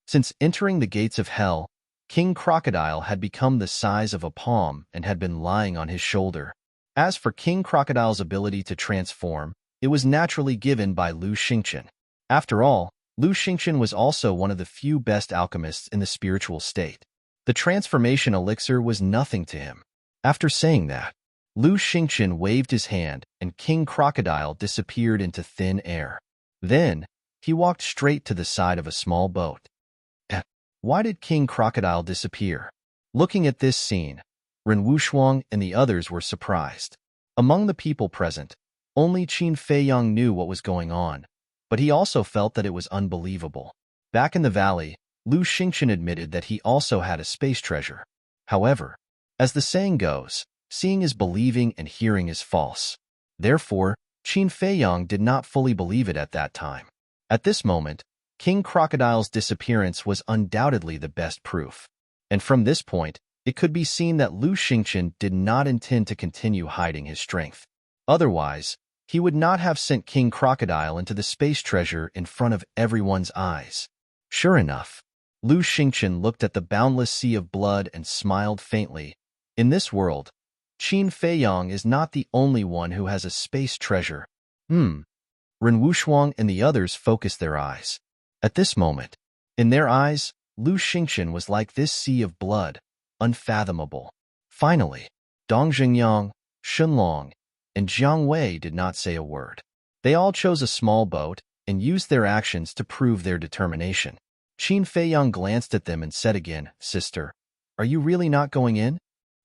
Since entering the gates of hell, King Crocodile had become the size of a palm and had been lying on his shoulder. As for King Crocodile's ability to transform, it was naturally given by Lu Xingqian. After all, Lu Xingqian was also one of the few best alchemists in the spiritual state. The transformation elixir was nothing to him. After saying that, Lu Xingqian waved his hand and King Crocodile disappeared into thin air. Then, he walked straight to the side of a small boat. Why did King Crocodile disappear? Looking at this scene, Ren Wushuang and the others were surprised. Among the people present, only Qin Feiyang knew what was going on, but he also felt that it was unbelievable. Back in the valley, Lu Xingqian admitted that he also had a space treasure. However, as the saying goes, seeing is believing and hearing is false. Therefore, Qin Feiyang did not fully believe it at that time. At this moment, King Crocodile's disappearance was undoubtedly the best proof. And from this point, it could be seen that Lu Xingqian did not intend to continue hiding his strength. Otherwise, he would not have sent King Crocodile into the space treasure in front of everyone's eyes. Sure enough, Lu Xingqian looked at the boundless sea of blood and smiled faintly. In this world, Qin Feiyang is not the only one who has a space treasure. Ren Wushuang and the others focused their eyes. At this moment, in their eyes, Lu Xingqian was like this sea of blood, unfathomable. Finally, Dong Zhengyang, Shunlong, and Jiang Wei did not say a word. They all chose a small boat and used their actions to prove their determination. Qin Feiyang glanced at them and said again, Sister, are you really not going in?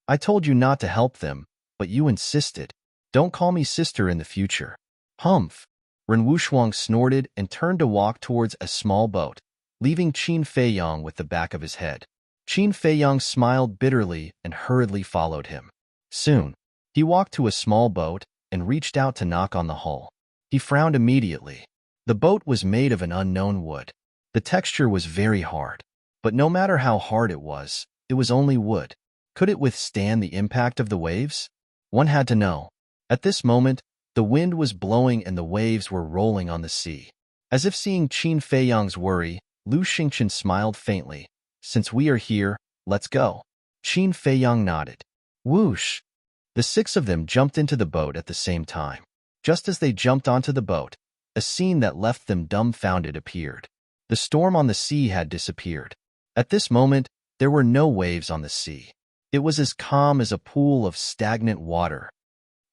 I told you not to help them, but you insisted. Don't call me sister in the future. Humph. Ren Wushuang snorted and turned to walk towards a small boat, leaving Qin Feiyang with the back of his head. Qin Feiyang smiled bitterly and hurriedly followed him. Soon, he walked to a small boat and reached out to knock on the hull. He frowned immediately. The boat was made of an unknown wood. The texture was very hard, but no matter how hard it was only wood. Could it withstand the impact of the waves? One had to know. At this moment, the wind was blowing and the waves were rolling on the sea. As if seeing Qin Feiyang's worry, Lu Xingqian smiled faintly. Since we are here, let's go. Qin Feiyang nodded. Whoosh! The six of them jumped into the boat at the same time. Just as they jumped onto the boat, a scene that left them dumbfounded appeared. The storm on the sea had disappeared. At this moment, there were no waves on the sea. It was as calm as a pool of stagnant water.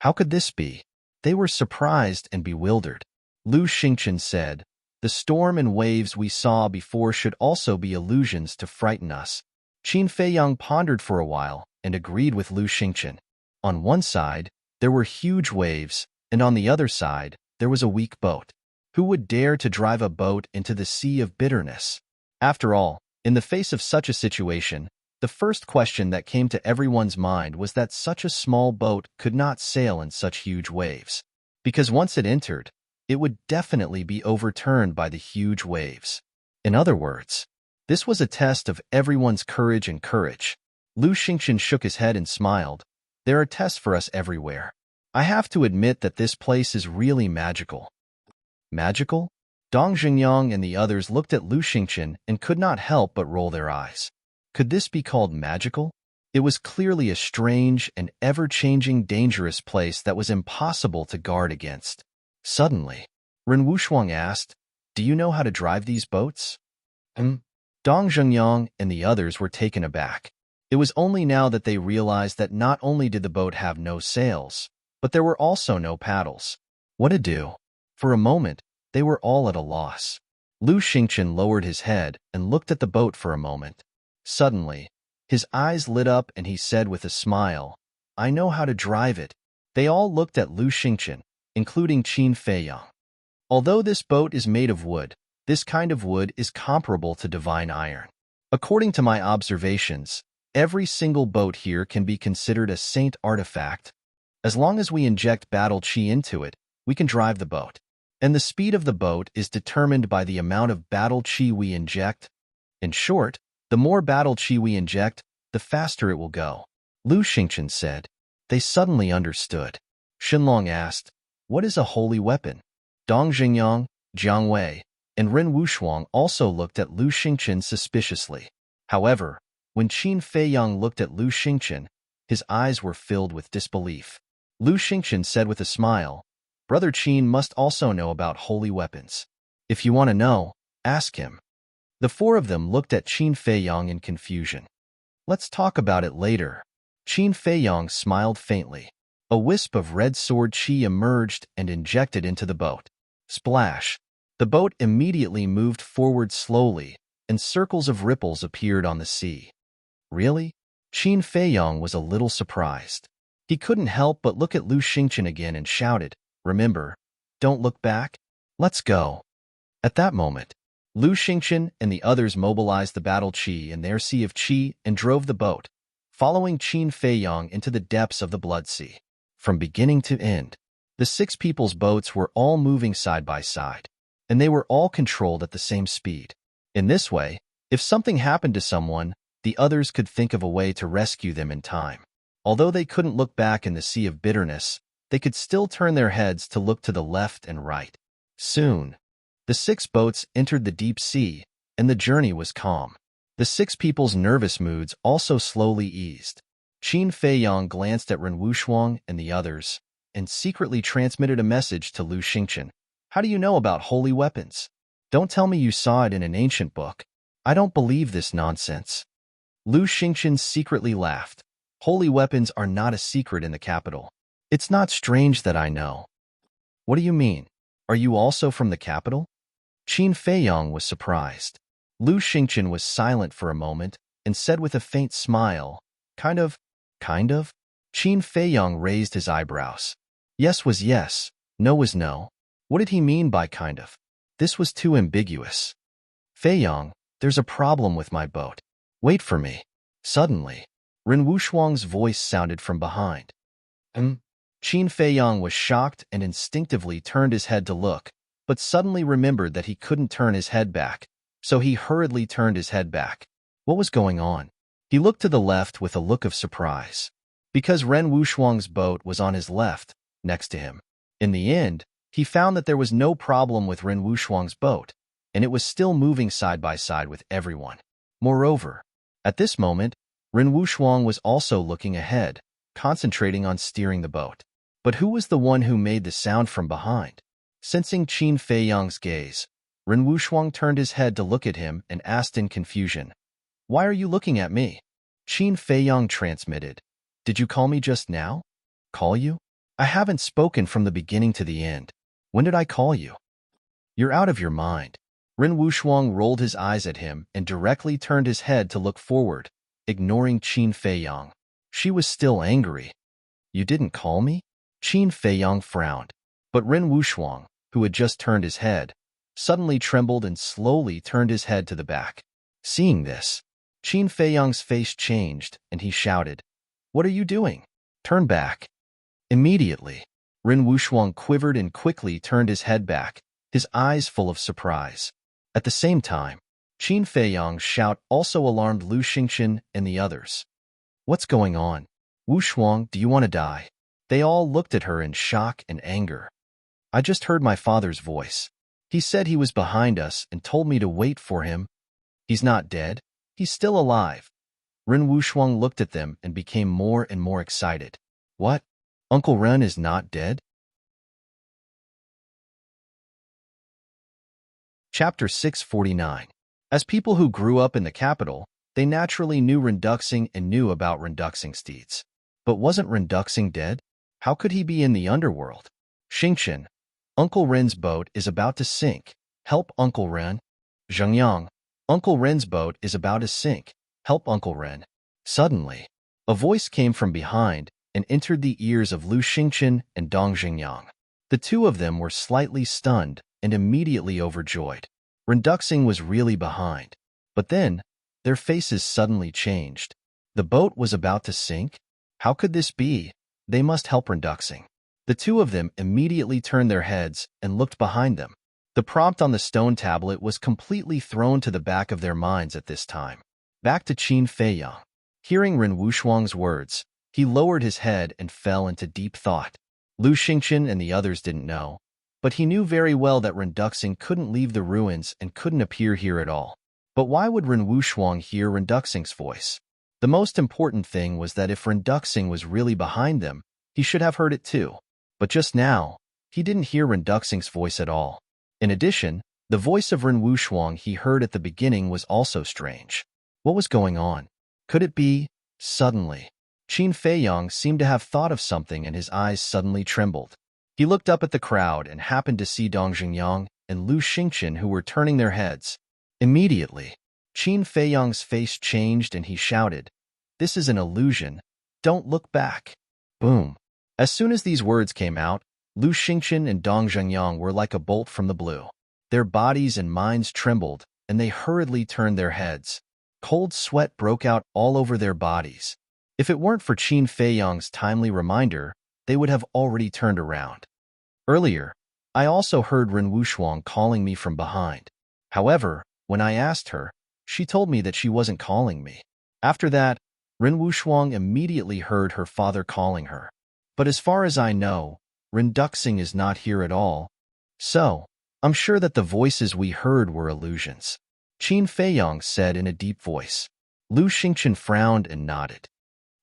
How could this be? They were surprised and bewildered. Lu Xingqian said, the storm and waves we saw before should also be illusions to frighten us. Qin Feiyang pondered for a while and agreed with Lu Xingqian. On one side, there were huge waves, and on the other side, there was a weak boat. Who would dare to drive a boat into the sea of bitterness? After all, in the face of such a situation, the first question that came to everyone's mind was that such a small boat could not sail in such huge waves. Because once it entered, it would definitely be overturned by the huge waves. In other words, this was a test of everyone's courage and courage. Lu Xingqian shook his head and smiled. There are tests for us everywhere. I have to admit that this place is really magical. Magical? Dong Jingyang and the others looked at Lu Xingqian and could not help but roll their eyes. Could this be called magical? It was clearly a strange and ever-changing dangerous place that was impossible to guard against. Suddenly, Ren Wushuang asked, "Do you know how to drive these boats?" Dong Jingyang and the others were taken aback. It was only now that they realized that not only did the boat have no sails, but there were also no paddles. What to do? For a moment, they were all at a loss. Lu Xingqian lowered his head and looked at the boat for a moment. Suddenly, his eyes lit up and he said with a smile, "I know how to drive it." They all looked at Lu Xingqian, including Qin Feiyang. Although this boat is made of wood, this kind of wood is comparable to divine iron. According to my observations, every single boat here can be considered a saint artifact. As long as we inject battle qi into it, we can drive the boat. And the speed of the boat is determined by the amount of battle qi we inject. In short, the more battle qi we inject, the faster it will go. Lu Xingqian said. They suddenly understood. Xinlong asked, "What is a holy weapon?" Dong Jingyang, Jiang Wei, and Ren Wushuang also looked at Lu Xingqian suspiciously. However, when Qin Feiyang looked at Lu Xingqian, his eyes were filled with disbelief. Lu Xingqian said with a smile, "Brother Qin must also know about holy weapons. If you want to know, ask him." The four of them looked at Qin Feiyang in confusion. "Let's talk about it later." Qin Feiyang smiled faintly. A wisp of red sword qi emerged and injected into the boat. Splash! The boat immediately moved forward slowly, and circles of ripples appeared on the sea. Really? Qin Feiyang was a little surprised. He couldn't help but look at Lu Xingqian again and shouted, "Remember, don't look back. Let's go." At that moment, Lu Xingqian and the others mobilized the battle qi in their sea of qi and drove the boat, following Qin Feiyang into the depths of the blood sea. From beginning to end, the six people's boats were all moving side by side, and they were all controlled at the same speed. In this way, if something happened to someone, the others could think of a way to rescue them in time. Although they couldn't look back in the sea of bitterness, they could still turn their heads to look to the left and right. Soon, the six boats entered the deep sea, and the journey was calm. The six people's nervous moods also slowly eased. Qin Feiyang glanced at Ren Wushuang and the others, and secretly transmitted a message to Lu Xingqian. "How do you know about holy weapons? Don't tell me you saw it in an ancient book. I don't believe this nonsense." Lu Xingqian secretly laughed. "Holy weapons are not a secret in the capital. It's not strange that I know." "What do you mean? Are you also from the capital?" Qin Feiyang was surprised. Lu Xingqian was silent for a moment and said with a faint smile, Kind of? Qin Feiyang raised his eyebrows. Yes was yes, no was no. What did he mean by kind of? This was too ambiguous. "Feiyang, there's a problem with my boat. Wait for me." Suddenly, Ren Wushuang's voice sounded from behind. Qin Feiyang was shocked and instinctively turned his head to look, but suddenly remembered that he couldn't turn his head back, so he hurriedly turned his head back. What was going on? He looked to the left with a look of surprise. Because Ren Wushuang's boat was on his left, next to him. In the end, he found that there was no problem with Ren Wushuang's boat, and it was still moving side by side with everyone. Moreover, at this moment, Ren Wushuang was also looking ahead, concentrating on steering the boat. But who was the one who made the sound from behind? Sensing Qin Feiyang's gaze, Ren Wushuang turned his head to look at him and asked in confusion, "Why are you looking at me?" Qin Feiyang transmitted, "Did you call me just now?" "Call you? I haven't spoken from the beginning to the end. When did I call you?" "You're out of your mind." Ren Wushuang rolled his eyes at him and directly turned his head to look forward, ignoring Qin Feiyang. She was still angry. "You didn't call me?" Qin Feiyang frowned. But Ren Wushuang, who had just turned his head, suddenly trembled and slowly turned his head to the back. Seeing this, Qin Feiyang's face changed, and he shouted, "What are you doing? Turn back." Immediately, Ren Wushuang quivered and quickly turned his head back, his eyes full of surprise. At the same time, Qin Feiyang's shout also alarmed Lu Xingqian and the others. "What's going on? Wushuang, do you want to die?" They all looked at her in shock and anger. "I just heard my father's voice. He said he was behind us and told me to wait for him. He's not dead. He's still alive. Ren Wuxuang looked at them and became more and more excited. What? Uncle Ren is not dead? Chapter 649. As people who grew up in the capital, they naturally knew Renduxing and knew about Renduxing's deeds. But wasn't Renduxing dead? How could he be in the underworld? Xingqian, Uncle Ren's boat is about to sink. Help Uncle Ren. Zhengyang, Uncle Ren's boat is about to sink. Help Uncle Ren. Suddenly, a voice came from behind and entered the ears of Lu Xingqian and Dong Xingyang. The two of them were slightly stunned and immediately overjoyed. Renduxing was really behind. But then, their faces suddenly changed. The boat was about to sink? How could this be? They must help Renduxing. The two of them immediately turned their heads and looked behind them. The prompt on the stone tablet was completely thrown to the back of their minds at this time. Back to Qin Feiyang. Hearing Ren Wuxuang's words, he lowered his head and fell into deep thought. Lu Xingqian and the others didn't know, but he knew very well that Renduxing couldn't leave the ruins and couldn't appear here at all. But why would Ren Wuxuang hear Renduxing's voice? The most important thing was that if Renduxing was really behind them, he should have heard it too. But just now, he didn't hear Renduxing's voice at all. In addition, the voice of Ren Wuxuang he heard at the beginning was also strange. What was going on? Could it be? Suddenly, Qin Feiyang seemed to have thought of something and his eyes suddenly trembled. He looked up at the crowd and happened to see Dong Xingyang and Lu Xingqian who were turning their heads. Immediately, Qin Feiyang's face changed and he shouted, "This is an illusion. Don't look back." Boom. As soon as these words came out, Lu Xingqian and Dong Zhengyang were like a bolt from the blue. Their bodies and minds trembled, and they hurriedly turned their heads. Cold sweat broke out all over their bodies. If it weren't for Qin Feiyang's timely reminder, they would have already turned around. Earlier, I also heard Ren Wuxuang calling me from behind. However, when I asked her, she told me that she wasn't calling me. After that, Ren Wuxuang immediately heard her father calling her. But as far as I know, Renduxing is not here at all. So, I'm sure that the voices we heard were illusions. Qin Feiyang said in a deep voice. Lu Xingqian frowned and nodded.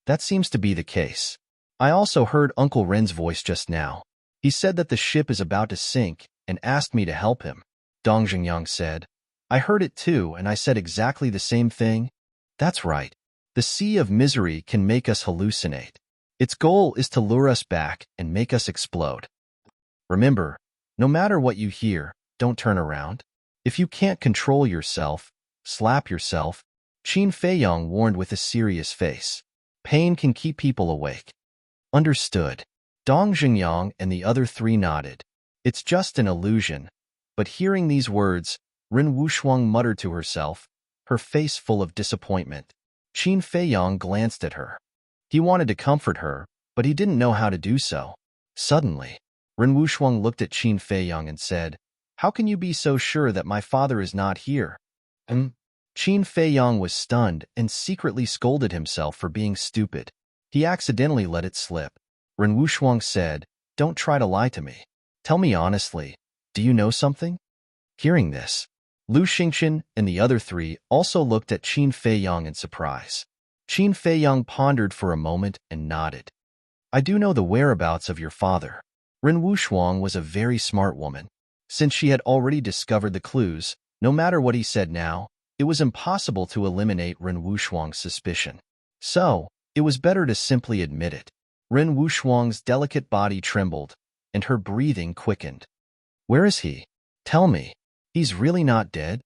That seems to be the case. I also heard Uncle Ren's voice just now. He said that the ship is about to sink and asked me to help him. Dong Xingyang said. I heard it too, and I said exactly the same thing. That's right. The sea of misery can make us hallucinate. Its goal is to lure us back and make us explode. Remember, no matter what you hear, don't turn around. If you can't control yourself, slap yourself, Qin Feiyang warned with a serious face. Pain can keep people awake. Understood. Dong Xingyang and the other three nodded. It's just an illusion. But hearing these words, Ren Wuxuang muttered to herself, her face full of disappointment. Qin Feiyang glanced at her. He wanted to comfort her, but he didn't know how to do so. Suddenly, Ren Wuxuang looked at Qin Feiyang and said, How can you be so sure that my father is not here? Qin Feiyang was stunned and secretly scolded himself for being stupid. He accidentally let it slip. Ren Wuxuang said, Don't try to lie to me. Tell me honestly, do you know something? Hearing this, Lu Xingqian and the other three also looked at Qin Feiyang in surprise. Qin Feiyang pondered for a moment and nodded. I do know the whereabouts of your father. Ren Wuxuang was a very smart woman. Since she had already discovered the clues, no matter what he said now, it was impossible to eliminate Ren Wuxuang's suspicion. So, it was better to simply admit it. Ren Wuxuang's delicate body trembled, and her breathing quickened. Where is he? Tell me. He's really not dead?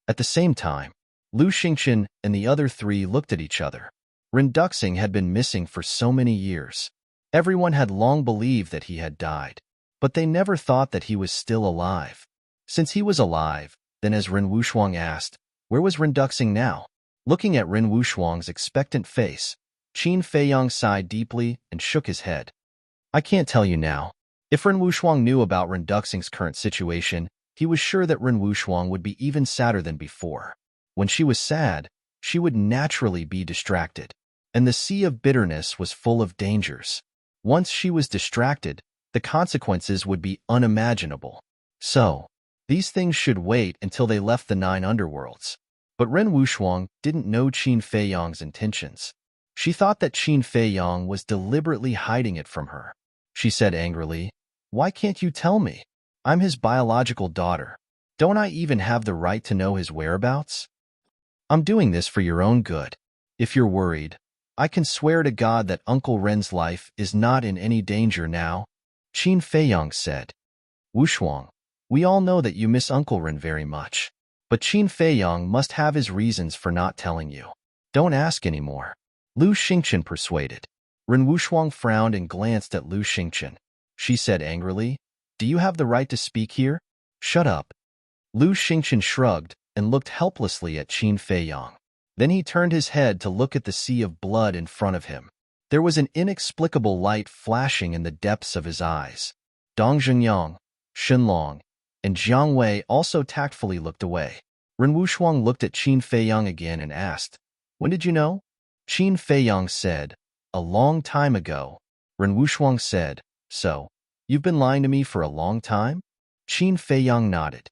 At the same time, Lu Xingqian and the other three looked at each other. Renduxing had been missing for so many years. Everyone had long believed that he had died, but they never thought that he was still alive. Since he was alive, then as Ren Wuxuang asked, where was Renduxing now? Looking at Ren Wuxuang's expectant face, Qin Feiyang sighed deeply and shook his head. I can't tell you now. If Ren Wuxuang knew about Renduxing's current situation, he was sure that Ren Wuxuang would be even sadder than before. When she was sad, she would naturally be distracted, and the sea of bitterness was full of dangers. Once she was distracted, the consequences would be unimaginable. So, These things should wait until they left the 9 underworlds. But Ren Wuxuang didn't know Qin Feiyang's intentions. She thought that Qin Feiyang was deliberately hiding it from her. She said angrily, "Why can't you tell me? I'm his biological daughter. Don't I even have the right to know his whereabouts? I'm doing this for your own good. If you're worried, I can swear to God that Uncle Ren's life is not in any danger now," Qin Feiyang said. "Wuxuang, we all know that you miss Uncle Ren very much. But Qin Feiyang must have his reasons for not telling you. Don't ask anymore," Lu Xingqian persuaded. Ren Wuxuang frowned and glanced at Lu Xingqian. She said angrily, "Do you have the right to speak here? Shut up." Lu Xingqian shrugged and looked helplessly at Qin Feiyang. Then he turned his head to look at the sea of blood in front of him. There was an inexplicable light flashing in the depths of his eyes. Dong Zhengyang, Shenlong, and Jiang Wei also tactfully looked away. Ren Wuxuang looked at Qin Feiyang again and asked, "When did you know?" Qin Feiyang said, "A long time ago." Ren Wuxuang said, "So, you've been lying to me for a long time?" Qin Feiyang nodded.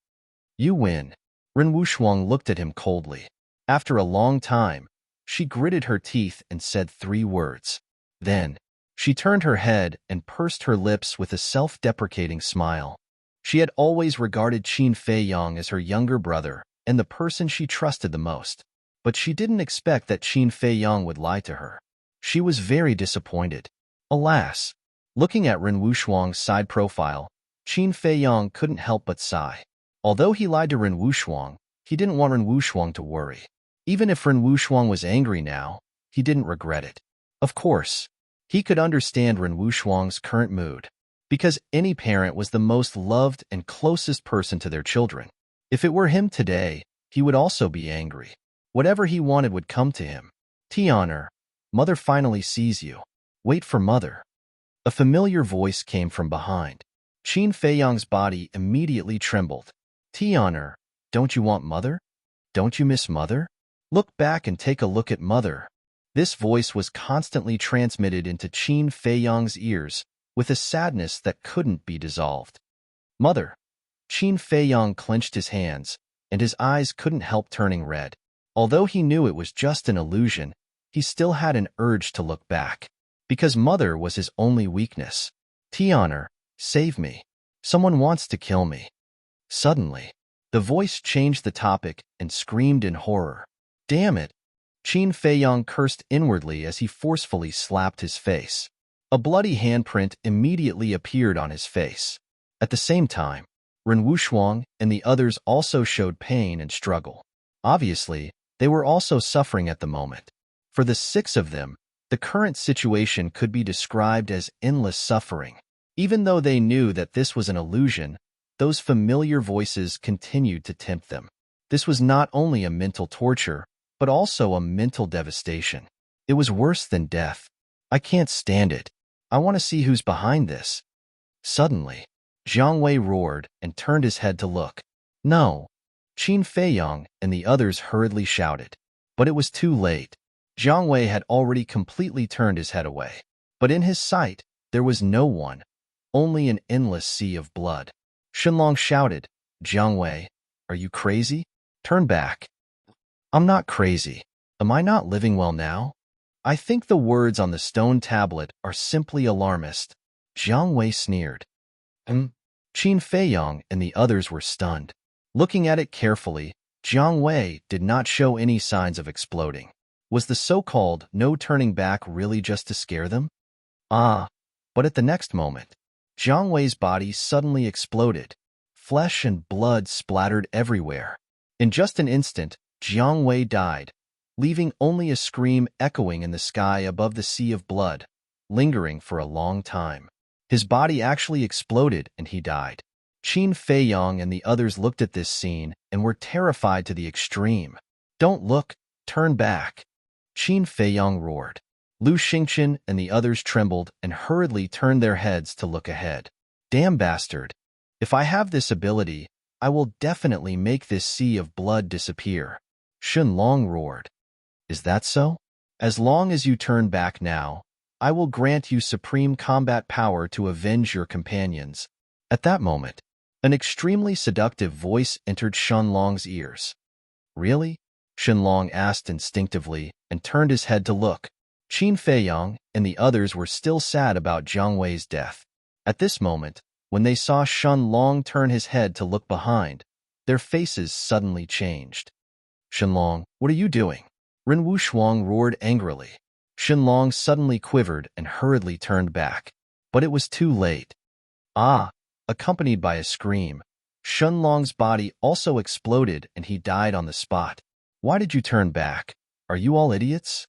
"You win." Ren Wuxuang looked at him coldly. After a long time, she gritted her teeth and said 3 words. Then, she turned her head and pursed her lips with a self-deprecating smile. She had always regarded Qin Feiyang as her younger brother and the person she trusted the most. But she didn't expect that Qin Feiyang would lie to her. She was very disappointed. Alas, looking at Ren Wuxuang's side profile, Qin Feiyang couldn't help but sigh. Although he lied to Ren Wuxuang, he didn't want Ren Wuxuang to worry. Even if Ren Wuxuang was angry now, he didn't regret it. Of course, he could understand Ren Wuxuang's current mood, because any parent was the most loved and closest person to their children. If it were him today, he would also be angry. Whatever he wanted would come to him. "Tian'er, Mother finally sees you. Wait for Mother." A familiar voice came from behind. Qin Feiyang's body immediately trembled. "Tian'er, don't you want Mother? Don't you miss Mother? Look back and take a look at Mother." This voice was constantly transmitted into Qin Feiyang's ears with a sadness that couldn't be dissolved. "Mother." Qin Feiyang clenched his hands, and his eyes couldn't help turning red. Although he knew it was just an illusion, he still had an urge to look back, because Mother was his only weakness. "Tian'er, save me. Someone wants to kill me." Suddenly, the voice changed the topic and screamed in horror. "Damn it!" Qin Feiyang cursed inwardly as he forcefully slapped his face. A bloody handprint immediately appeared on his face. At the same time, Ren Wuxuang and the others also showed pain and struggle. Obviously, they were also suffering at the moment. For the 6 of them, the current situation could be described as endless suffering. Even though they knew that this was an illusion, those familiar voices continued to tempt them. This was not only a mental torture, but also a mental devastation. It was worse than death. "I can't stand it. I want to see who's behind this." Suddenly, Jiang Wei roared and turned his head to look. "No!" Qin Feiyang and the others hurriedly shouted. But it was too late. Jiang Wei had already completely turned his head away. But in his sight, there was no one, only an endless sea of blood. Shenlong shouted, "Jiang Wei, are you crazy? Turn back." "I'm not crazy. Am I not living well now? I think the words on the stone tablet are simply alarmist," Jiang Wei sneered. Qin Feiyang and the others were stunned. Looking at it carefully, Jiang Wei did not show any signs of exploding. Was the so-called no turning back really just to scare them? But at the next moment, Jiang Wei's body suddenly exploded. Flesh and blood splattered everywhere. In just an instant, Jiang Wei died, leaving only a scream echoing in the sky above the sea of blood, lingering for a long time. His body actually exploded and he died. Qin Feiyang and the others looked at this scene and were terrified to the extreme. "Don't look, turn back," Qin Feiyang roared. Lu Xingqian and the others trembled and hurriedly turned their heads to look ahead. "Damn bastard! If I have this ability, I will definitely make this sea of blood disappear," Shun Long roared. "Is that so? As long as you turn back now, I will grant you supreme combat power to avenge your companions." At that moment, An extremely seductive voice entered Shenlong's ears. Really? Shenlong asked instinctively and turned his head to look. Qin Feiyang and the others were still sad about Jiang Wei's death. At this moment, when they saw Shenlong turn his head to look behind, their faces suddenly changed. Shenlong, what are you doing? Ren Wushuang roared angrily. Shenlong suddenly quivered and hurriedly turned back. But it was too late. Ah! Accompanied by a scream, Shenlong's body also exploded and he died on the spot. Why did you turn back? Are you all idiots?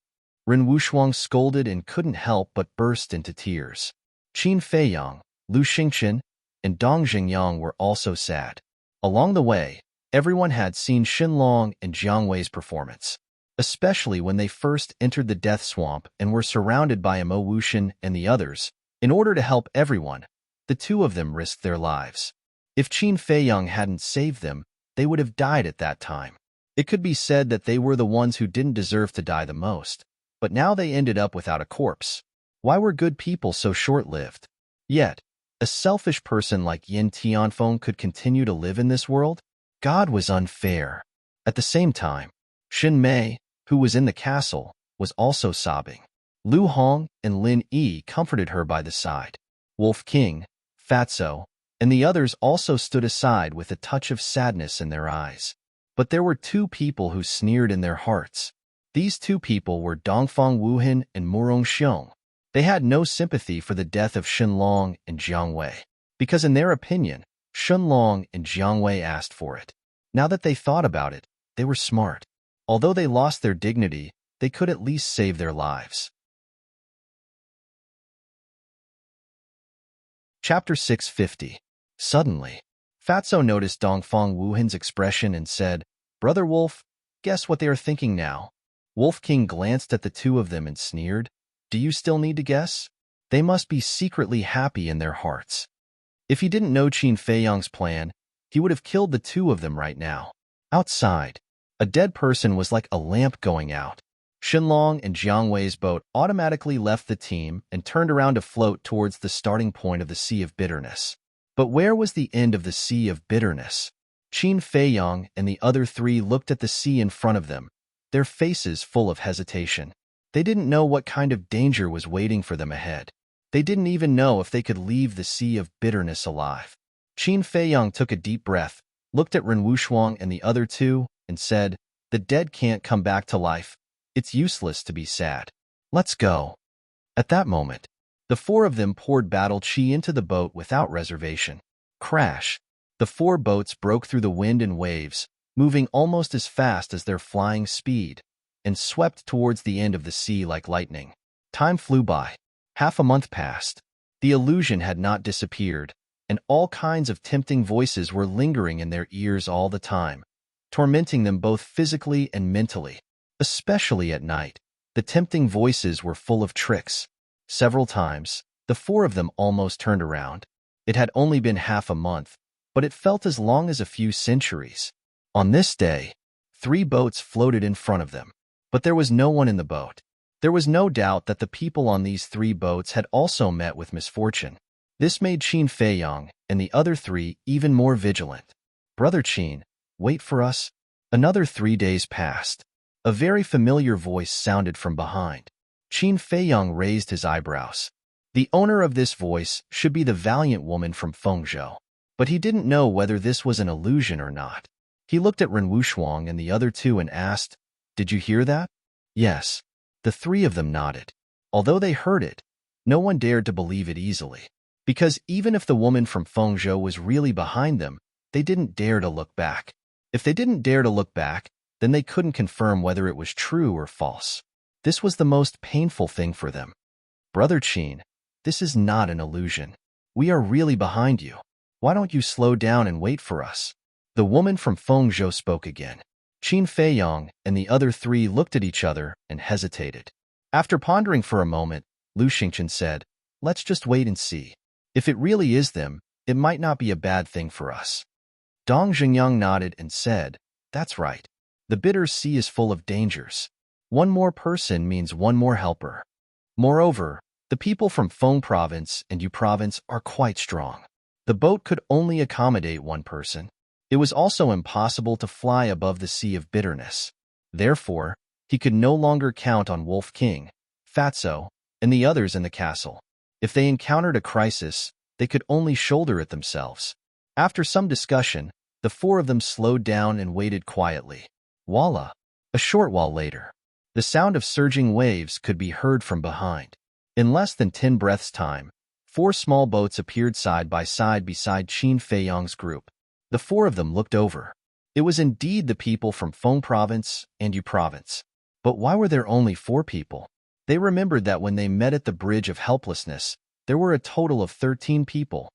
Ren Wushuang scolded and couldn't help but burst into tears. Qin Feiyang, Lu Xingqian, and Dong Xingyang were also sad. Along the way, everyone had seen Shenlong and Jiang Wei's performance, especially when they first entered the death swamp and were surrounded by Mo Wuxian and the others. In order to help everyone, the two of them risked their lives. If Qin Feiyang hadn't saved them, they would have died at that time. It could be said that they were the ones who didn't deserve to die the most, but now they ended up without a corpse. Why were good people so short-lived? Yet, a selfish person like Yin Tianfeng could continue to live in this world? God was unfair. At the same time, Xin Mei, who was in the castle, was also sobbing. Lu Hong and Lin Yi comforted her by the side. Wolf King, Fatso, and the others also stood aside with a touch of sadness in their eyes. But there were two people who sneered in their hearts. These two people were Dongfang Wuhan and Murong Xiong. They had no sympathy for the death of Shenlong and Jiang Wei, because in their opinion, Shenlong and Jiang Wei asked for it. Now that they thought about it, they were smart. Although they lost their dignity, they could at least save their lives. Chapter 650. Suddenly, Fatso noticed Dongfang Wuhan's expression and said, "Brother Wolf, guess what they are thinking now?" Wolf King glanced at the two of them and sneered, "Do you still need to guess? They must be secretly happy in their hearts." If he didn't know Qin Feiyang's plan, he would have killed the two of them right now. Outside, a dead person was like a lamp going out. Shenlong and Jiang Wei's boat automatically left the team and turned around to float towards the starting point of the Sea of Bitterness. But where was the end of the Sea of Bitterness? Qin Feiyang and the other three looked at the sea in front of them, their faces full of hesitation. They didn't know what kind of danger was waiting for them ahead. They didn't even know if they could leave the Sea of Bitterness alive. Qin Feiyang took a deep breath, looked at Ren Wushuang and the other two, and said, "The dead can't come back to life. It's useless to be sad. Let's go." At that moment, the four of them poured battle chi into the boat without reservation. Crash! The four boats broke through the wind and waves, moving almost as fast as their flying speed, and swept towards the end of the sea like lightning. Time flew by. Half a month passed. The illusion had not disappeared, and all kinds of tempting voices were lingering in their ears all the time, tormenting them both physically and mentally. Especially at night, the tempting voices were full of tricks. Several times, the four of them almost turned around. It had only been half a month, but it felt as long as a few centuries. On this day, 3 boats floated in front of them, but there was no one in the boat. There was no doubt that the people on these 3 boats had also met with misfortune. This made Qin Feiyang and the other 3 even more vigilant. "Brother Qin, wait for us." Another 3 days passed. A very familiar voice sounded from behind. Qin Feiyang raised his eyebrows. The owner of this voice should be the valiant woman from Fengzhou, but he didn't know whether this was an illusion or not. He looked at Ren Wushuang and the other 2 and asked, "Did you hear that?" Yes. The 3 of them nodded. Although they heard it, no one dared to believe it easily, because even if the woman from Fengzhou was really behind them, they didn't dare to look back. If they didn't dare to look back, then they couldn't confirm whether it was true or false. This was the most painful thing for them. "Brother Qin, this is not an illusion. We are really behind you. Why don't you slow down and wait for us?" The woman from Fengzhou spoke again. Qin Feiyang and the other 3 looked at each other and hesitated. After pondering for a moment, Lu Xingqian said, "Let's just wait and see. If it really is them, it might not be a bad thing for us." Dong Xingyang nodded and said, "That's right. The bitter sea is full of dangers. One more person means one more helper. Moreover, the people from Feng Province and Yu Province are quite strong. The boat could only accommodate one person. It was also impossible to fly above the Sea of Bitterness. Therefore, he could no longer count on Wolf King, Fatso, and the others in the castle. If they encountered a crisis, they could only shoulder it themselves. After some discussion, the four of them slowed down and waited quietly. Voila! A short while later, the sound of surging waves could be heard from behind. In less than 10 breaths' time, 4 small boats appeared side by side beside Qin Feiyang's group. The 4 of them looked over. It was indeed the people from Feng Province and Yu Province. But why were there only 4 people? They remembered that when they met at the Bridge of Helplessness, there were a total of 13 people.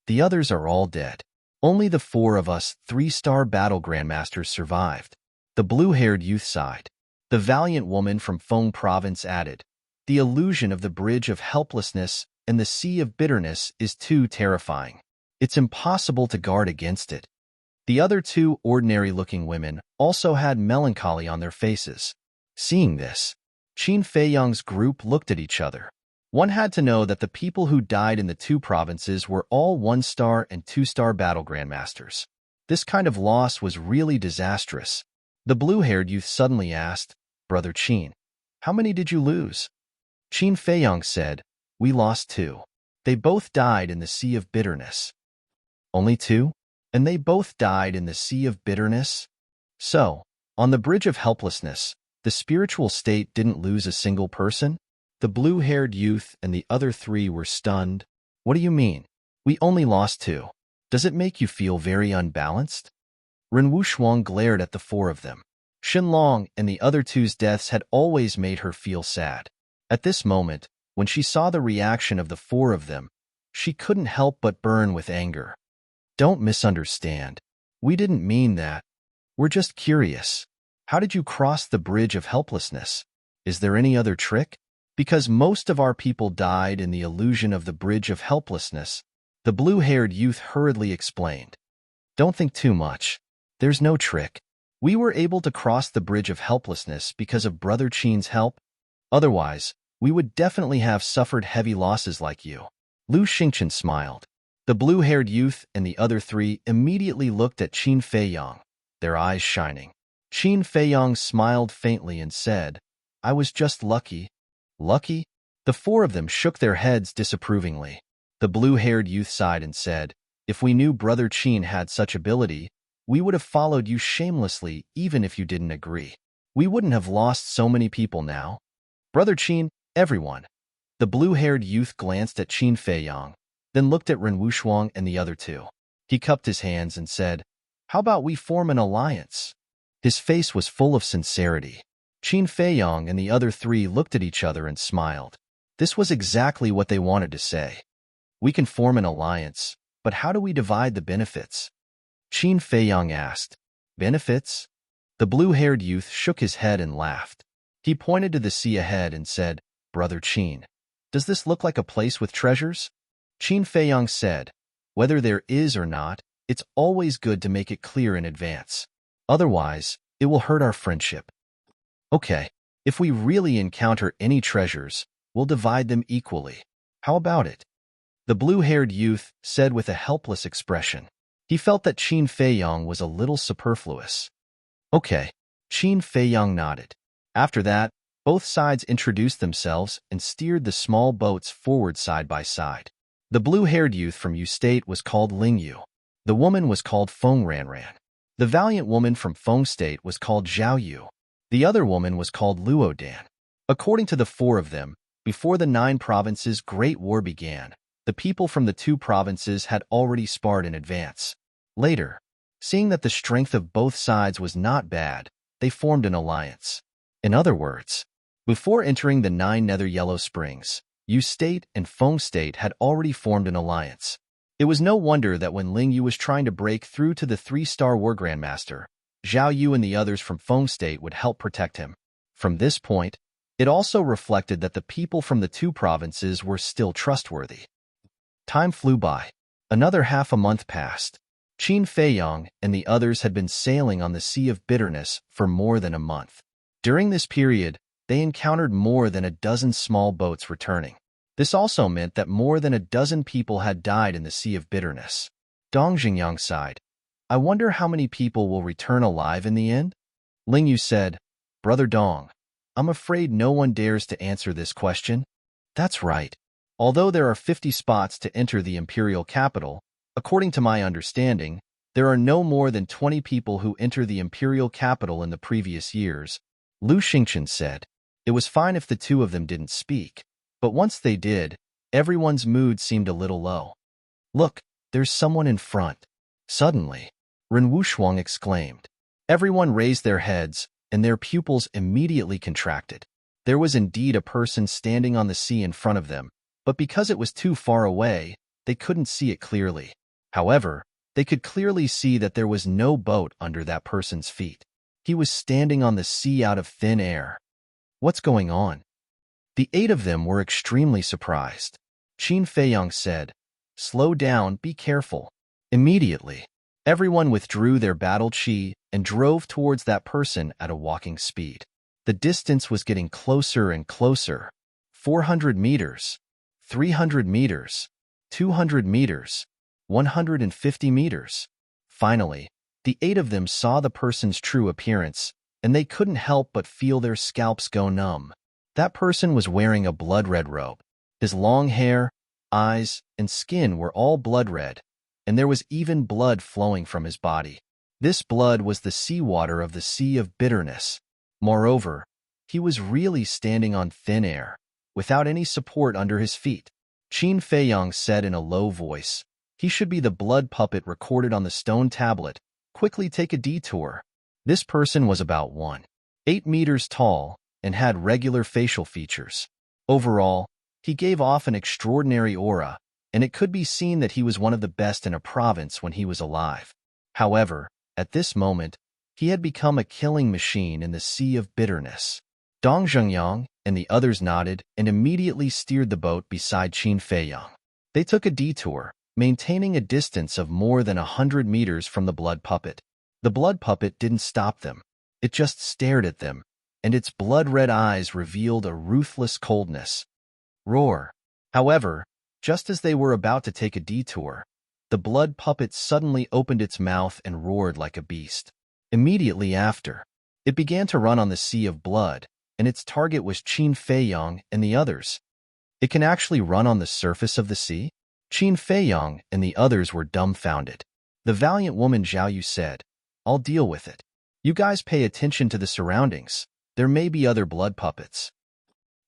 The others are all dead. Only the 4 of us 3-star battle grandmasters survived. The blue-haired youth sighed. The valiant woman from Feng Province added, "The illusion of the Bridge of Helplessness and the Sea of Bitterness is too terrifying. It's impossible to guard against it." The other 2 ordinary-looking women also had melancholy on their faces. Seeing this, Qin Feiyang's group looked at each other. One had to know that the people who died in the 2 provinces were all 1-star and 2-star battle grandmasters. This kind of loss was really disastrous. The blue-haired youth suddenly asked, "Brother Qin, how many did you lose?" Qin Feiyang said, "We lost 2. They both died in the Sea of Bitterness." "Only 2? And they both died in the Sea of Bitterness?" So, on the Bridge of Helplessness, the spiritual state didn't lose a single person? The blue-haired youth and the other 3 were stunned. "What do you mean? We only lost 2. Does it make you feel very unbalanced?" Ren Wuxuang glared at the 4 of them. Shenlong and the other 2's deaths had always made her feel sad. At this moment, when she saw the reaction of the 4 of them, she couldn't help but burn with anger. "Don't misunderstand. We didn't mean that. We're just curious. How did you cross the Bridge of Helplessness? Is there any other trick?" "Because most of our people died in the illusion of the Bridge of Helplessness," the blue-haired youth hurriedly explained. "Don't think too much. There's no trick. We were able to cross the Bridge of Helplessness because of Brother Qin's help. Otherwise, we would definitely have suffered heavy losses like you." Lu Xingchen smiled. The blue-haired youth and the other 3 immediately looked at Qin Feiyang, their eyes shining. Qin Feiyang smiled faintly and said, "I was just lucky." "Lucky?" The 4 of them shook their heads disapprovingly. The blue-haired youth sighed and said, "If we knew Brother Qin had such ability, we would have followed you shamelessly even if you didn't agree. We wouldn't have lost so many people now." "Brother Qin, everyone." The blue-haired youth glanced at Qin Feiyang, then looked at Ren Wuxuang and the other 2. He cupped his hands and said, "How about we form an alliance?" His face was full of sincerity. Qin Feiyang and the other 3 looked at each other and smiled. This was exactly what they wanted to say. "We can form an alliance, but how do we divide the benefits?" Qin Feiyang asked. "Benefits?" The blue-haired youth shook his head and laughed. He pointed to the sea ahead and said, "Brother Qin, does this look like a place with treasures?" Qin Feiyang said, "Whether there is or not, it's always good to make it clear in advance. Otherwise, it will hurt our friendship." "Okay, if we really encounter any treasures, we'll divide them equally. How about it?" The blue-haired youth said with a helpless expression. He felt that Qin Feiyang was a little superfluous. "Okay." Qin Feiyang nodded. After that, both sides introduced themselves and steered the small boats forward side by side. The blue-haired youth from Yu State was called Ling Yu. The woman was called Feng Ranran. The valiant woman from Feng State was called Zhao Yu. The other woman was called Luo Dan. According to the 4 of them, before the 9 provinces' Great War began, the people from the 2 provinces had already sparred in advance. Later, seeing that the strength of both sides was not bad, they formed an alliance. In other words, before entering the 9 Nether Yellow Springs, Yu State and Feng State had already formed an alliance. It was no wonder that when Ling Yu was trying to break through to the 3-star War Grandmaster, Zhao Yu and the others from Feng State would help protect him. From this point, it also reflected that the people from the 2 provinces were still trustworthy. Time flew by. Another half a month passed. Qin Feiyang and the others had been sailing on the Sea of Bitterness for more than a month. During this period, they encountered more than a dozen small boats returning. This also meant that more than a dozen people had died in the Sea of Bitterness. Dong Jingyang sighed. I wonder how many people will return alive in the end? Ling Yu said, Brother Dong, I'm afraid no one dares to answer this question. That's right. Although there are 50 spots to enter the imperial capital, according to my understanding, there are no more than 20 people who enter the imperial capital in the previous years, Lu Xingchen said. It was fine if the two of them didn't speak, but once they did, everyone's mood seemed a little low. Look, there's someone in front. Suddenly, Ren Wushuang exclaimed. Everyone raised their heads, and their pupils immediately contracted. There was indeed a person standing on the sea in front of them, but because it was too far away, they couldn't see it clearly. However, they could clearly see that there was no boat under that person's feet. He was standing on the sea out of thin air. What's going on? The 8 of them were extremely surprised. Qin Feiyang said, Slow down, be careful. Immediately, everyone withdrew their battle chi and drove towards that person at a walking speed. The distance was getting closer and closer. 400 meters, 300 meters, 200 meters, 150 meters. Finally, the 8 of them saw the person's true appearance, and they couldn't help but feel their scalps go numb. That person was wearing a blood-red robe. His long hair, eyes, and skin were all blood-red, and there was even blood flowing from his body. This blood was the seawater of the Sea of Bitterness. Moreover, he was really standing on thin air, without any support under his feet. Qin Feiyang said in a low voice, He should be the blood puppet recorded on the stone tablet. Quickly take a detour. This person was about 1.8 meters tall and had regular facial features. Overall, he gave off an extraordinary aura, and it could be seen that he was one of the best in a province when he was alive. However, at this moment, he had become a killing machine in the Sea of Bitterness. Dong Zhengyang and the others nodded and immediately steered the boat beside Qin Feiyang. They took a detour, maintaining a distance of more than 100 meters from the blood puppet. The blood puppet didn't stop them. It just stared at them, and its blood-red eyes revealed a ruthless coldness. Roar. However, just as they were about to take a detour, the blood puppet suddenly opened its mouth and roared like a beast. Immediately after, it began to run on the sea of blood, and its target was Qin Feiyang and the others. It can actually run on the surface of the sea? Qin Feiyang and the others were dumbfounded. The valiant woman Zhao Yu said, I'll deal with it. You guys pay attention to the surroundings. There may be other blood puppets.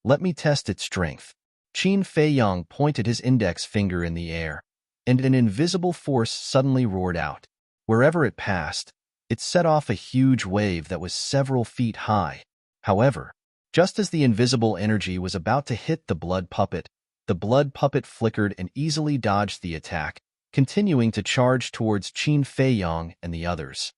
Let me test its strength. Qin Feiyang pointed his index finger in the air, and an invisible force suddenly roared out. Wherever it passed, it set off a huge wave that was several feet high. However, just as the invisible energy was about to hit the blood puppet flickered and easily dodged the attack, continuing to charge towards Qin Feiyang and the others.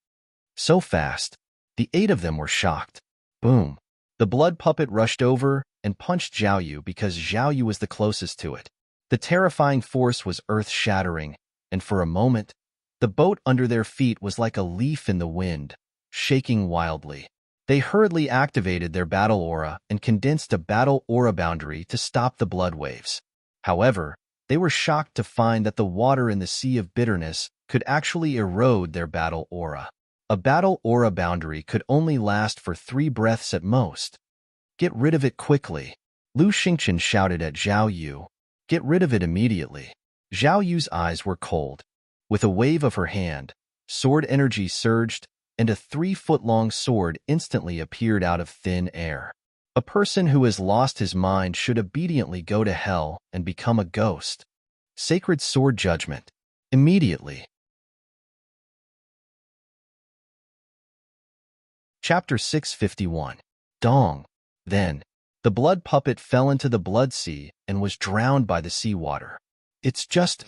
So fast, the 8 of them were shocked. Boom! The blood puppet rushed over and punched Zhao Yu because Zhao Yu was the closest to it. The terrifying force was earth-shattering, and for a moment, the boat under their feet was like a leaf in the wind, shaking wildly. They hurriedly activated their battle aura and condensed a battle aura boundary to stop the blood waves. However, they were shocked to find that the water in the Sea of Bitterness could actually erode their battle aura. A battle aura boundary could only last for 3 breaths at most. Get rid of it quickly. Lu Xingchen shouted at Zhao Yu. Get rid of it immediately. Zhao Yu's eyes were cold. With a wave of her hand, sword energy surged, and a 3-foot-long sword instantly appeared out of thin air. A person who has lost his mind should obediently go to hell and become a ghost. Sacred Sword Judgment. Immediately. Chapter 651. Dong. Then, the blood puppet fell into the blood sea and was drowned by the seawater. It's just,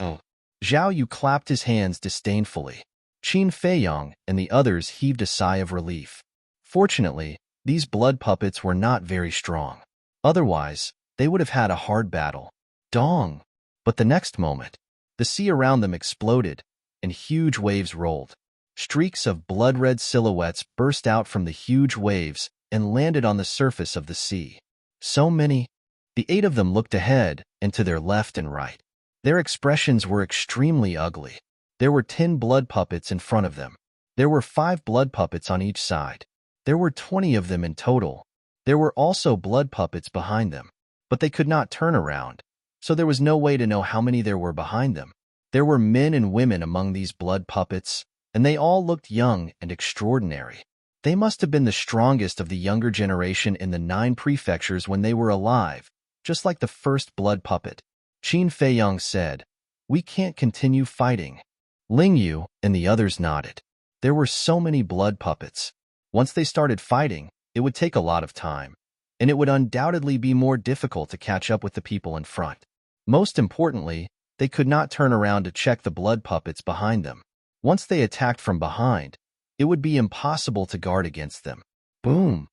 Zhao Yu clapped his hands disdainfully. Qin Feiyang and the others heaved a sigh of relief. Fortunately, these blood puppets were not very strong. Otherwise, they would have had a hard battle. Dong! But the next moment, the sea around them exploded, and huge waves rolled. Streaks of blood-red silhouettes burst out from the huge waves and landed on the surface of the sea. So many. The 8 of them looked ahead and to their left and right. Their expressions were extremely ugly. There were 10 blood puppets in front of them. There were 5 blood puppets on each side. There were 20 of them in total. There were also blood puppets behind them, but they could not turn around, so there was no way to know how many there were behind them. There were men and women among these blood puppets, and they all looked young and extraordinary. They must have been the strongest of the younger generation in the 9 prefectures when they were alive, just like the first blood puppet. Qin Feiyang said, "We can't continue fighting." Ling Yu and the others nodded. There were so many blood puppets. Once they started fighting, it would take a lot of time, and it would undoubtedly be more difficult to catch up with the people in front. Most importantly, they could not turn around to check the blood puppets behind them. Once they attacked from behind, it would be impossible to guard against them. Boom!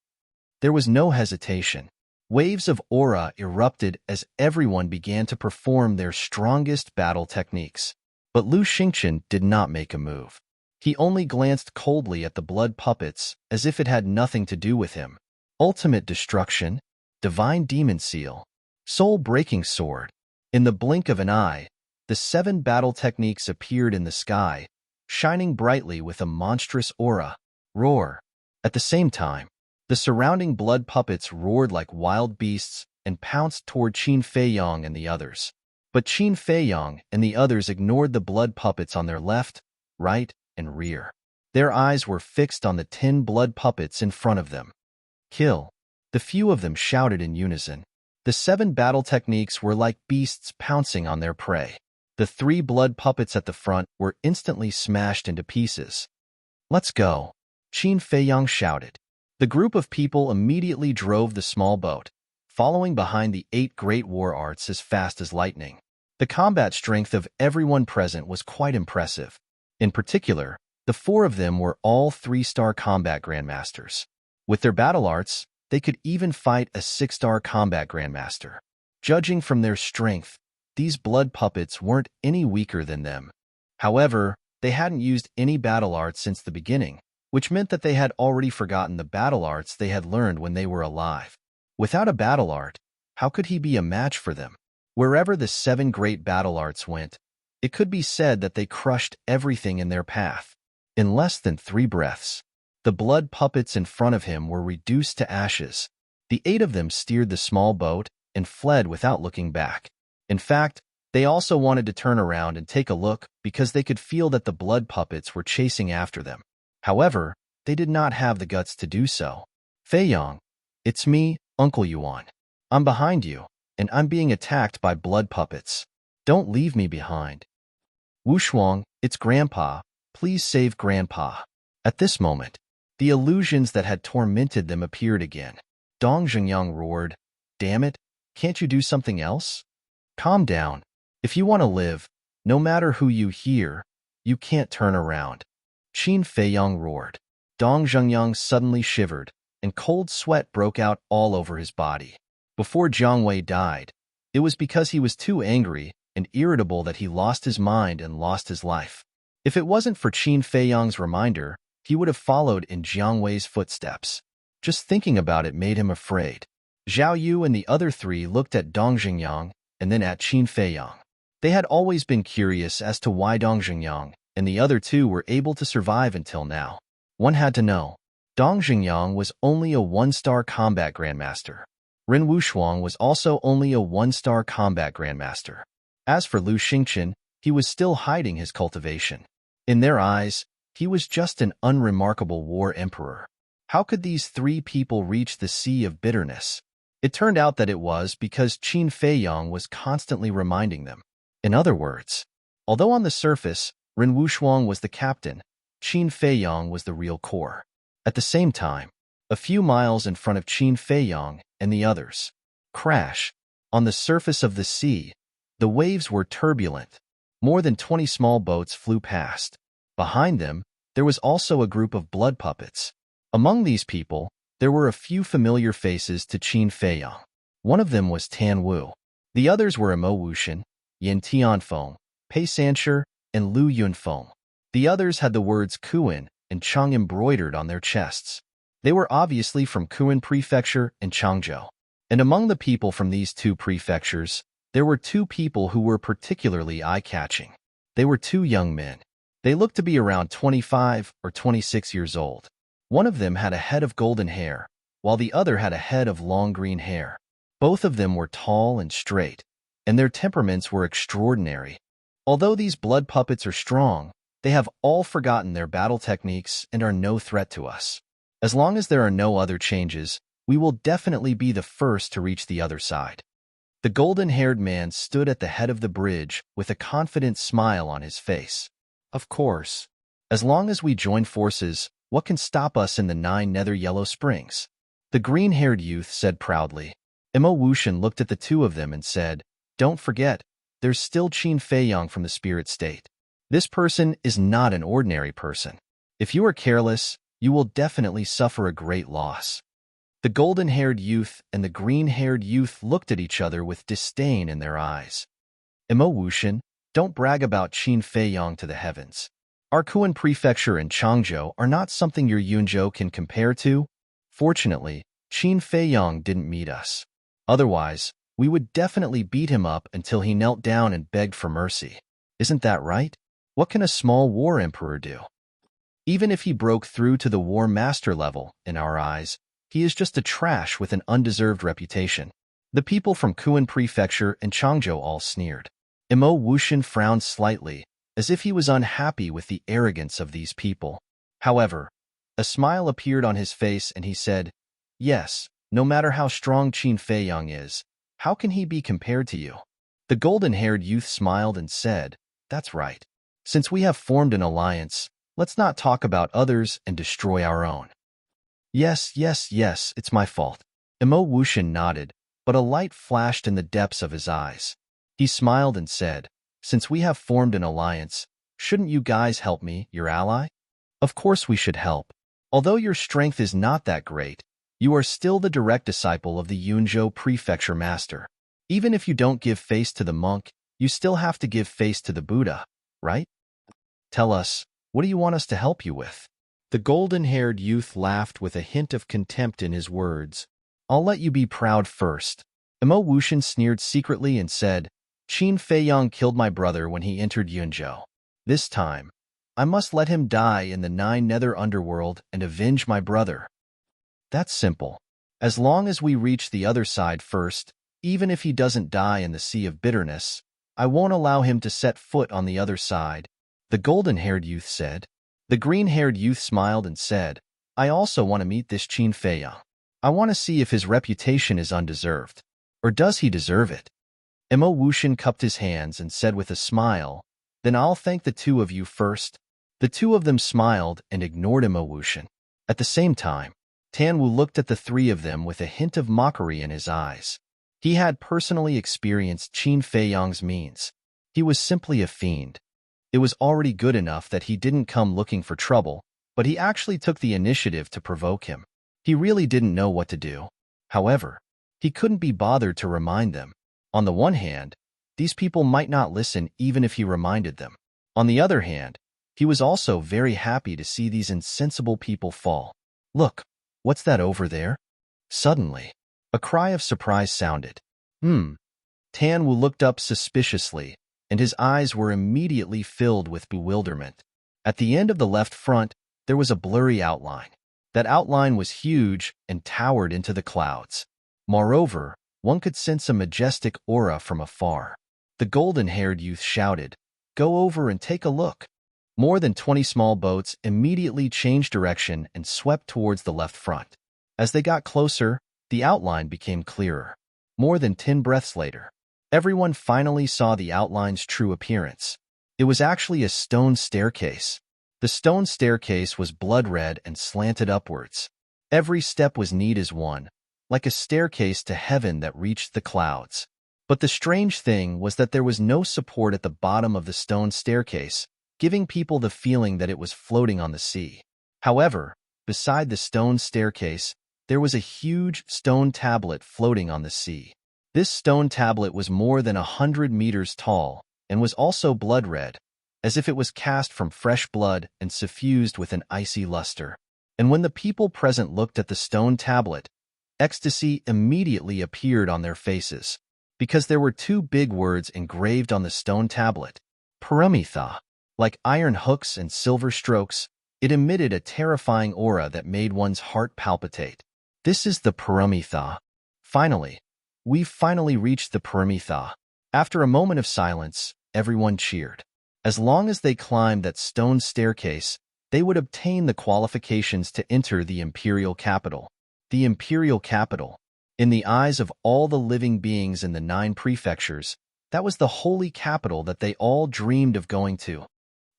There was no hesitation. Waves of aura erupted as everyone began to perform their strongest battle techniques. But Lu Xingqian did not make a move. He only glanced coldly at the blood puppets as if it had nothing to do with him. Ultimate destruction, divine demon seal, soul-breaking sword. In the blink of an eye, the 7 battle techniques appeared in the sky, shining brightly with a monstrous aura. Roar! At the same time, the surrounding blood puppets roared like wild beasts and pounced toward Qin Feiyang and the others. But Qin Feiyang and the others ignored the blood puppets on their left, right, and rear. Their eyes were fixed on the 10 blood puppets in front of them. Kill! The few of them shouted in unison. The 7 battle techniques were like beasts pouncing on their prey. The 3 blood puppets at the front were instantly smashed into pieces. "Let's go!" Qin Feiyang shouted. The group of people immediately drove the small boat, following behind the 8 great war arts as fast as lightning. The combat strength of everyone present was quite impressive. In particular, the 4 of them were all 3-star combat grandmasters. With their battle arts, they could even fight a 6-star combat grandmaster. Judging from their strength, these blood puppets weren't any weaker than them. However, they hadn't used any battle arts since the beginning, which meant that they had already forgotten the battle arts they had learned when they were alive. Without a battle art, how could he be a match for them? Wherever the 7 great battle arts went, it could be said that they crushed everything in their path. In less than 3 breaths, the blood puppets in front of him were reduced to ashes. The 8 of them steered the small boat and fled without looking back. In fact, they also wanted to turn around and take a look because they could feel that the blood puppets were chasing after them. However, they did not have the guts to do so. "Feiyang, it's me, Uncle Yuan. I'm behind you, and I'm being attacked by blood puppets. Don't leave me behind." "Wushuang, it's Grandpa. Please save Grandpa." At this moment, the illusions that had tormented them appeared again. Dong Zhengyang roared, "Damn it, can't you do something else? Calm down. If you want to live, no matter who you hear, you can't turn around." Qin Feiyang roared. Dong Zhengyang suddenly shivered, and cold sweat broke out all over his body. Before Jiang Wei died, it was because he was too angry and irritable that he lost his mind and lost his life. If it wasn't for Qin Feiyang's reminder, he would have followed in Jiang Wei's footsteps. Just thinking about it made him afraid. Zhao Yu and the other 3 looked at Dong Zhengyang and then at Qin Feiyang. They had always been curious as to why Dong Zhengyang and the other 2 were able to survive until now. One had to know. Dong Zhengyang was only a 1-star combat grandmaster. Ren Wushuang was also only a 1-star combat grandmaster. As for Lu Xingqian, he was still hiding his cultivation. In their eyes, he was just an unremarkable war emperor. How could these 3 people reach the sea of bitterness? It turned out that it was because Qin Feiyang was constantly reminding them. In other words, although on the surface, Ren Wushuang was the captain, Qin Feiyang was the real core. At the same time, a few miles in front of Qin Feiyang and the others, crash. On the surface of the sea, the waves were turbulent. More than 20 small boats flew past. Behind them, there was also a group of blood puppets. Among these people, there were a few familiar faces to Qin Feiyang. One of them was Tan Wu. The others were Mo Wuxian, Yin Tianfeng, Pei Sancher, and Lu Yunfeng. The others had the words Kuan and Chang embroidered on their chests. They were obviously from Kuan Prefecture and Changzhou. And among the people from these two prefectures, there were two people who were particularly eye-catching. They were two young men. They looked to be around 25 or 26 years old. One of them had a head of golden hair, while the other had a head of long green hair. Both of them were tall and straight, and their temperaments were extraordinary. Although these blood puppets are strong, they have all forgotten their battle techniques and are no threat to us. As long as there are no other changes, we will definitely be the first to reach the other side. The golden-haired man stood at the head of the bridge with a confident smile on his face. Of course. As long as we join forces, what can stop us in the 9 nether yellow springs? The green-haired youth said proudly. Imo Wushan looked at the two of them and said, Don't forget, there's still Qin Feiyang from the spirit state. This person is not an ordinary person. If you are careless, you will definitely suffer a great loss. The golden-haired youth and the green-haired youth looked at each other with disdain in their eyes. Imo Wushan, don't brag about Qin Feiyang to the heavens. Our Kuan Prefecture and Changzhou are not something your Yunzhou can compare to. Fortunately, Qin Feiyang didn't meet us. Otherwise, we would definitely beat him up until he knelt down and begged for mercy. Isn't that right? What can a small war emperor do? Even if he broke through to the war master level, in our eyes, he is just a trash with an undeserved reputation. The people from Kuan Prefecture and Changzhou all sneered. Imo Wushan frowned slightly, as if he was unhappy with the arrogance of these people. However, a smile appeared on his face and he said, Yes, no matter how strong Qin Feiyang is, how can he be compared to you? The golden-haired youth smiled and said, That's right. Since we have formed an alliance, let's not talk about others and destroy our own. Yes, it's my fault. Imo Wushan nodded, but a light flashed in the depths of his eyes. He smiled and said, Since we have formed an alliance, shouldn't you guys help me, your ally? Of course we should help. Although your strength is not that great, you are still the direct disciple of the Yunzhou Prefecture Master. Even if you don't give face to the monk, you still have to give face to the Buddha, right? Tell us, what do you want us to help you with? The golden-haired youth laughed with a hint of contempt in his words. I'll let you be proud first. Imo Wushan sneered secretly and said, Qin Feiyang killed my brother when he entered Yunzhou. This time, I must let him die in the 9 nether underworld and avenge my brother. That's simple. As long as we reach the other side first, even if he doesn't die in the sea of bitterness, I won't allow him to set foot on the other side, the golden-haired youth said. The green-haired youth smiled and said, I also want to meet this Qin Feiyang. I want to see if his reputation is undeserved. Or does he deserve it? Imo Wushan cupped his hands and said with a smile, Then I'll thank the two of you first. The two of them smiled and ignored Imo Wushan. At the same time, Tanwu looked at the three of them with a hint of mockery in his eyes. He had personally experienced Qin Feiyang's means. He was simply a fiend. It was already good enough that he didn't come looking for trouble, but he actually took the initiative to provoke him. He really didn't know what to do. However, he couldn't be bothered to remind them. On the one hand, these people might not listen even if he reminded them. On the other hand, he was also very happy to see these insensible people fall. Look, what's that over there? Suddenly, a cry of surprise sounded. Tanwu looked up suspiciously, and his eyes were immediately filled with bewilderment. At the end of the left front, there was a blurry outline. That outline was huge and towered into the clouds. Moreover, one could sense a majestic aura from afar. The golden-haired youth shouted, Go over and take a look. More than 20 small boats immediately changed direction and swept towards the left front. As they got closer, the outline became clearer. More than 10 breaths later, everyone finally saw the outline's true appearance. It was actually a stone staircase. The stone staircase was blood-red and slanted upwards. Every step was neat as one, like a staircase to heaven that reached the clouds. But the strange thing was that there was no support at the bottom of the stone staircase, giving people the feeling that it was floating on the sea. However, beside the stone staircase, there was a huge stone tablet floating on the sea. This stone tablet was more than 100 meters tall and was also blood-red, as if it was cast from fresh blood and suffused with an icy luster. And when the people present looked at the stone tablet, Ecstasy immediately appeared on their faces, because there were two big words engraved on the stone tablet. Paramitha. Like iron hooks and silver strokes, it emitted a terrifying aura that made one's heart palpitate. This is the Paramitha. Finally, we've finally reached the Paramitha. After a moment of silence, everyone cheered. As long as they climbed that stone staircase, they would obtain the qualifications to enter the imperial capital. The imperial capital. In the eyes of all the living beings in the 9 prefectures, that was the holy capital that they all dreamed of going to.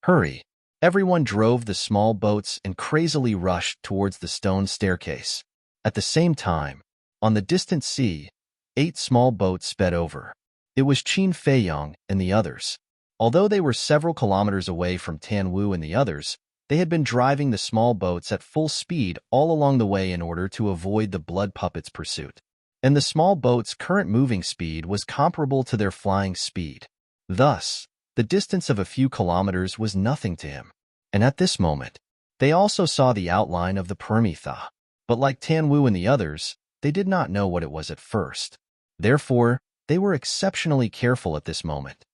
Hurry! Everyone drove the small boats and crazily rushed towards the stone staircase. At the same time, on the distant sea, 8 small boats sped over. It was Qin Feiyong and the others. Although they were several kilometers away from Tan Wu and the others, they had been driving the small boats at full speed all along the way in order to avoid the blood puppets' pursuit. And the small boats' current moving speed was comparable to their flying speed. Thus, the distance of a few kilometers was nothing to him. And at this moment, they also saw the outline of the Paramitha. But like Tan Wu and the others, they did not know what it was at first. Therefore, they were exceptionally careful at this moment.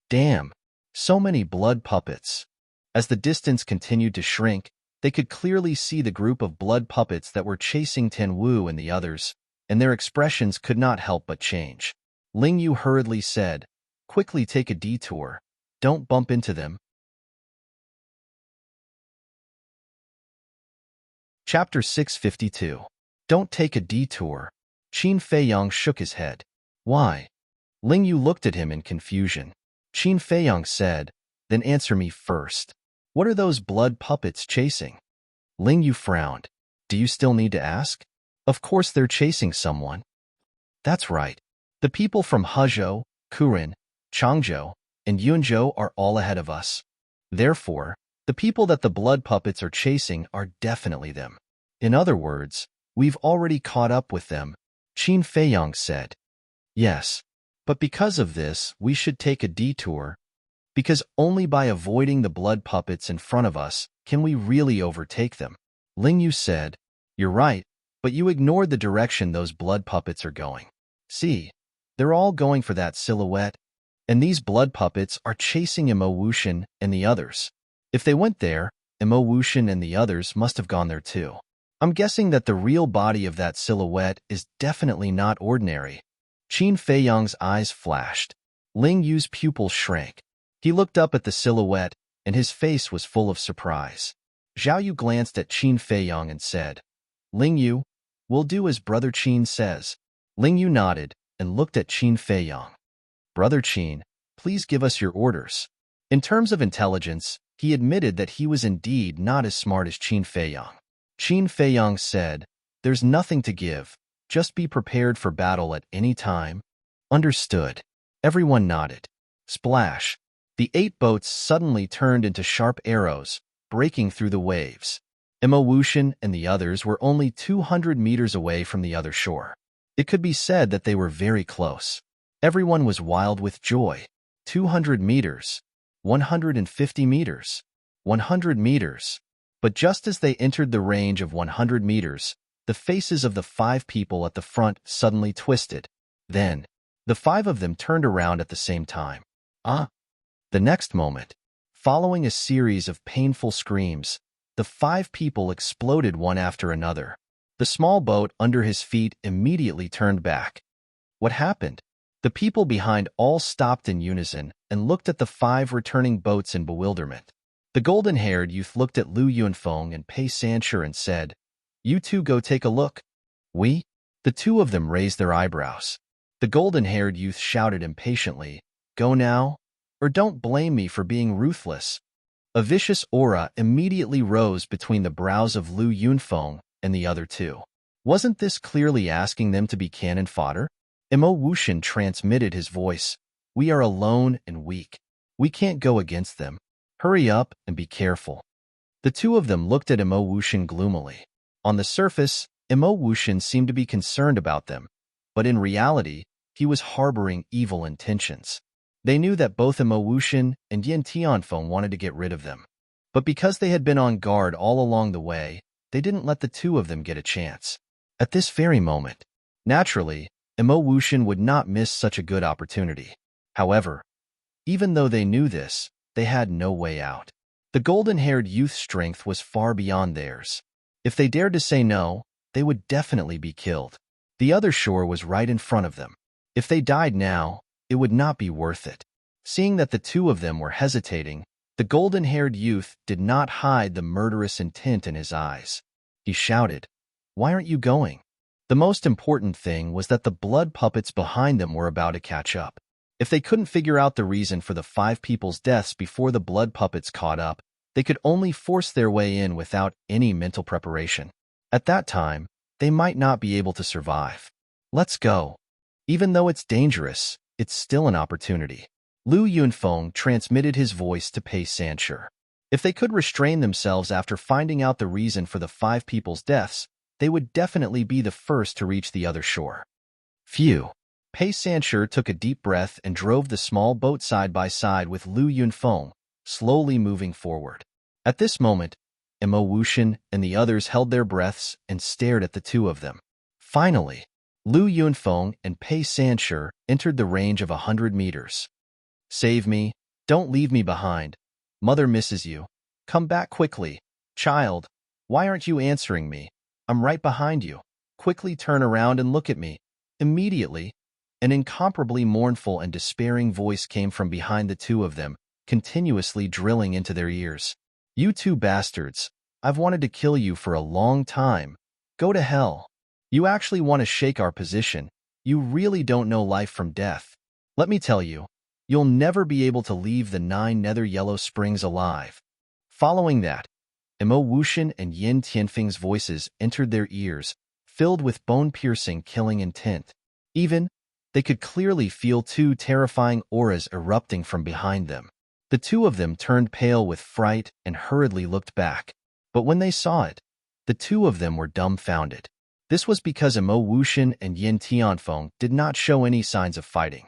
Damn! So many blood puppets. As the distance continued to shrink, they could clearly see the group of blood puppets that were chasing Tan Wu and the others, and their expressions could not help but change. Ling Yu hurriedly said, "Quickly take a detour. Don't bump into them." Chapter 652. Don't take a detour. Qin Feiyong shook his head. Why? Ling Yu looked at him in confusion. Qin Feiyong said, "Then answer me first. What are those blood puppets chasing?" Ling Yu frowned. "Do you still need to ask? Of course they're chasing someone." "That's right. The people from Hezhou, Kuren, Changzhou, and Yunzhou are all ahead of us. Therefore, the people that the blood puppets are chasing are definitely them. In other words, we've already caught up with them," Qin Feiyong said. "Yes, but because of this, we should take a detour, because only by avoiding the blood puppets in front of us can we really overtake them." Ling Yu said, "You're right, but you ignored the direction those blood puppets are going. See, they're all going for that silhouette, and these blood puppets are chasing Imo Wushan and the others. If they went there, Imo Wushan and the others must have gone there too. I'm guessing that the real body of that silhouette is definitely not ordinary." Qin Feiyong's eyes flashed. Ling Yu's pupils shrank. He looked up at the silhouette, and his face was full of surprise. Zhao Yu glanced at Qin Feiyong and said, "Ling Yu, we'll do as Brother Qin says." Ling Yu nodded and looked at Qin Feiyong. "Brother Qin, please give us your orders." In terms of intelligence, he admitted that he was indeed not as smart as Qin Feiyong. Qin Feiyong said, "There's nothing to give. Just be prepared for battle at any time." "Understood." Everyone nodded. Splash! The 8 boats suddenly turned into sharp arrows, breaking through the waves. Imo Wushan and the others were only 200 meters away from the other shore. It could be said that they were very close. Everyone was wild with joy. 200 meters, 150 meters, 100 meters. But just as they entered the range of 100 meters, the faces of the 5 people at the front suddenly twisted. Then, the 5 of them turned around at the same time. Ah! The next moment, following a series of painful screams, the 5 people exploded one after another. The small boat under his feet immediately turned back. What happened? The people behind all stopped in unison and looked at the 5 returning boats in bewilderment. The golden-haired youth looked at Lu Yunfeng and Pei Sanshur and said, "You two go take a look." "We?" The 2 of them raised their eyebrows. The golden-haired youth shouted impatiently, "Go now, or don't blame me for being ruthless." A vicious aura immediately rose between the brows of Lu Yunfeng and the other 2. Wasn't this clearly asking them to be cannon fodder? Imo Wushan transmitted his voice. "We are alone and weak. We can't go against them. Hurry up and be careful." The 2 of them looked at Imo Wushan gloomily. On the surface, Imo Wushan seemed to be concerned about them, but in reality, he was harboring evil intentions. They knew that both Imo Wushan and Yin Tianfeng wanted to get rid of them. But because they had been on guard all along the way, they didn't let the 2 of them get a chance. At this very moment, naturally, Emo Wuxian would not miss such a good opportunity. However, even though they knew this, they had no way out. The golden-haired youth's strength was far beyond theirs. If they dared to say no, they would definitely be killed. The other shore was right in front of them. If they died now, it would not be worth it. Seeing that the two of them were hesitating, the golden-haired youth did not hide the murderous intent in his eyes. He shouted, "Why aren't you going?" The most important thing was that the blood puppets behind them were about to catch up. If they couldn't figure out the reason for the 5 people's deaths before the blood puppets caught up, they could only force their way in without any mental preparation. At that time, they might not be able to survive. Let's go. Even though it's dangerous, it's still an opportunity. Lu Yunfeng transmitted his voice to Pei Sanshi. If they could restrain themselves after finding out the reason for the 5 people's deaths, they would definitely be the first to reach the other shore. Phew. Pei Sanshi took a deep breath and drove the small boat side by side with Lu Yunfeng, slowly moving forward. At this moment, Emo Wuxian and the others held their breaths and stared at the two of them. Finally, Lu Yunfeng and Pei Sanshi entered the range of 100 meters. "Save me. Don't leave me behind. Mother misses you. Come back quickly. Child, why aren't you answering me? I'm right behind you. Quickly turn around and look at me." Immediately, an incomparably mournful and despairing voice came from behind the two of them, continuously drilling into their ears. "You two bastards, I've wanted to kill you for a long time. Go to hell. You actually want to shake our position. You really don't know life from death. Let me tell you, you'll never be able to leave the 9 nether yellow springs alive." Following that, Emo Wuxian and Yin Tianfeng's voices entered their ears, filled with bone-piercing killing intent. Even, they could clearly feel 2 terrifying auras erupting from behind them. The two of them turned pale with fright and hurriedly looked back. But when they saw it, the two of them were dumbfounded. This was because Emo Wuxian and Yin Tianfeng did not show any signs of fighting.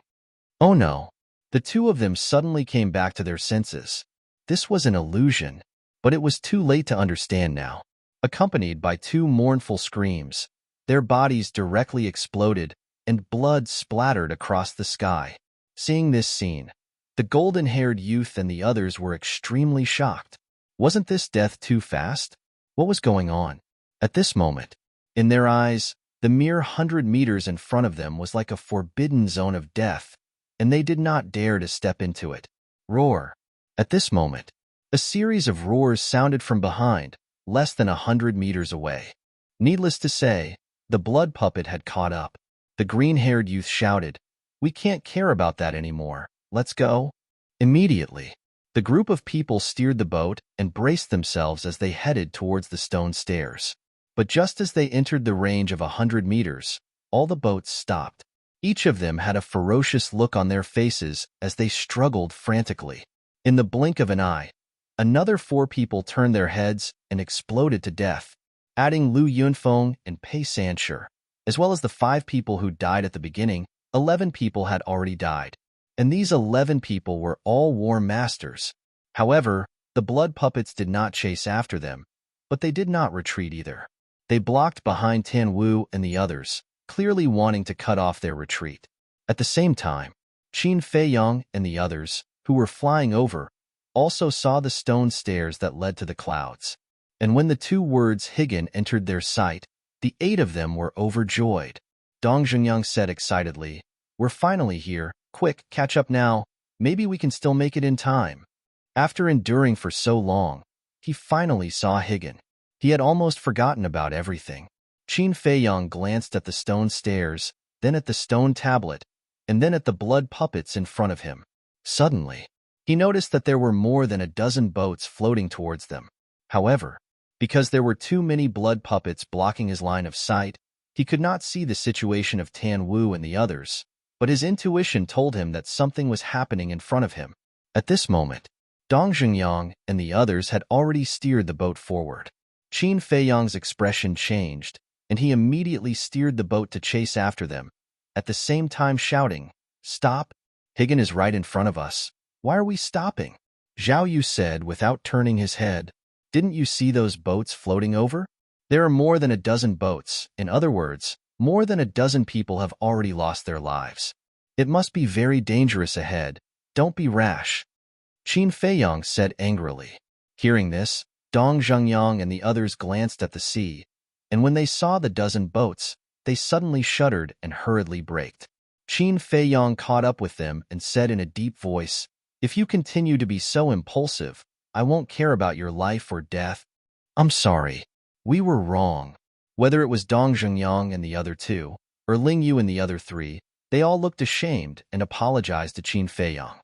Oh no! The two of them suddenly came back to their senses. This was an illusion, but it was too late to understand now. Accompanied by 2 mournful screams, their bodies directly exploded and blood splattered across the sky. Seeing this scene, the golden-haired youth and the others were extremely shocked. Wasn't this death too fast? What was going on? At this moment, in their eyes, the mere 100 meters in front of them was like a forbidden zone of death, and they did not dare to step into it. Roar! At this moment, a series of roars sounded from behind, less than 100 meters away. Needless to say, the blood puppet had caught up. The green-haired youth shouted, "We can't care about that anymore. Let's go." Immediately, the group of people steered the boat and braced themselves as they headed towards the stone stairs. But just as they entered the range of 100 meters, all the boats stopped. Each of them had a ferocious look on their faces as they struggled frantically. In the blink of an eye, another 4 people turned their heads and exploded to death, adding Lu Yunfeng and Pei Sanshi. As well as the 5 people who died at the beginning, 11 people had already died. And these 11 people were all war masters. However, the blood puppets did not chase after them, but they did not retreat either. They blocked behind Tan Wu and the others, clearly wanting to cut off their retreat. At the same time, Qin Feiyang and the others, who were flying over, also saw the stone stairs that led to the clouds. And when the 2 words Higan entered their sight, the 8 of them were overjoyed. Dong Zhengyang said excitedly, "We're finally here. Quick, catch up now. Maybe we can still make it in time." After enduring for so long, he finally saw Higan. He had almost forgotten about everything. Qin Feiyang glanced at the stone stairs, then at the stone tablet, and then at the blood puppets in front of him. Suddenly, he noticed that there were more than a dozen boats floating towards them. However, because there were too many blood puppets blocking his line of sight, he could not see the situation of Tan Wu and the others, but his intuition told him that something was happening in front of him. At this moment, Dong Zhengyang and the others had already steered the boat forward. Qin Feiyang's expression changed, and he immediately steered the boat to chase after them, at the same time shouting, "Stop! Higan is right in front of us. Why are we stopping?" Zhao Yu said without turning his head, "Didn't you see those boats floating over?" There are more than a dozen boats. In other words, more than a dozen people have already lost their lives. It must be very dangerous ahead. Don't be rash, Qin Feiyang said angrily. Hearing this, Dong Zhengyang and the others glanced at the sea, and when they saw the dozen boats, they suddenly shuddered and hurriedly braked. Qin Feiyang caught up with them and said in a deep voice, "If you continue to be so impulsive, I won't care about your life or death. I'm sorry. We were wrong." Whether it was Dong Zhengyang and the other two, or Ling Yu and the other three, they all looked ashamed and apologized to Qin Feiyang.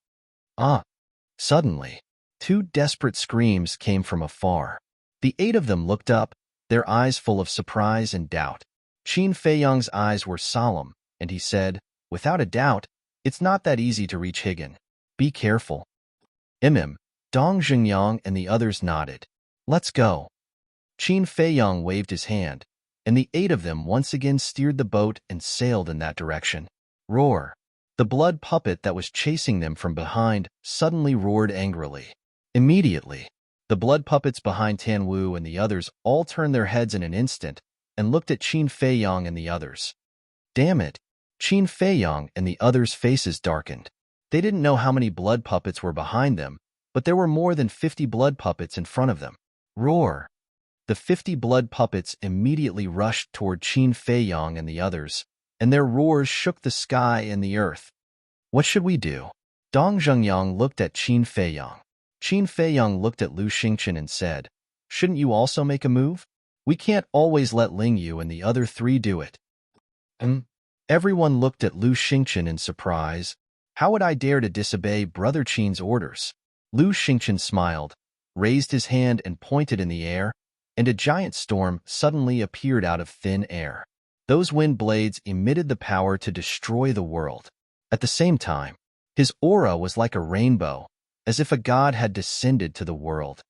Suddenly, two desperate screams came from afar. The 8 of them looked up, their eyes full of surprise and doubt. Qin Feiyang's eyes were solemn, and he said, "Without a doubt, it's not that easy to reach Higan. Be careful." Dong Zhengyang and the others nodded. "Let's go." Qin Feiyang waved his hand, and the 8 of them once again steered the boat and sailed in that direction. Roar! The blood puppet that was chasing them from behind suddenly roared angrily. Immediately, the blood puppets behind Tan Wu and the others all turned their heads in an instant and looked at Qin Feiyang and the others. Damn it! Qin Feiyang and the others' faces darkened. They didn't know how many blood puppets were behind them, but there were more than 50 blood puppets in front of them. Roar! The 50 blood puppets immediately rushed toward Qin Feiyang and the others, and their roars shook the sky and the earth. "What should we do?" Dong Zhengyang looked at Qin Feiyang. Qin Feiyang looked at Lu Xingchen and said, "Shouldn't you also make a move? We can't always let Ling Yu and the other 3 do it." Everyone looked at Lu Xingchen in surprise. How would I dare to disobey Brother Qin's orders? Lu Xingchen smiled, raised his hand and pointed in the air, and a giant storm suddenly appeared out of thin air. Those wind blades emitted the power to destroy the world. At the same time, his aura was like a rainbow, as if a god had descended to the world.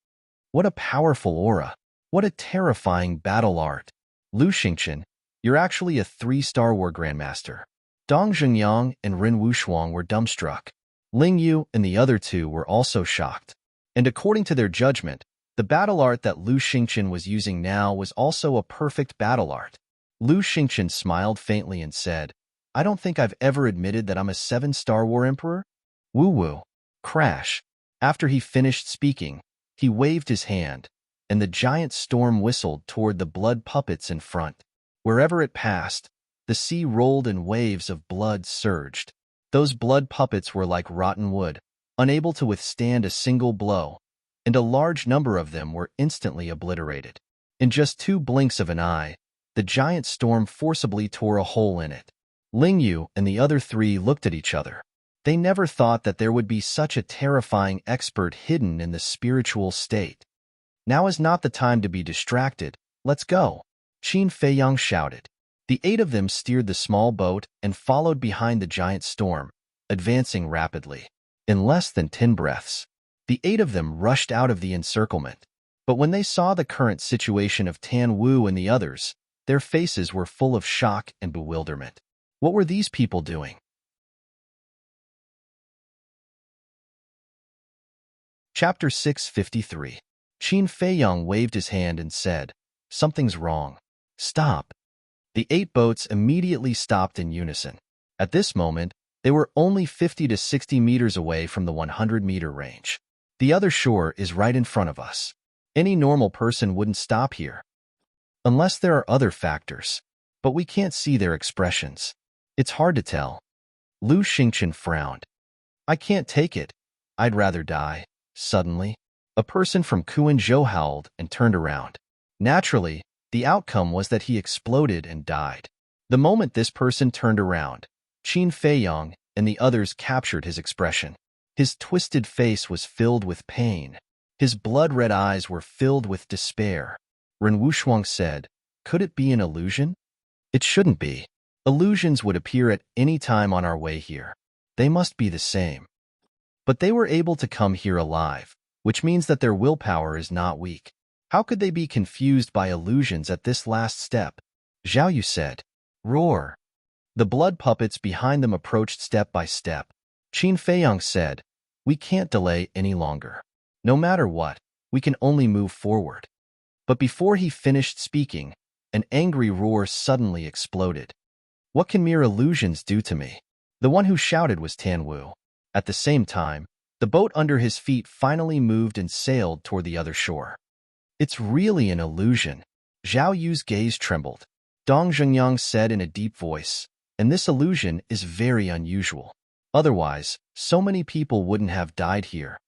What a powerful aura! What a terrifying battle art! Lu Xingchen, you're actually a 3-star war grandmaster. Dong Zhengyang and Ren Wushuang were dumbstruck. Ling Yu and the other 2 were also shocked. And according to their judgment, the battle art that Lu Xingchen was using now was also a perfect battle art. Lu Xingchen smiled faintly and said, "I don't think I've ever admitted that I'm a 7-star war emperor." Woo-woo. Crash. After he finished speaking, he waved his hand, and the giant storm whistled toward the blood puppets in front. Wherever it passed, the sea rolled and waves of blood surged. Those blood puppets were like rotten wood, unable to withstand a single blow, and a large number of them were instantly obliterated. In just 2 blinks of an eye, the giant storm forcibly tore a hole in it. Ling Yu and the other 3 looked at each other. They never thought that there would be such a terrifying expert hidden in the spiritual state. "Now is not the time to be distracted. Let's go," Qin Feiyang shouted. The 8 of them steered the small boat and followed behind the giant storm, advancing rapidly. In less than 10 breaths, the 8 of them rushed out of the encirclement. But when they saw the current situation of Tan Wu and the others, their faces were full of shock and bewilderment. What were these people doing? Chapter 653. Qin Feiyang waved his hand and said, "Something's wrong. Stop." The 8 boats immediately stopped in unison. At this moment, they were only 50 to 60 meters away from the 100-meter range. The other shore is right in front of us. Any normal person wouldn't stop here. Unless there are other factors. But we can't see their expressions. It's hard to tell. Lu Xingchen frowned. "I can't take it. I'd rather die." Suddenly, a person from Kuanzhou howled and turned around. Naturally, the outcome was that he exploded and died. The moment this person turned around, Qin Feiyang and the others captured his expression. His twisted face was filled with pain. His blood-red eyes were filled with despair. Ren Wushuang said, "Could it be an illusion?" "It shouldn't be. Illusions would appear at any time on our way here. They must be the same." But they were able to come here alive, which means that their willpower is not weak. How could they be confused by illusions at this last step? Zhao Yu said, "Roar." The blood puppets behind them approached step by step. Qin Feiyang said, "We can't delay any longer. No matter what, we can only move forward." But before he finished speaking, an angry roar suddenly exploded. What can mere illusions do to me? The one who shouted was Tanwu. At the same time, the boat under his feet finally moved and sailed toward the other shore. It's really an illusion. Zhao Yu's gaze trembled. Dong Zhengyang said in a deep voice, and this illusion is very unusual. Otherwise, so many people wouldn't have died here.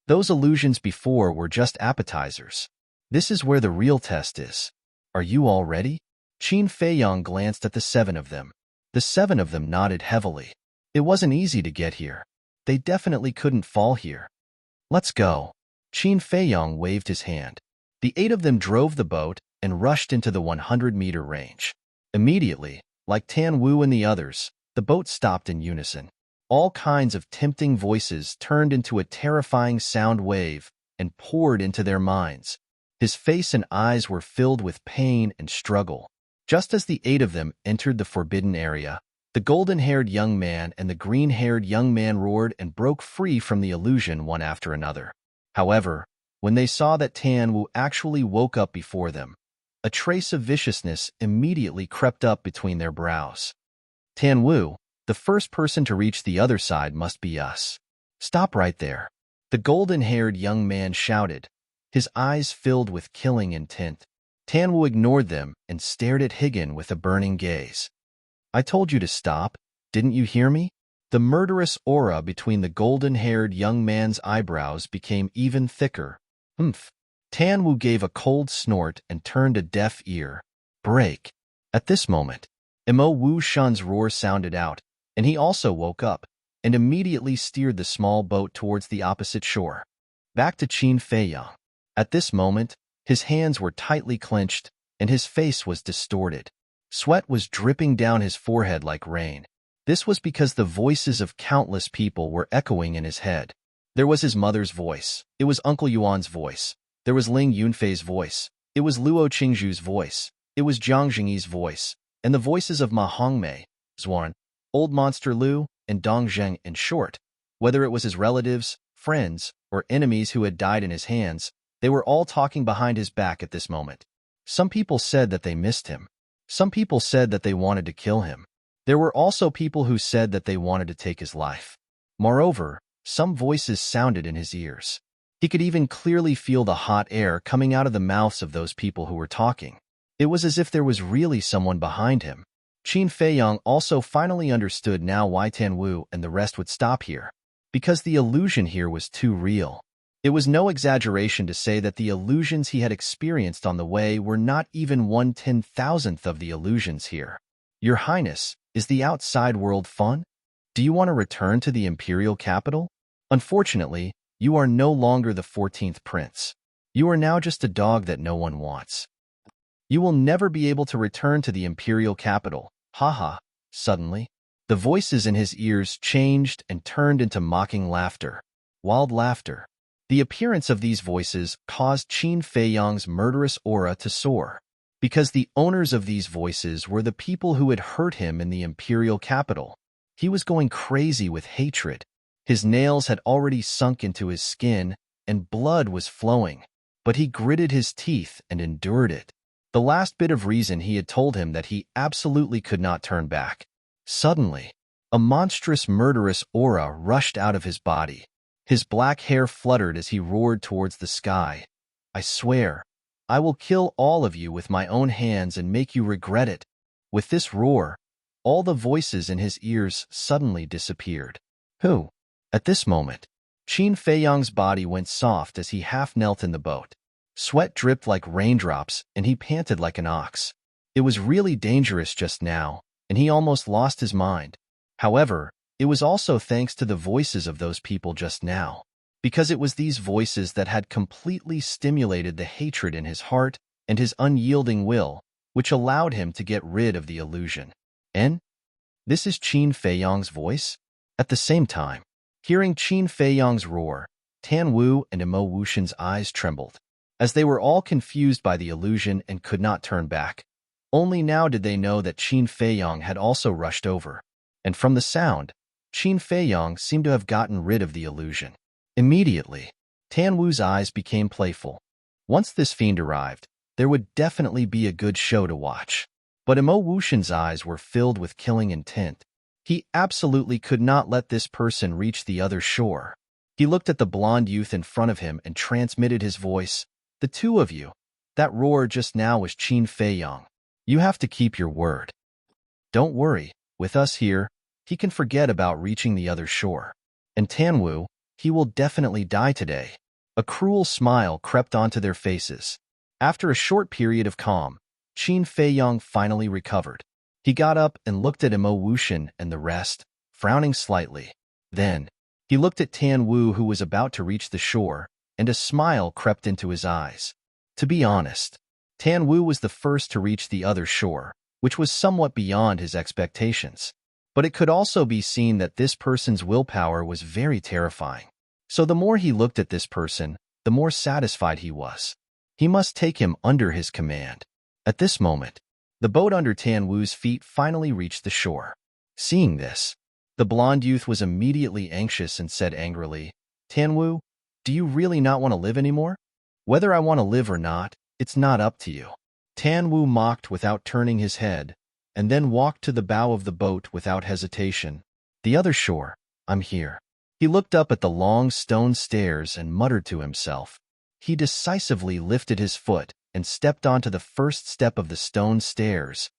Those illusions before were just appetizers. This is where the real test is. Are you all ready? Qin Feiyang glanced at the 7 of them. The 7 of them nodded heavily. It wasn't easy to get here. They definitely couldn't fall here. Let's go. Qin Feiyang waved his hand. The 8 of them drove the boat and rushed into the 100-meter range. Immediately, like Tan Wu and the others, the boat stopped in unison. All kinds of tempting voices turned into a terrifying sound wave and poured into their minds. His face and eyes were filled with pain and struggle. Just as the 8 of them entered the forbidden area, the golden-haired young man and the green-haired young man roared and broke free from the illusion one after another. However, when they saw that Tan Wu actually woke up before them, a trace of viciousness immediately crept up between their brows. Tan Wu, the first person to reach the other side must be us. Stop right there. The golden-haired young man shouted, his eyes filled with killing intent. Tan Wu ignored them and stared at Higan with a burning gaze. I told you to stop. Didn't you hear me? The murderous aura between the golden-haired young man's eyebrows became even thicker. Humph. Tan Wu gave a cold snort and turned a deaf ear. Break. At this moment, Imo Wu Shun's roar sounded out, and he also woke up and immediately steered the small boat towards the opposite shore. Back to Qin Feiyang. At this moment, his hands were tightly clenched and his face was distorted. Sweat was dripping down his forehead like rain. This was because the voices of countless people were echoing in his head. There was his mother's voice. It was Uncle Yuan's voice. There was Ling Yunfei's voice. It was Luo Qingzhu's voice. It was Jiang Jingyi's voice. And the voices of Ma Hongmei, Zuan, Old Monster Lu, and Dong Zheng. In short, whether it was his relatives, friends, or enemies who had died in his hands, they were all talking behind his back at this moment. Some people said that they missed him. Some people said that they wanted to kill him. There were also people who said that they wanted to take his life. Moreover, some voices sounded in his ears. He could even clearly feel the hot air coming out of the mouths of those people who were talking. It was as if there was really someone behind him. Qin Feiyang also finally understood now why Tan Wu and the rest would stop here. Because the illusion here was too real. It was no exaggeration to say that the illusions he had experienced on the way were not even 1/10,000th of the illusions here. Your Highness, is the outside world fun? Do you want to return to the imperial capital? Unfortunately, you are no longer the 14th prince. You are now just a dog that no one wants. You will never be able to return to the imperial capital. Haha. Suddenly, the voices in his ears changed and turned into mocking laughter. Wild laughter. The appearance of these voices caused Qin Feiyang's murderous aura to soar. Because the owners of these voices were the people who had hurt him in the imperial capital. He was going crazy with hatred. His nails had already sunk into his skin, and blood was flowing. But he gritted his teeth and endured it. The last bit of reason he had told him that he absolutely could not turn back. Suddenly, a monstrous murderous aura rushed out of his body. His black hair fluttered as he roared towards the sky. I swear, I will kill all of you with my own hands and make you regret it. With this roar, all the voices in his ears suddenly disappeared. Who? At this moment, Qin Feiyang's body went soft as he half knelt in the boat. Sweat dripped like raindrops and he panted like an ox. It was really dangerous just now, and he almost lost his mind. However, it was also thanks to the voices of those people just now, because it was these voices that had completely stimulated the hatred in his heart and his unyielding will, which allowed him to get rid of the illusion. And this is Qin Feiyang's voice? At the same time, hearing Qin Feiyang's roar, Tan Wu and Imo Wushan's eyes trembled, as they were all confused by the illusion and could not turn back. Only now did they know that Qin Feiyang had also rushed over, and from the sound, Qin Feiyang seemed to have gotten rid of the illusion. Immediately, Tan Wu's eyes became playful. Once this fiend arrived, there would definitely be a good show to watch. But Imo Wushin's eyes were filled with killing intent. He absolutely could not let this person reach the other shore. He looked at the blonde youth in front of him and transmitted his voice. The two of you. That roar just now was Qin Feiyang. You have to keep your word. Don't worry, with us here, he can forget about reaching the other shore. And Tanwu, he will definitely die today. A cruel smile crept onto their faces. After a short period of calm, Qin Feiyang finally recovered. He got up and looked at Imo Wushin and the rest, frowning slightly. Then, he looked at Tanwu, who was about to reach the shore, and a smile crept into his eyes. To be honest, Tanwu was the first to reach the other shore, which was somewhat beyond his expectations. But it could also be seen that this person's willpower was very terrifying. So the more he looked at this person, the more satisfied he was. He must take him under his command. At this moment, the boat under Tanwu's feet finally reached the shore. Seeing this, the blonde youth was immediately anxious and said angrily, Tanwu, do you really not want to live anymore? Whether I want to live or not, it's not up to you. Tanwu mocked without turning his head, and then walked to the bow of the boat without hesitation. The other shore, I'm here. He looked up at the long stone stairs and muttered to himself. He decisively lifted his foot and stepped onto the first step of the stone stairs.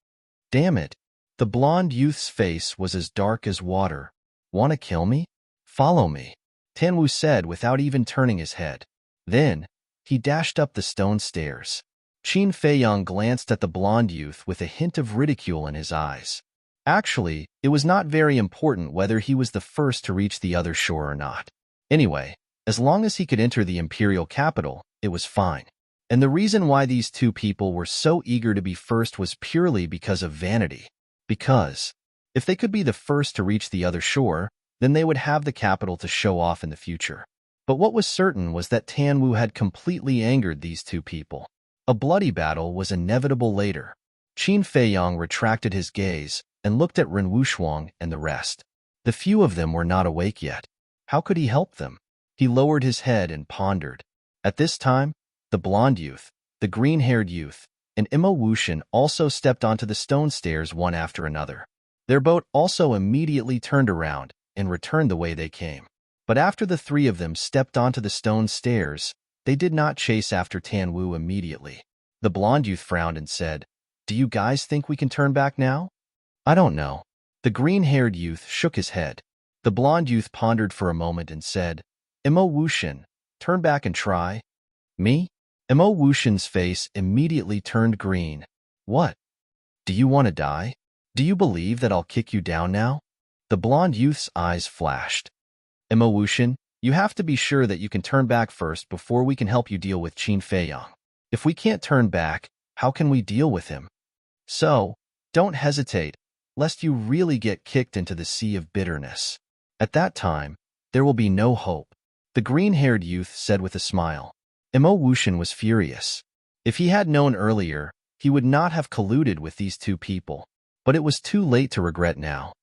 Damn it! The blonde youth's face was as dark as water. Want to kill me? Follow me, Tanwu said without even turning his head. Then, he dashed up the stone stairs. Qin Feiyang glanced at the blonde youth with a hint of ridicule in his eyes. Actually, it was not very important whether he was the first to reach the other shore or not. Anyway, as long as he could enter the imperial capital, it was fine. And the reason why these two people were so eager to be first was purely because of vanity. Because, if they could be the first to reach the other shore, then they would have the capital to show off in the future. But what was certain was that Tanwu had completely angered these two people. A bloody battle was inevitable later. Qin Feiyang retracted his gaze and looked at Ren Wushuang and the rest. The few of them were not awake yet. How could he help them? He lowered his head and pondered. At this time, the blonde youth, the green-haired youth, and Imo Wushin also stepped onto the stone stairs one after another. Their boat also immediately turned around and returned the way they came. But after the three of them stepped onto the stone stairs, they did not chase after Tanwu immediately. The blonde youth frowned and said, Do you guys think we can turn back now? I don't know. The green-haired youth shook his head. The blonde youth pondered for a moment and said, Imo Wushin, turn back and try. Me? Imo Wushin's face immediately turned green. What? Do you want to die? Do you believe that I'll kick you down now? The blonde youth's eyes flashed. Imo Wushin, you have to be sure that you can turn back first before we can help you deal with Qin Feiyang. If we can't turn back, how can we deal with him? So, don't hesitate, lest you really get kicked into the sea of bitterness. At that time, there will be no hope, the green-haired youth said with a smile. Imo Wushin was furious. If he had known earlier, he would not have colluded with these two people. But it was too late to regret now.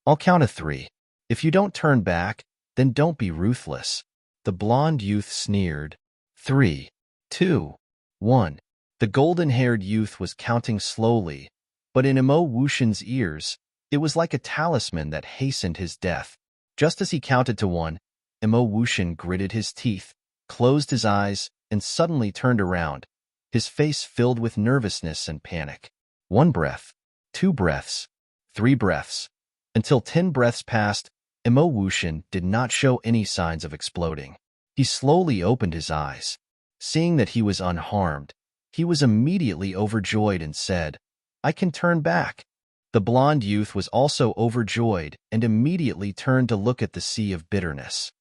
I'll count to 3. If you don't turn back, then don't be ruthless. The blonde youth sneered. 3, 2, 1. The golden-haired youth was counting slowly, but in Imo Wushin's ears, it was like a talisman that hastened his death. Just as he counted to 1, Imo Wushin gritted his teeth, closed his eyes, and suddenly turned around, his face filled with nervousness and panic. 1 breath, 2 breaths, 3 breaths. Until 10 breaths passed, Imo Wushin did not show any signs of exploding. He slowly opened his eyes. Seeing that he was unharmed, he was immediately overjoyed and said, I can turn back. The blonde youth was also overjoyed and immediately turned to look at the sea of bitterness.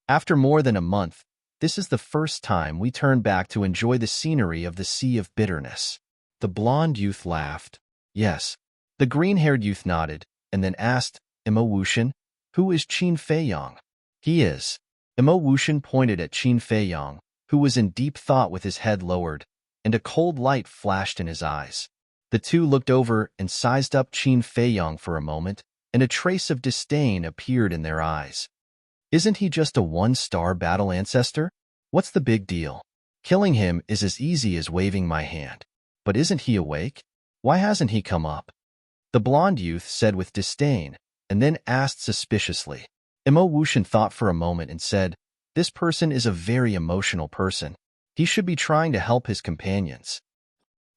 After more than a month, this is the first time we turn back to enjoy the scenery of the sea of bitterness. The blonde youth laughed. Yes. The green-haired youth nodded, and then asked, Imo Wushin, who is Qin Feiyang? He is. Imo Wushin pointed at Qin Feiyang, who was in deep thought with his head lowered, and a cold light flashed in his eyes. The two looked over and sized up Qin Feiyang for a moment, and a trace of disdain appeared in their eyes. Isn't he just a 1-star battle ancestor? What's the big deal? Killing him is as easy as waving my hand. But isn't he awake? Why hasn't he come up? The blonde youth said with disdain, and then asked suspiciously. Imo Wushan thought for a moment and said, "This person is a very emotional person. He should be trying to help his companions."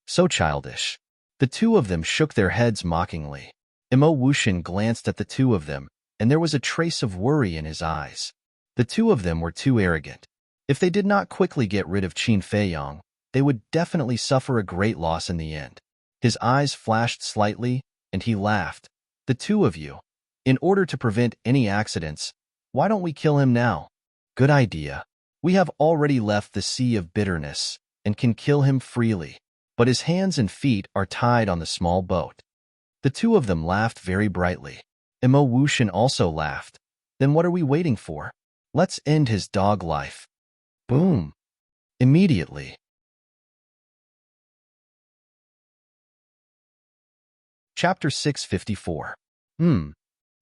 So childish. The two of them shook their heads mockingly. Imo Wushan glanced at the two of them, and there was a trace of worry in his eyes. The two of them were too arrogant. If they did not quickly get rid of Qin Feiyang, they would definitely suffer a great loss in the end. His eyes flashed slightly, and he laughed. "The two of you. In order to prevent any accidents, why don't we kill him now?" "Good idea. We have already left the Sea of Bitterness and can kill him freely, but his hands and feet are tied on the small boat." The two of them laughed very brightly. Imo Wushan also laughed. "Then what are we waiting for? Let's end his dog life." Boom! Immediately. Chapter 654. Qin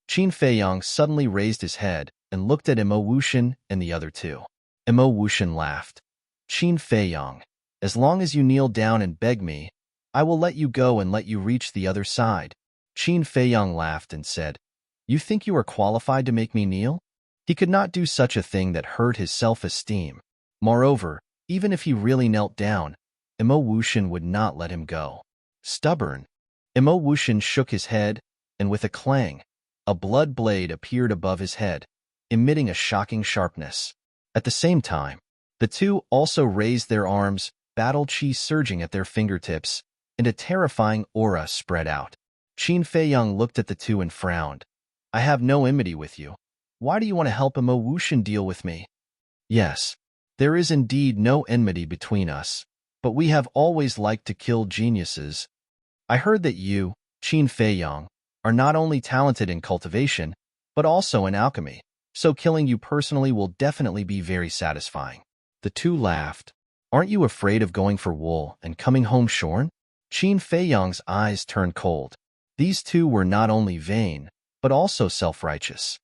Feiyang suddenly raised his head and looked at Imo Wushan and the other two. Imo Wushan laughed. "Qin Feiyang, as long as you kneel down and beg me, I will let you go and let you reach the other side." Qin Feiyang laughed and said, "You think you are qualified to make me kneel?" He could not do such a thing that hurt his self-esteem. Moreover, even if he really knelt down, Imo Wushan would not let him go. Stubborn. Imo Wushan shook his head, and with a clang, a blood blade appeared above his head, emitting a shocking sharpness. At the same time, the two also raised their arms, battle chi surging at their fingertips, and a terrifying aura spread out. Qin Feiyang looked at the two and frowned. "I have no enmity with you. Why do you want to help Imo Wushan deal with me?" "Yes, there is indeed no enmity between us, but we have always liked to kill geniuses. I heard that you, Qin Feiyang, are not only talented in cultivation, but also in alchemy, so killing you personally will definitely be very satisfying." The two laughed. "Aren't you afraid of going for wool and coming home shorn?" Qin Feiyang's eyes turned cold. These two were not only vain, but also self-righteous.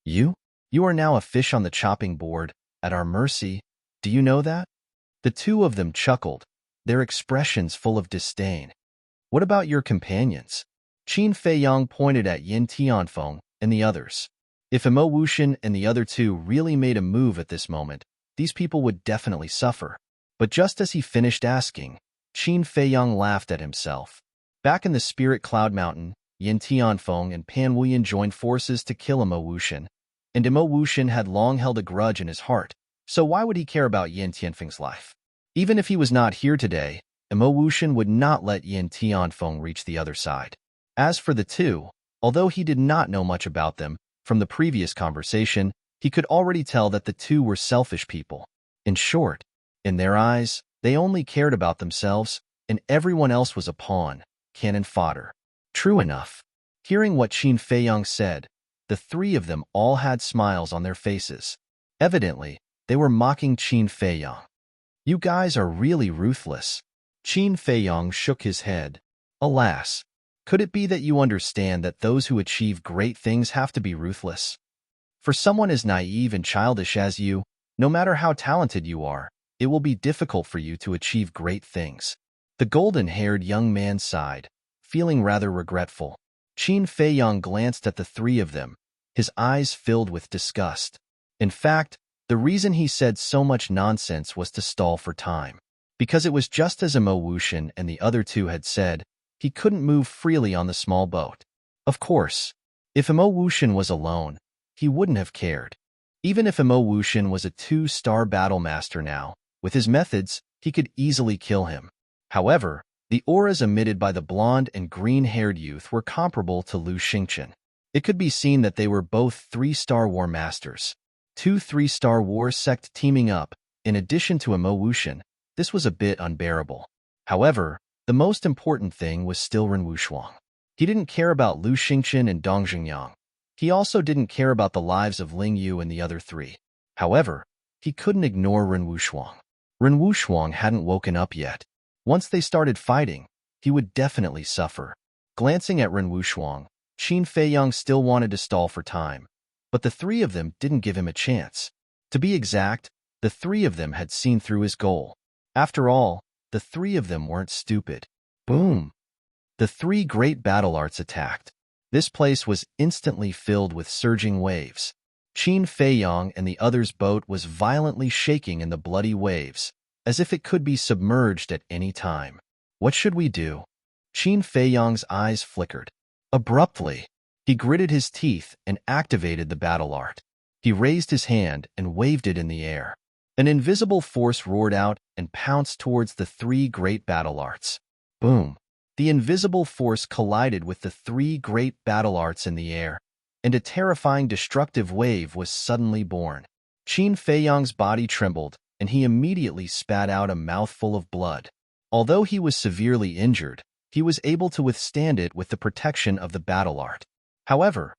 You are now a fish on the chopping board, at our mercy. Do you know that?" The two of them chuckled, their expressions full of disdain. "What about your companions?" Qin Feiyang pointed at Yin Tianfeng and the others. If Imo Wushan and the other two really made a move at this moment, these people would definitely suffer. But just as he finished asking, Qin Feiyang laughed at himself. Back in the Spirit Cloud Mountain, Yin Tianfeng and Pan Wuyan joined forces to kill Imo Wushan, and Imo Wushan had long held a grudge in his heart, so why would he care about Yin Tianfeng's life? Even if he was not here today, Imo Wushan would not let Yin Tianfeng reach the other side. As for the two, although he did not know much about them, from the previous conversation, he could already tell that the two were selfish people. In short, in their eyes, they only cared about themselves, and everyone else was a pawn, cannon fodder. True enough. Hearing what Qin Feiyang said, the three of them all had smiles on their faces. Evidently, they were mocking Qin Feiyang. "You guys are really ruthless." Qin Feiyang shook his head. "Alas, could it be that you understand that those who achieve great things have to be ruthless? For someone as naive and childish as you, no matter how talented you are, it will be difficult for you to achieve great things." The golden-haired young man sighed, feeling rather regretful. Qin Feiyang glanced at the three of them, his eyes filled with disgust. In fact, the reason he said so much nonsense was to stall for time. Because it was just as Imo Wushan and the other two had said, he couldn't move freely on the small boat. Of course, if Imo Wushan was alone, he wouldn't have cared. Even if Imo Wushan was a 2-star battle master now, with his methods, he could easily kill him. However, the auras emitted by the blonde and green-haired youth were comparable to Lu Xingqian. It could be seen that they were both 3-star war masters. 2 3-star war sect teaming up, in addition to Imo Wushan, this was a bit unbearable. However, the most important thing was still Ren Wushuang. He didn't care about Lu Xingqian and Dong Xingyang. He also didn't care about the lives of Ling Yu and the other three. However, he couldn't ignore Ren Wushuang. Ren Wushuang hadn't woken up yet. Once they started fighting, he would definitely suffer. Glancing at Ren Wushuang, Qin Feiyang still wanted to stall for time, but the three of them didn't give him a chance. To be exact, The three of them had seen through his goal. After all, the three of them weren't stupid. Boom! The three great battle arts attacked. This place was instantly filled with surging waves. Qin Feiyong and the other's boat was violently shaking in the bloody waves, as if it could be submerged at any time. What should we do? Qin Feiyong's eyes flickered. Abruptly, he gritted his teeth and activated the battle art. He raised his hand and waved it in the air. An invisible force roared out and pounced towards the three great battle arts. Boom! The invisible force collided with the three great battle arts in the air, and a terrifying destructive wave was suddenly born. Qin Feiyong's body trembled, and he immediately spat out a mouthful of blood. Although he was severely injured, he was able to withstand it with the protection of the battle art. However,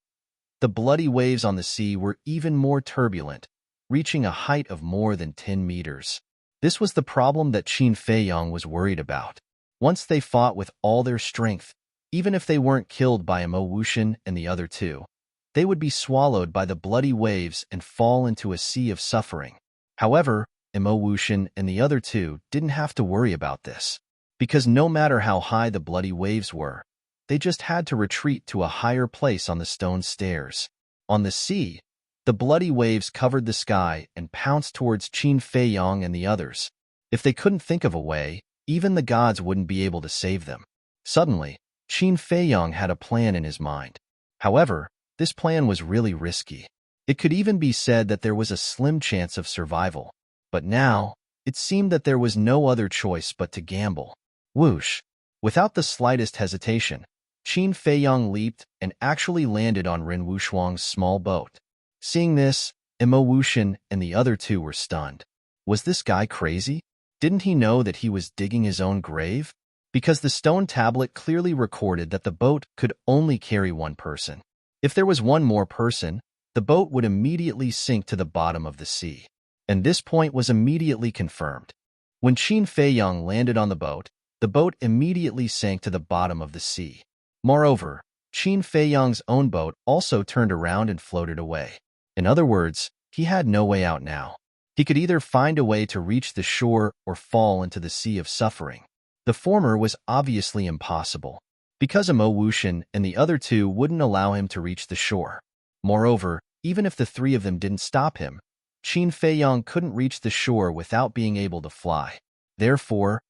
the bloody waves on the sea were even more turbulent, reaching a height of more than 10 meters. This was the problem that Qin Feiyong was worried about. Once they fought with all their strength, even if they weren't killed by Mo Wuxian and the other two, they would be swallowed by the bloody waves and fall into a sea of suffering. However, Mo Wuxian and the other two didn't have to worry about this, because no matter how high the bloody waves were, they just had to retreat to a higher place on the stone stairs. On the sea, the bloody waves covered the sky and pounced towards Qin Feiyong and the others. If they couldn't think of a way, even the gods wouldn't be able to save them. Suddenly, Qin Feiyong had a plan in his mind. However, this plan was really risky. It could even be said that there was a slim chance of survival. But now, it seemed that there was no other choice but to gamble. Whoosh! Without the slightest hesitation, Qin Feiyong leaped and actually landed on Ren Wushuang's small boat. Seeing this, Mo Wuxian and the other two were stunned. Was this guy crazy? Didn't he know that he was digging his own grave? Because the stone tablet clearly recorded that the boat could only carry one person. If there was one more person, the boat would immediately sink to the bottom of the sea. And this point was immediately confirmed. When Qin Feiyong landed on the boat immediately sank to the bottom of the sea. Moreover, Qin Feiyong's own boat also turned around and floated away. In other words, he had no way out now. He could either find a way to reach the shore or fall into the sea of suffering. The former was obviously impossible, because Mo Wuxian and the other two wouldn't allow him to reach the shore. Moreover, even if the three of them didn't stop him, Qin Feiyong couldn't reach the shore without being able to fly. Therefore,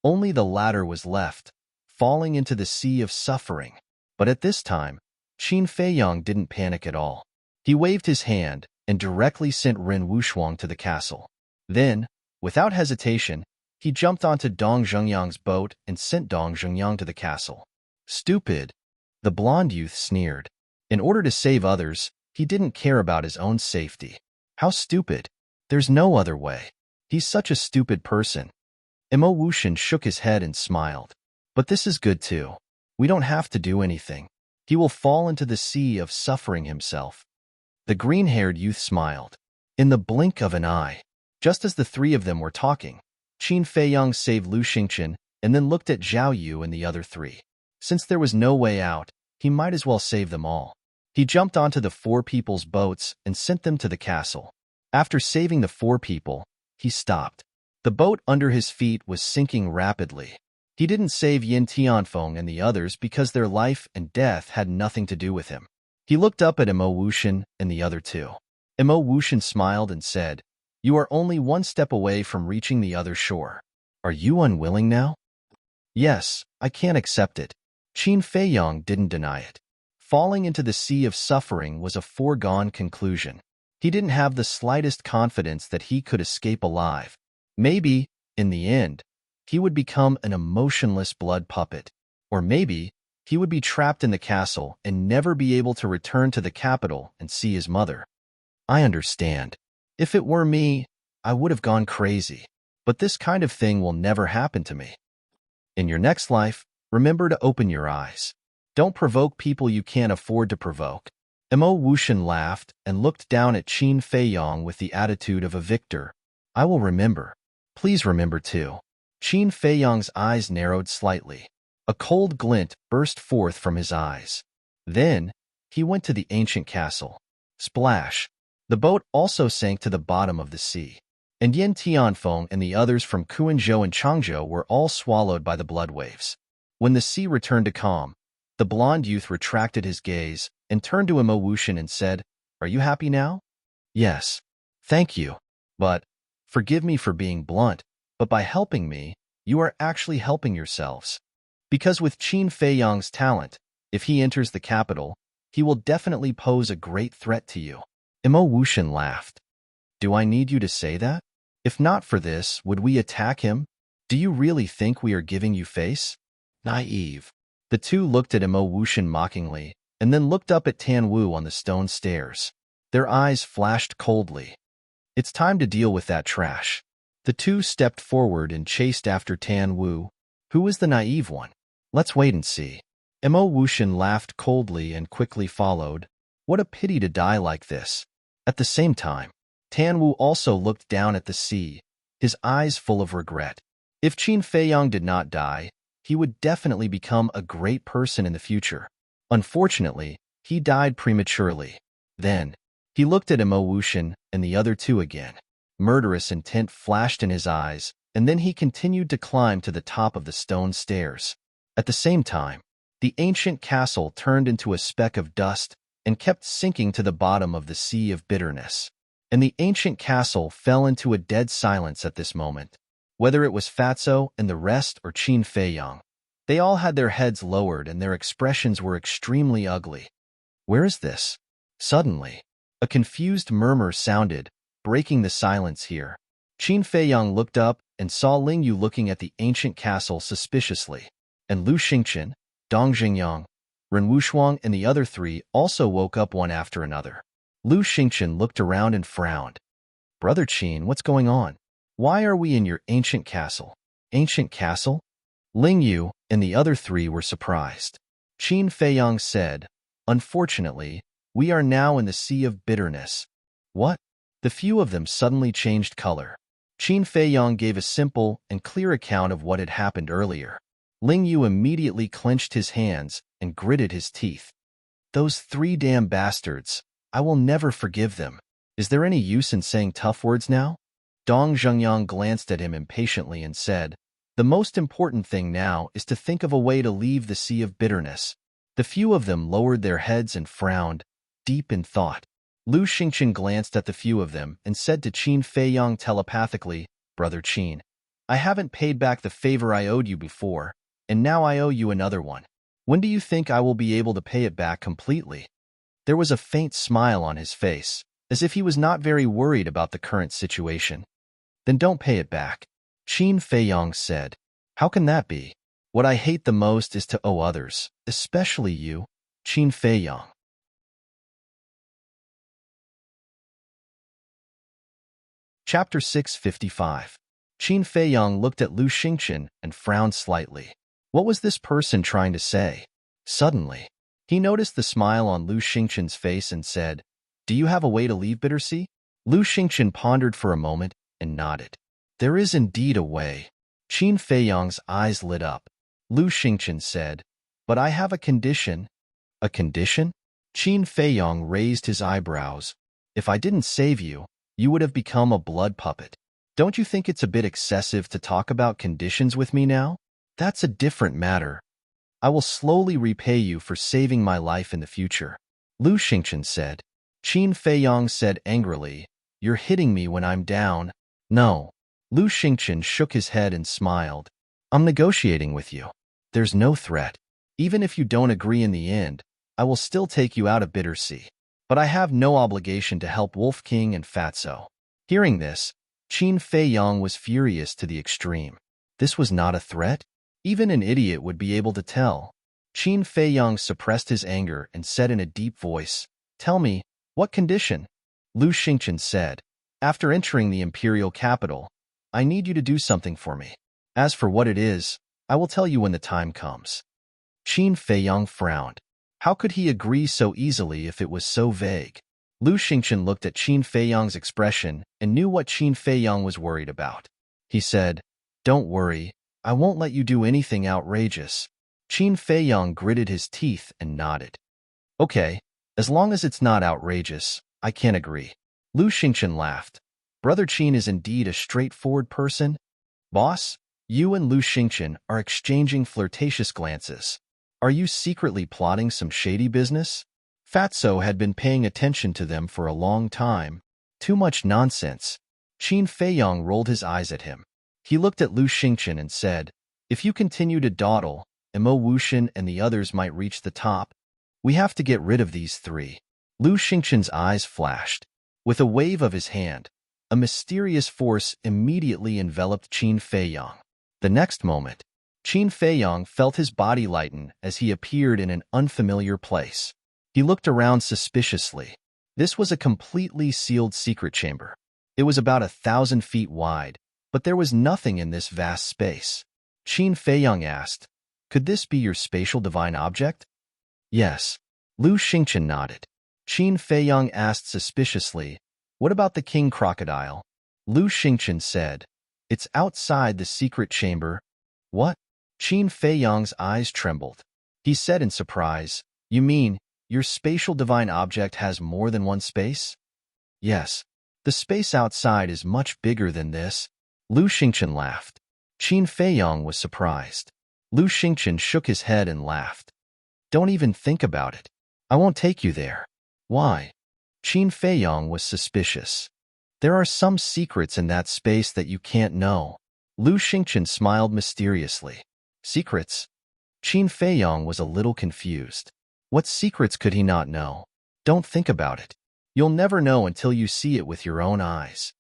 only the latter was left, falling into the sea of suffering. But at this time, Qin Feiyong didn't panic at all. He waved his hand and directly sent Ren Wushuang to the castle. Then, without hesitation, he jumped onto Dong Zhengyang's boat and sent Dong Zhengyang to the castle. Stupid! The blonde youth sneered. In order to save others, he didn't care about his own safety. How stupid! There's no other way. He's such a stupid person. Mo Wuxian shook his head and smiled. But this is good too. We don't have to do anything. He will fall into the sea of suffering himself. The green-haired youth smiled. In the blink of an eye, just as the three of them were talking, Qin Feiyong saved Lu Xingqian and then looked at Zhao Yu and the other three. Since there was no way out, he might as well save them all. He jumped onto the four people's boats and sent them to the castle. After saving the four people, he stopped. The boat under his feet was sinking rapidly. He didn't save Yin Tianfeng and the others because their life and death had nothing to do with him. He looked up at Mo Wuxian and the other two. Mo Wuxian smiled and said, "You are only one step away from reaching the other shore. Are you unwilling now?" "Yes, I can't accept it." Qin Feiyong didn't deny it. Falling into the sea of suffering was a foregone conclusion. He didn't have the slightest confidence that he could escape alive. Maybe, in the end, he would become an emotionless blood puppet. Or maybe, he would be trapped in the castle and never be able to return to the capital and see his mother. I understand. If it were me, I would have gone crazy. But this kind of thing will never happen to me. In your next life, remember to open your eyes. Don't provoke people you can't afford to provoke. Mo Wuxian laughed and looked down at Qin Feiyong with the attitude of a victor. I will remember. Please remember too. Qin Feiyong's eyes narrowed slightly. A cold glint burst forth from his eyes. Then, he went to the ancient castle. Splash! The boat also sank to the bottom of the sea. and Yen Tianfeng and the others from Kuanzhou and Changzhou were all swallowed by the blood waves. When the sea returned to calm, the blond youth retracted his gaze and turned to Imo Wushan and said, "Are you happy now?" "Yes. Thank you. But, forgive me for being blunt, but by helping me, you are actually helping yourselves. Because with Qin Feiyang's talent, if he enters the capital, he will definitely pose a great threat to you." Imo Wushan laughed. "Do I need you to say that? If not for this, would we attack him? Do you really think we are giving you face?" Naive. The two looked at Imo Wushan mockingly, and then looked up at Tan Wu on the stone stairs. Their eyes flashed coldly. "It's time to deal with that trash." The two stepped forward and chased after Tan Wu. Who was the naive one? Let's wait and see. Imo Wushan laughed coldly and quickly followed. What a pity to die like this. At the same time, Tan Wu also looked down at the sea, his eyes full of regret. If Qin Feiyang did not die, he would definitely become a great person in the future. Unfortunately, he died prematurely. Then, he looked at Imo Wushan and the other two again. Murderous intent flashed in his eyes, and then he continued to climb to the top of the stone stairs. At the same time, the ancient castle turned into a speck of dust and kept sinking to the bottom of the sea of bitterness. And the ancient castle fell into a dead silence at this moment. Whether it was Fatso and the rest or Qin Feiyang, they all had their heads lowered and their expressions were extremely ugly. Where is this? Suddenly, a confused murmur sounded, breaking the silence here. Qin Feiyang looked up and saw Ling Yu looking at the ancient castle suspiciously, and Lu Xingqian, Dong Jingyang, Ren Wushuang and the other three also woke up one after another. Lu Xingqian looked around and frowned. "Brother Qin, what's going on? Why are we in your ancient castle?" "Ancient castle?" Ling Yu and the other three were surprised. Qin Feiyang said, "Unfortunately, we are now in the sea of bitterness." "What?" The few of them suddenly changed color. Qin Feiyang gave a simple and clear account of what had happened earlier. Ling Yu immediately clenched his hands and gritted his teeth. "Those three damn bastards. I will never forgive them. Is there any use in saying tough words now?" Dong Zhengyang glanced at him impatiently and said, "The most important thing now is to think of a way to leave the sea of bitterness." The few of them lowered their heads and frowned, deep in thought. Lu Xingqian glanced at the few of them and said to Qin Feiyang telepathically, "Brother Qin, I haven't paid back the favor I owed you before, and now I owe you another one. When do you think I will be able to pay it back completely?" There was a faint smile on his face, as if he was not very worried about the current situation. "Then don't pay it back," Qin Feiyang said. "How can that be? What I hate the most is to owe others, especially you, Qin Feiyang." Chapter 655. Qin Feiyang looked at Lu Xingqian and frowned slightly. What was this person trying to say? Suddenly, he noticed the smile on Lu Xingqian's face and said, "Do you have a way to leave Bittersea?" Lu Xingqian pondered for a moment and nodded. "There is indeed a way." Qin Feiyang's eyes lit up. Lu Xingqian said, "But I have a condition." "A condition?" Qin Feiyang raised his eyebrows. "If I didn't save you, you would have become a blood puppet. Don't you think it's a bit excessive to talk about conditions with me now? That's a different matter. I will slowly repay you for saving my life in the future." Lu Xingqian said. Qin Feiyang said angrily, "You're hitting me when I'm down." "No." Lu Xingqian shook his head and smiled. "I'm negotiating with you. There's no threat. Even if you don't agree in the end, I will still take you out of Bittersea. But I have no obligation to help Wolf King and Fatso." Hearing this, Qin Feiyang was furious to the extreme. This was not a threat? Even an idiot would be able to tell. Qin Feiyang suppressed his anger and said in a deep voice, "Tell me, what condition?" Lu Xingqian said, "After entering the imperial capital, I need you to do something for me. As for what it is, I will tell you when the time comes." Qin Feiyang frowned. How could he agree so easily if it was so vague? Lu Xingqian looked at Qin Feiyang's expression and knew what Qin Feiyang was worried about. He said, "Don't worry, I won't let you do anything outrageous." Qin Feiyang gritted his teeth and nodded. "Okay, as long as it's not outrageous, I can agree." Lu Xingqian laughed. Brother Qin is indeed a straightforward person. Boss, you and Lu Xingqian are exchanging flirtatious glances. Are you secretly plotting some shady business? Fatso had been paying attention to them for a long time. Too much nonsense. Qin Feiyong rolled his eyes at him. He looked at Lu Xingqian and said, if you continue to dawdle, Mo Wuxian and the others might reach the top. We have to get rid of these three. Lu Xingqian's eyes flashed. With a wave of his hand, a mysterious force immediately enveloped Qin Feiyong. The next moment, Qin Feiyong felt his body lighten as he appeared in an unfamiliar place. He looked around suspiciously. This was a completely sealed secret chamber. It was about 1,000 feet wide, but there was nothing in this vast space. Qin Feiyong asked, could this be your spatial divine object? Yes. Lu Xingqian nodded. Qin Feiyong asked suspiciously, what about the king crocodile? Lu Xingqian said, it's outside the secret chamber. What? Qin Feiyong's eyes trembled. He said in surprise, you mean, your spatial divine object has more than one space? Yes. The space outside is much bigger than this. Lu Xingqian laughed. Qin Feiyong was surprised. Lu Xingqian shook his head and laughed. Don't even think about it. I won't take you there. Why? Qin Feiyong was suspicious. There are some secrets in that space that you can't know. Lu Xingqian smiled mysteriously. Secrets? Qin Feiyong was a little confused. What secrets could he not know? Don't think about it. You'll never know until you see it with your own eyes.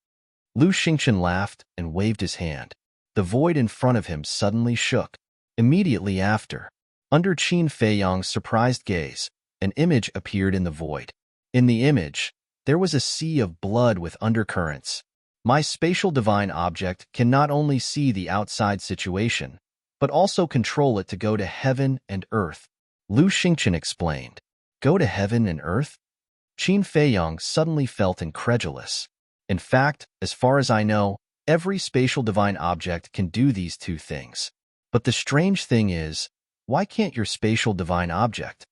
Lu Xingqian laughed and waved his hand. The void in front of him suddenly shook. Immediately after, under Qin Feiyong's surprised gaze, an image appeared in the void. In the image, there was a sea of blood with undercurrents. My spatial divine object can not only see the outside situation, but also control it to go to heaven and earth. Lu Xingqian explained. Go to heaven and earth? Qin Feiyong suddenly felt incredulous. In fact, as far as I know, every spatial divine object can do these two things. But the strange thing is, why can't your spatial divine object?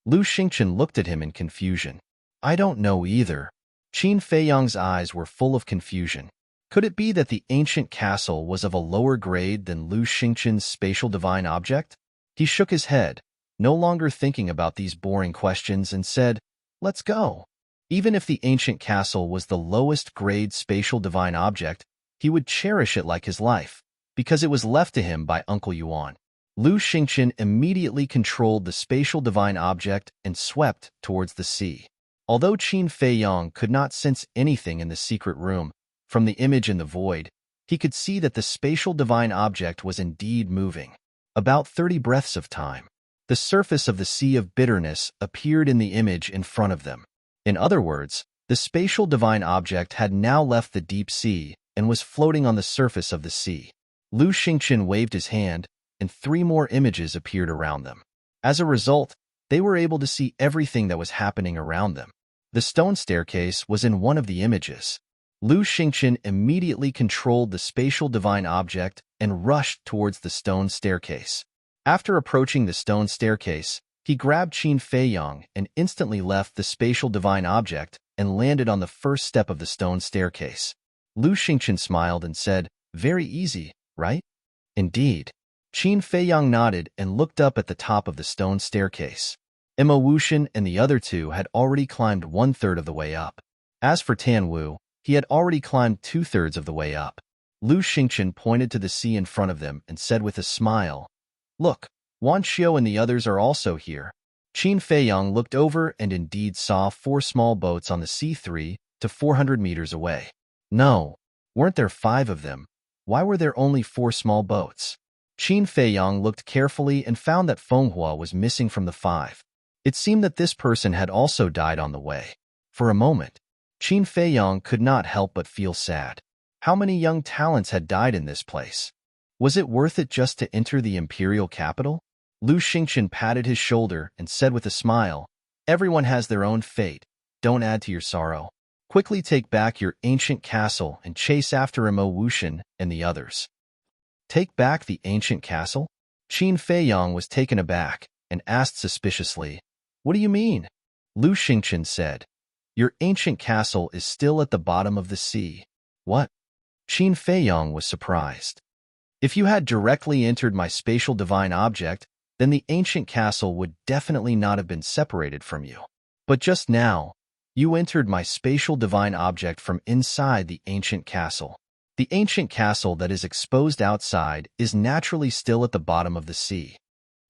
Lu Xingqian looked at him in confusion. I don't know either. Qin Feiyong's eyes were full of confusion. Could it be that the ancient castle was of a lower grade than Lu Xingqian's spatial divine object? He shook his head, no longer thinking about these boring questions, and said, let's go. Even if the ancient castle was the lowest grade spatial divine object, he would cherish it like his life, because it was left to him by Uncle Yuan. Lu Xingqian immediately controlled the spatial divine object and swept towards the sea. Although Qin Feiyong could not sense anything in the secret room, from the image in the void, he could see that the spatial divine object was indeed moving. About 30 breaths of time, the surface of the Sea of Bitterness appeared in the image in front of them. In other words, the spatial divine object had now left the deep sea and was floating on the surface of the sea. Lu Xingqian waved his hand, and 3 more images appeared around them. As a result, they were able to see everything that was happening around them. The stone staircase was in one of the images. Lu Xingqian immediately controlled the spatial divine object and rushed towards the stone staircase. After approaching the stone staircase, he grabbed Qin Feiyong and instantly left the spatial divine object and landed on the first step of the stone staircase. Lu Xingqian smiled and said, very easy, right? Indeed. Qin Feiyong nodded and looked up at the top of the stone staircase. Mo Wuxian and the other two had already climbed 1/3 of the way up. As for Tan Wu, he had already climbed 2/3 of the way up. Lu Xingqian pointed to the sea in front of them and said with a smile, look, Wan Xiu and the others are also here. Qin Feiyong looked over and indeed saw 4 small boats on the sea 3 to 400 meters away. No, weren't there 5 of them? Why were there only 4 small boats? Qin Feiyong looked carefully and found that Fenghua was missing from the 5. It seemed that this person had also died on the way. For a moment, Qin Feiyong could not help but feel sad. How many young talents had died in this place? Was it worth it just to enter the imperial capital? Lu Xingqian patted his shoulder and said with a smile, everyone has their own fate. Don't add to your sorrow. Quickly take back your ancient castle and chase after Mo Wuxian and the others. Take back the ancient castle? Qin Feiyong was taken aback and asked suspiciously, what do you mean? Lu Xingqian said, your ancient castle is still at the bottom of the sea. What? Qin Feiyong was surprised. If you had directly entered my spatial divine object, then the ancient castle would definitely not have been separated from you. But just now, you entered my spatial divine object from inside the ancient castle. The ancient castle that is exposed outside is naturally still at the bottom of the sea.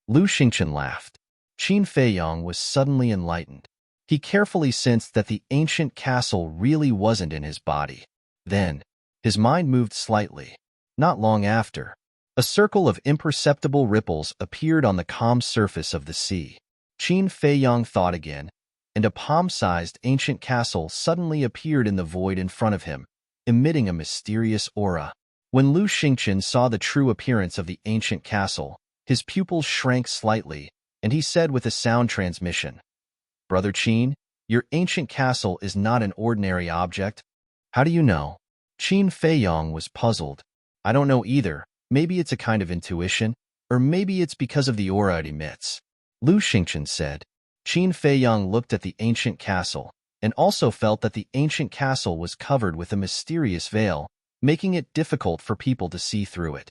Lu Xingchen laughed. Qin Feiyong was suddenly enlightened. He carefully sensed that the ancient castle really wasn't in his body. Then, his mind moved slightly. Not long after, a circle of imperceptible ripples appeared on the calm surface of the sea. Qin Feiyong thought again, and a palm-sized ancient castle suddenly appeared in the void in front of him, emitting a mysterious aura. When Lu Xingchen saw the true appearance of the ancient castle, his pupils shrank slightly, and he said with a sound transmission, "Brother Qin, your ancient castle is not an ordinary object." "How do you know?" Qin Feiyong was puzzled. "I don't know either. Maybe it's a kind of intuition, or maybe it's because of the aura it emits," Lu Xingchen said. Qin Feiyong looked at the ancient castle, and also felt that the ancient castle was covered with a mysterious veil, making it difficult for people to see through it.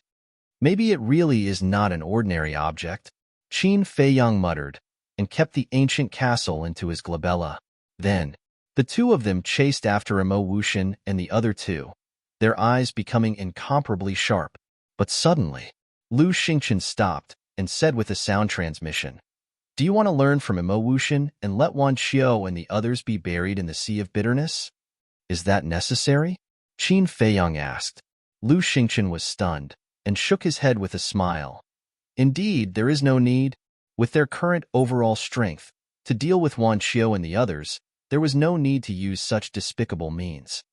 "Maybe it really is not an ordinary object," Qin Feiyong muttered, and kept the ancient castle into his glabella. Then, the two of them chased after Emo Wuxian and the other two, their eyes becoming incomparably sharp. But suddenly, Lu Xingchen stopped and said with a sound transmission, "Do you want to learn from Emo Wuxian and let Wan Qiu and the others be buried in the sea of bitterness?" "Is that necessary?" Qin Feiyong asked. Lu Xingchen was stunned and shook his head with a smile. "Indeed, there is no need. With their current overall strength, to deal with Wan Qiu and the others, there was no need to use such despicable means."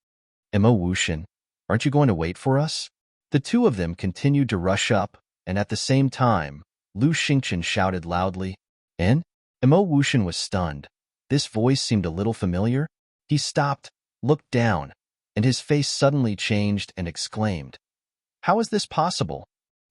"Emo Wuxian, aren't you going to wait for us?" The two of them continued to rush up, and at the same time, Lu Xingchen shouted loudly, "En?" Emo Wuxian was stunned. This voice seemed a little familiar. He stopped, looked down, and his face suddenly changed and exclaimed, "How is this possible?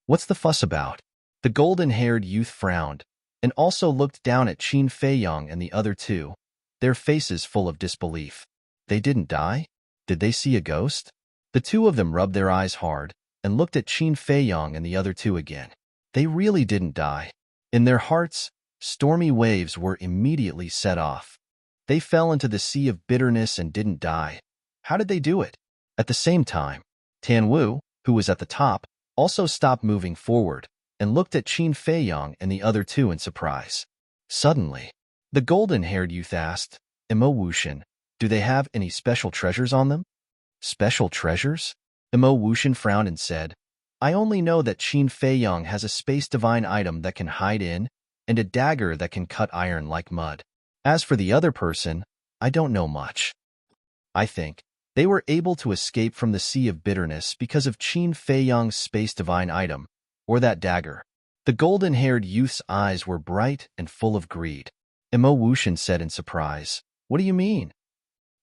What's the fuss about?" The golden-haired youth frowned, and also looked down at Qin Feiyong and the other two, their faces full of disbelief. They didn't die? Did they see a ghost? The two of them rubbed their eyes hard and looked at Qin Feiyong and the other two again. They really didn't die. In their hearts, stormy waves were immediately set off. They fell into the sea of bitterness and didn't die. How did they do it? At the same time, Tan Wu, who was at the top, also stopped moving forward and looked at Qin Feiyong and the other two in surprise. Suddenly, the golden-haired youth asked, "Emo Wuxian, do they have any special treasures on them?" "Special treasures?" Emo Wuxian frowned and said, "I only know that Qin Feiyong has a space divine item that can hide in, and a dagger that can cut iron like mud. As for the other person, I don't know much. I think they were able to escape from the sea of bitterness because of Qin Feiyong's space divine item, or that dagger." The golden-haired youth's eyes were bright and full of greed. Emo Wuxian said in surprise, "What do you mean?"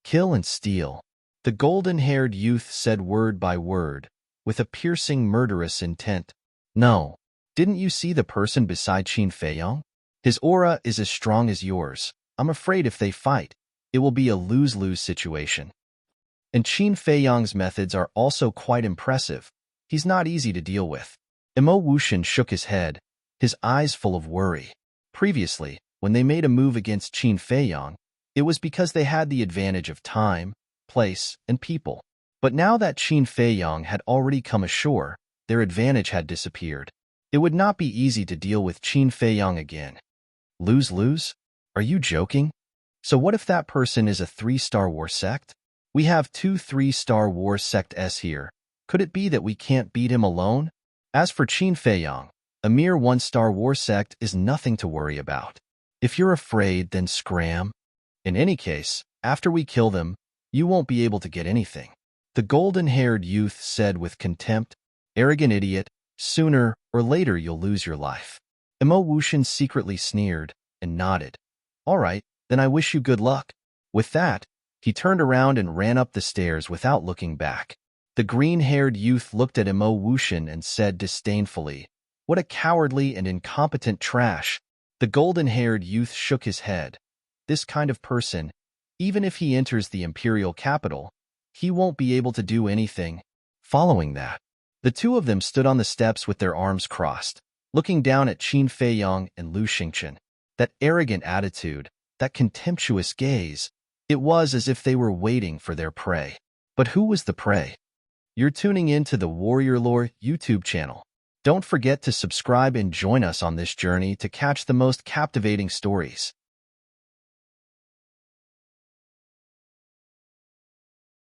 "Kill and steal." The golden-haired youth said word by word, with a piercing murderous intent. "No. Didn't you see the person beside Qin Feiyong? His aura is as strong as yours. I'm afraid if they fight, it will be a lose-lose situation. And Qin Feiyong's methods are also quite impressive. He's not easy to deal with." Emo Wuxian shook his head, his eyes full of worry. Previously, when they made a move against Qin Feiyong, it was because they had the advantage of time, place, and people. But now that Qin Feiyong had already come ashore, their advantage had disappeared. It would not be easy to deal with Qin Feiyong again. Lose-lose? Are you joking? So what if that person is a 3-star war sect? We have 2 3-star war sects here. Could it be that we can't beat him alone? As for Qin Feiyong, a mere 1-star war sect is nothing to worry about. If you're afraid, then scram. In any case, after we kill them, you won't be able to get anything." The golden-haired youth said with contempt, "Arrogant idiot, sooner or later you'll lose your life." Emo Wuxian secretly sneered and nodded. "All right, then I wish you good luck." With that, he turned around and ran up the stairs without looking back. The green-haired youth looked at Emo Wuxian and said disdainfully, "What a cowardly and incompetent trash." The golden-haired youth shook his head. This kind of person, even if he enters the imperial capital, he won't be able to do anything. Following that, the two of them stood on the steps with their arms crossed, looking down at Qin Feiyang and Lu Xingchen. That arrogant attitude, that contemptuous gaze, it was as if they were waiting for their prey. But who was the prey? You're tuning in to the Warrior Lore YouTube channel. Don't forget to subscribe and join us on this journey to catch the most captivating stories.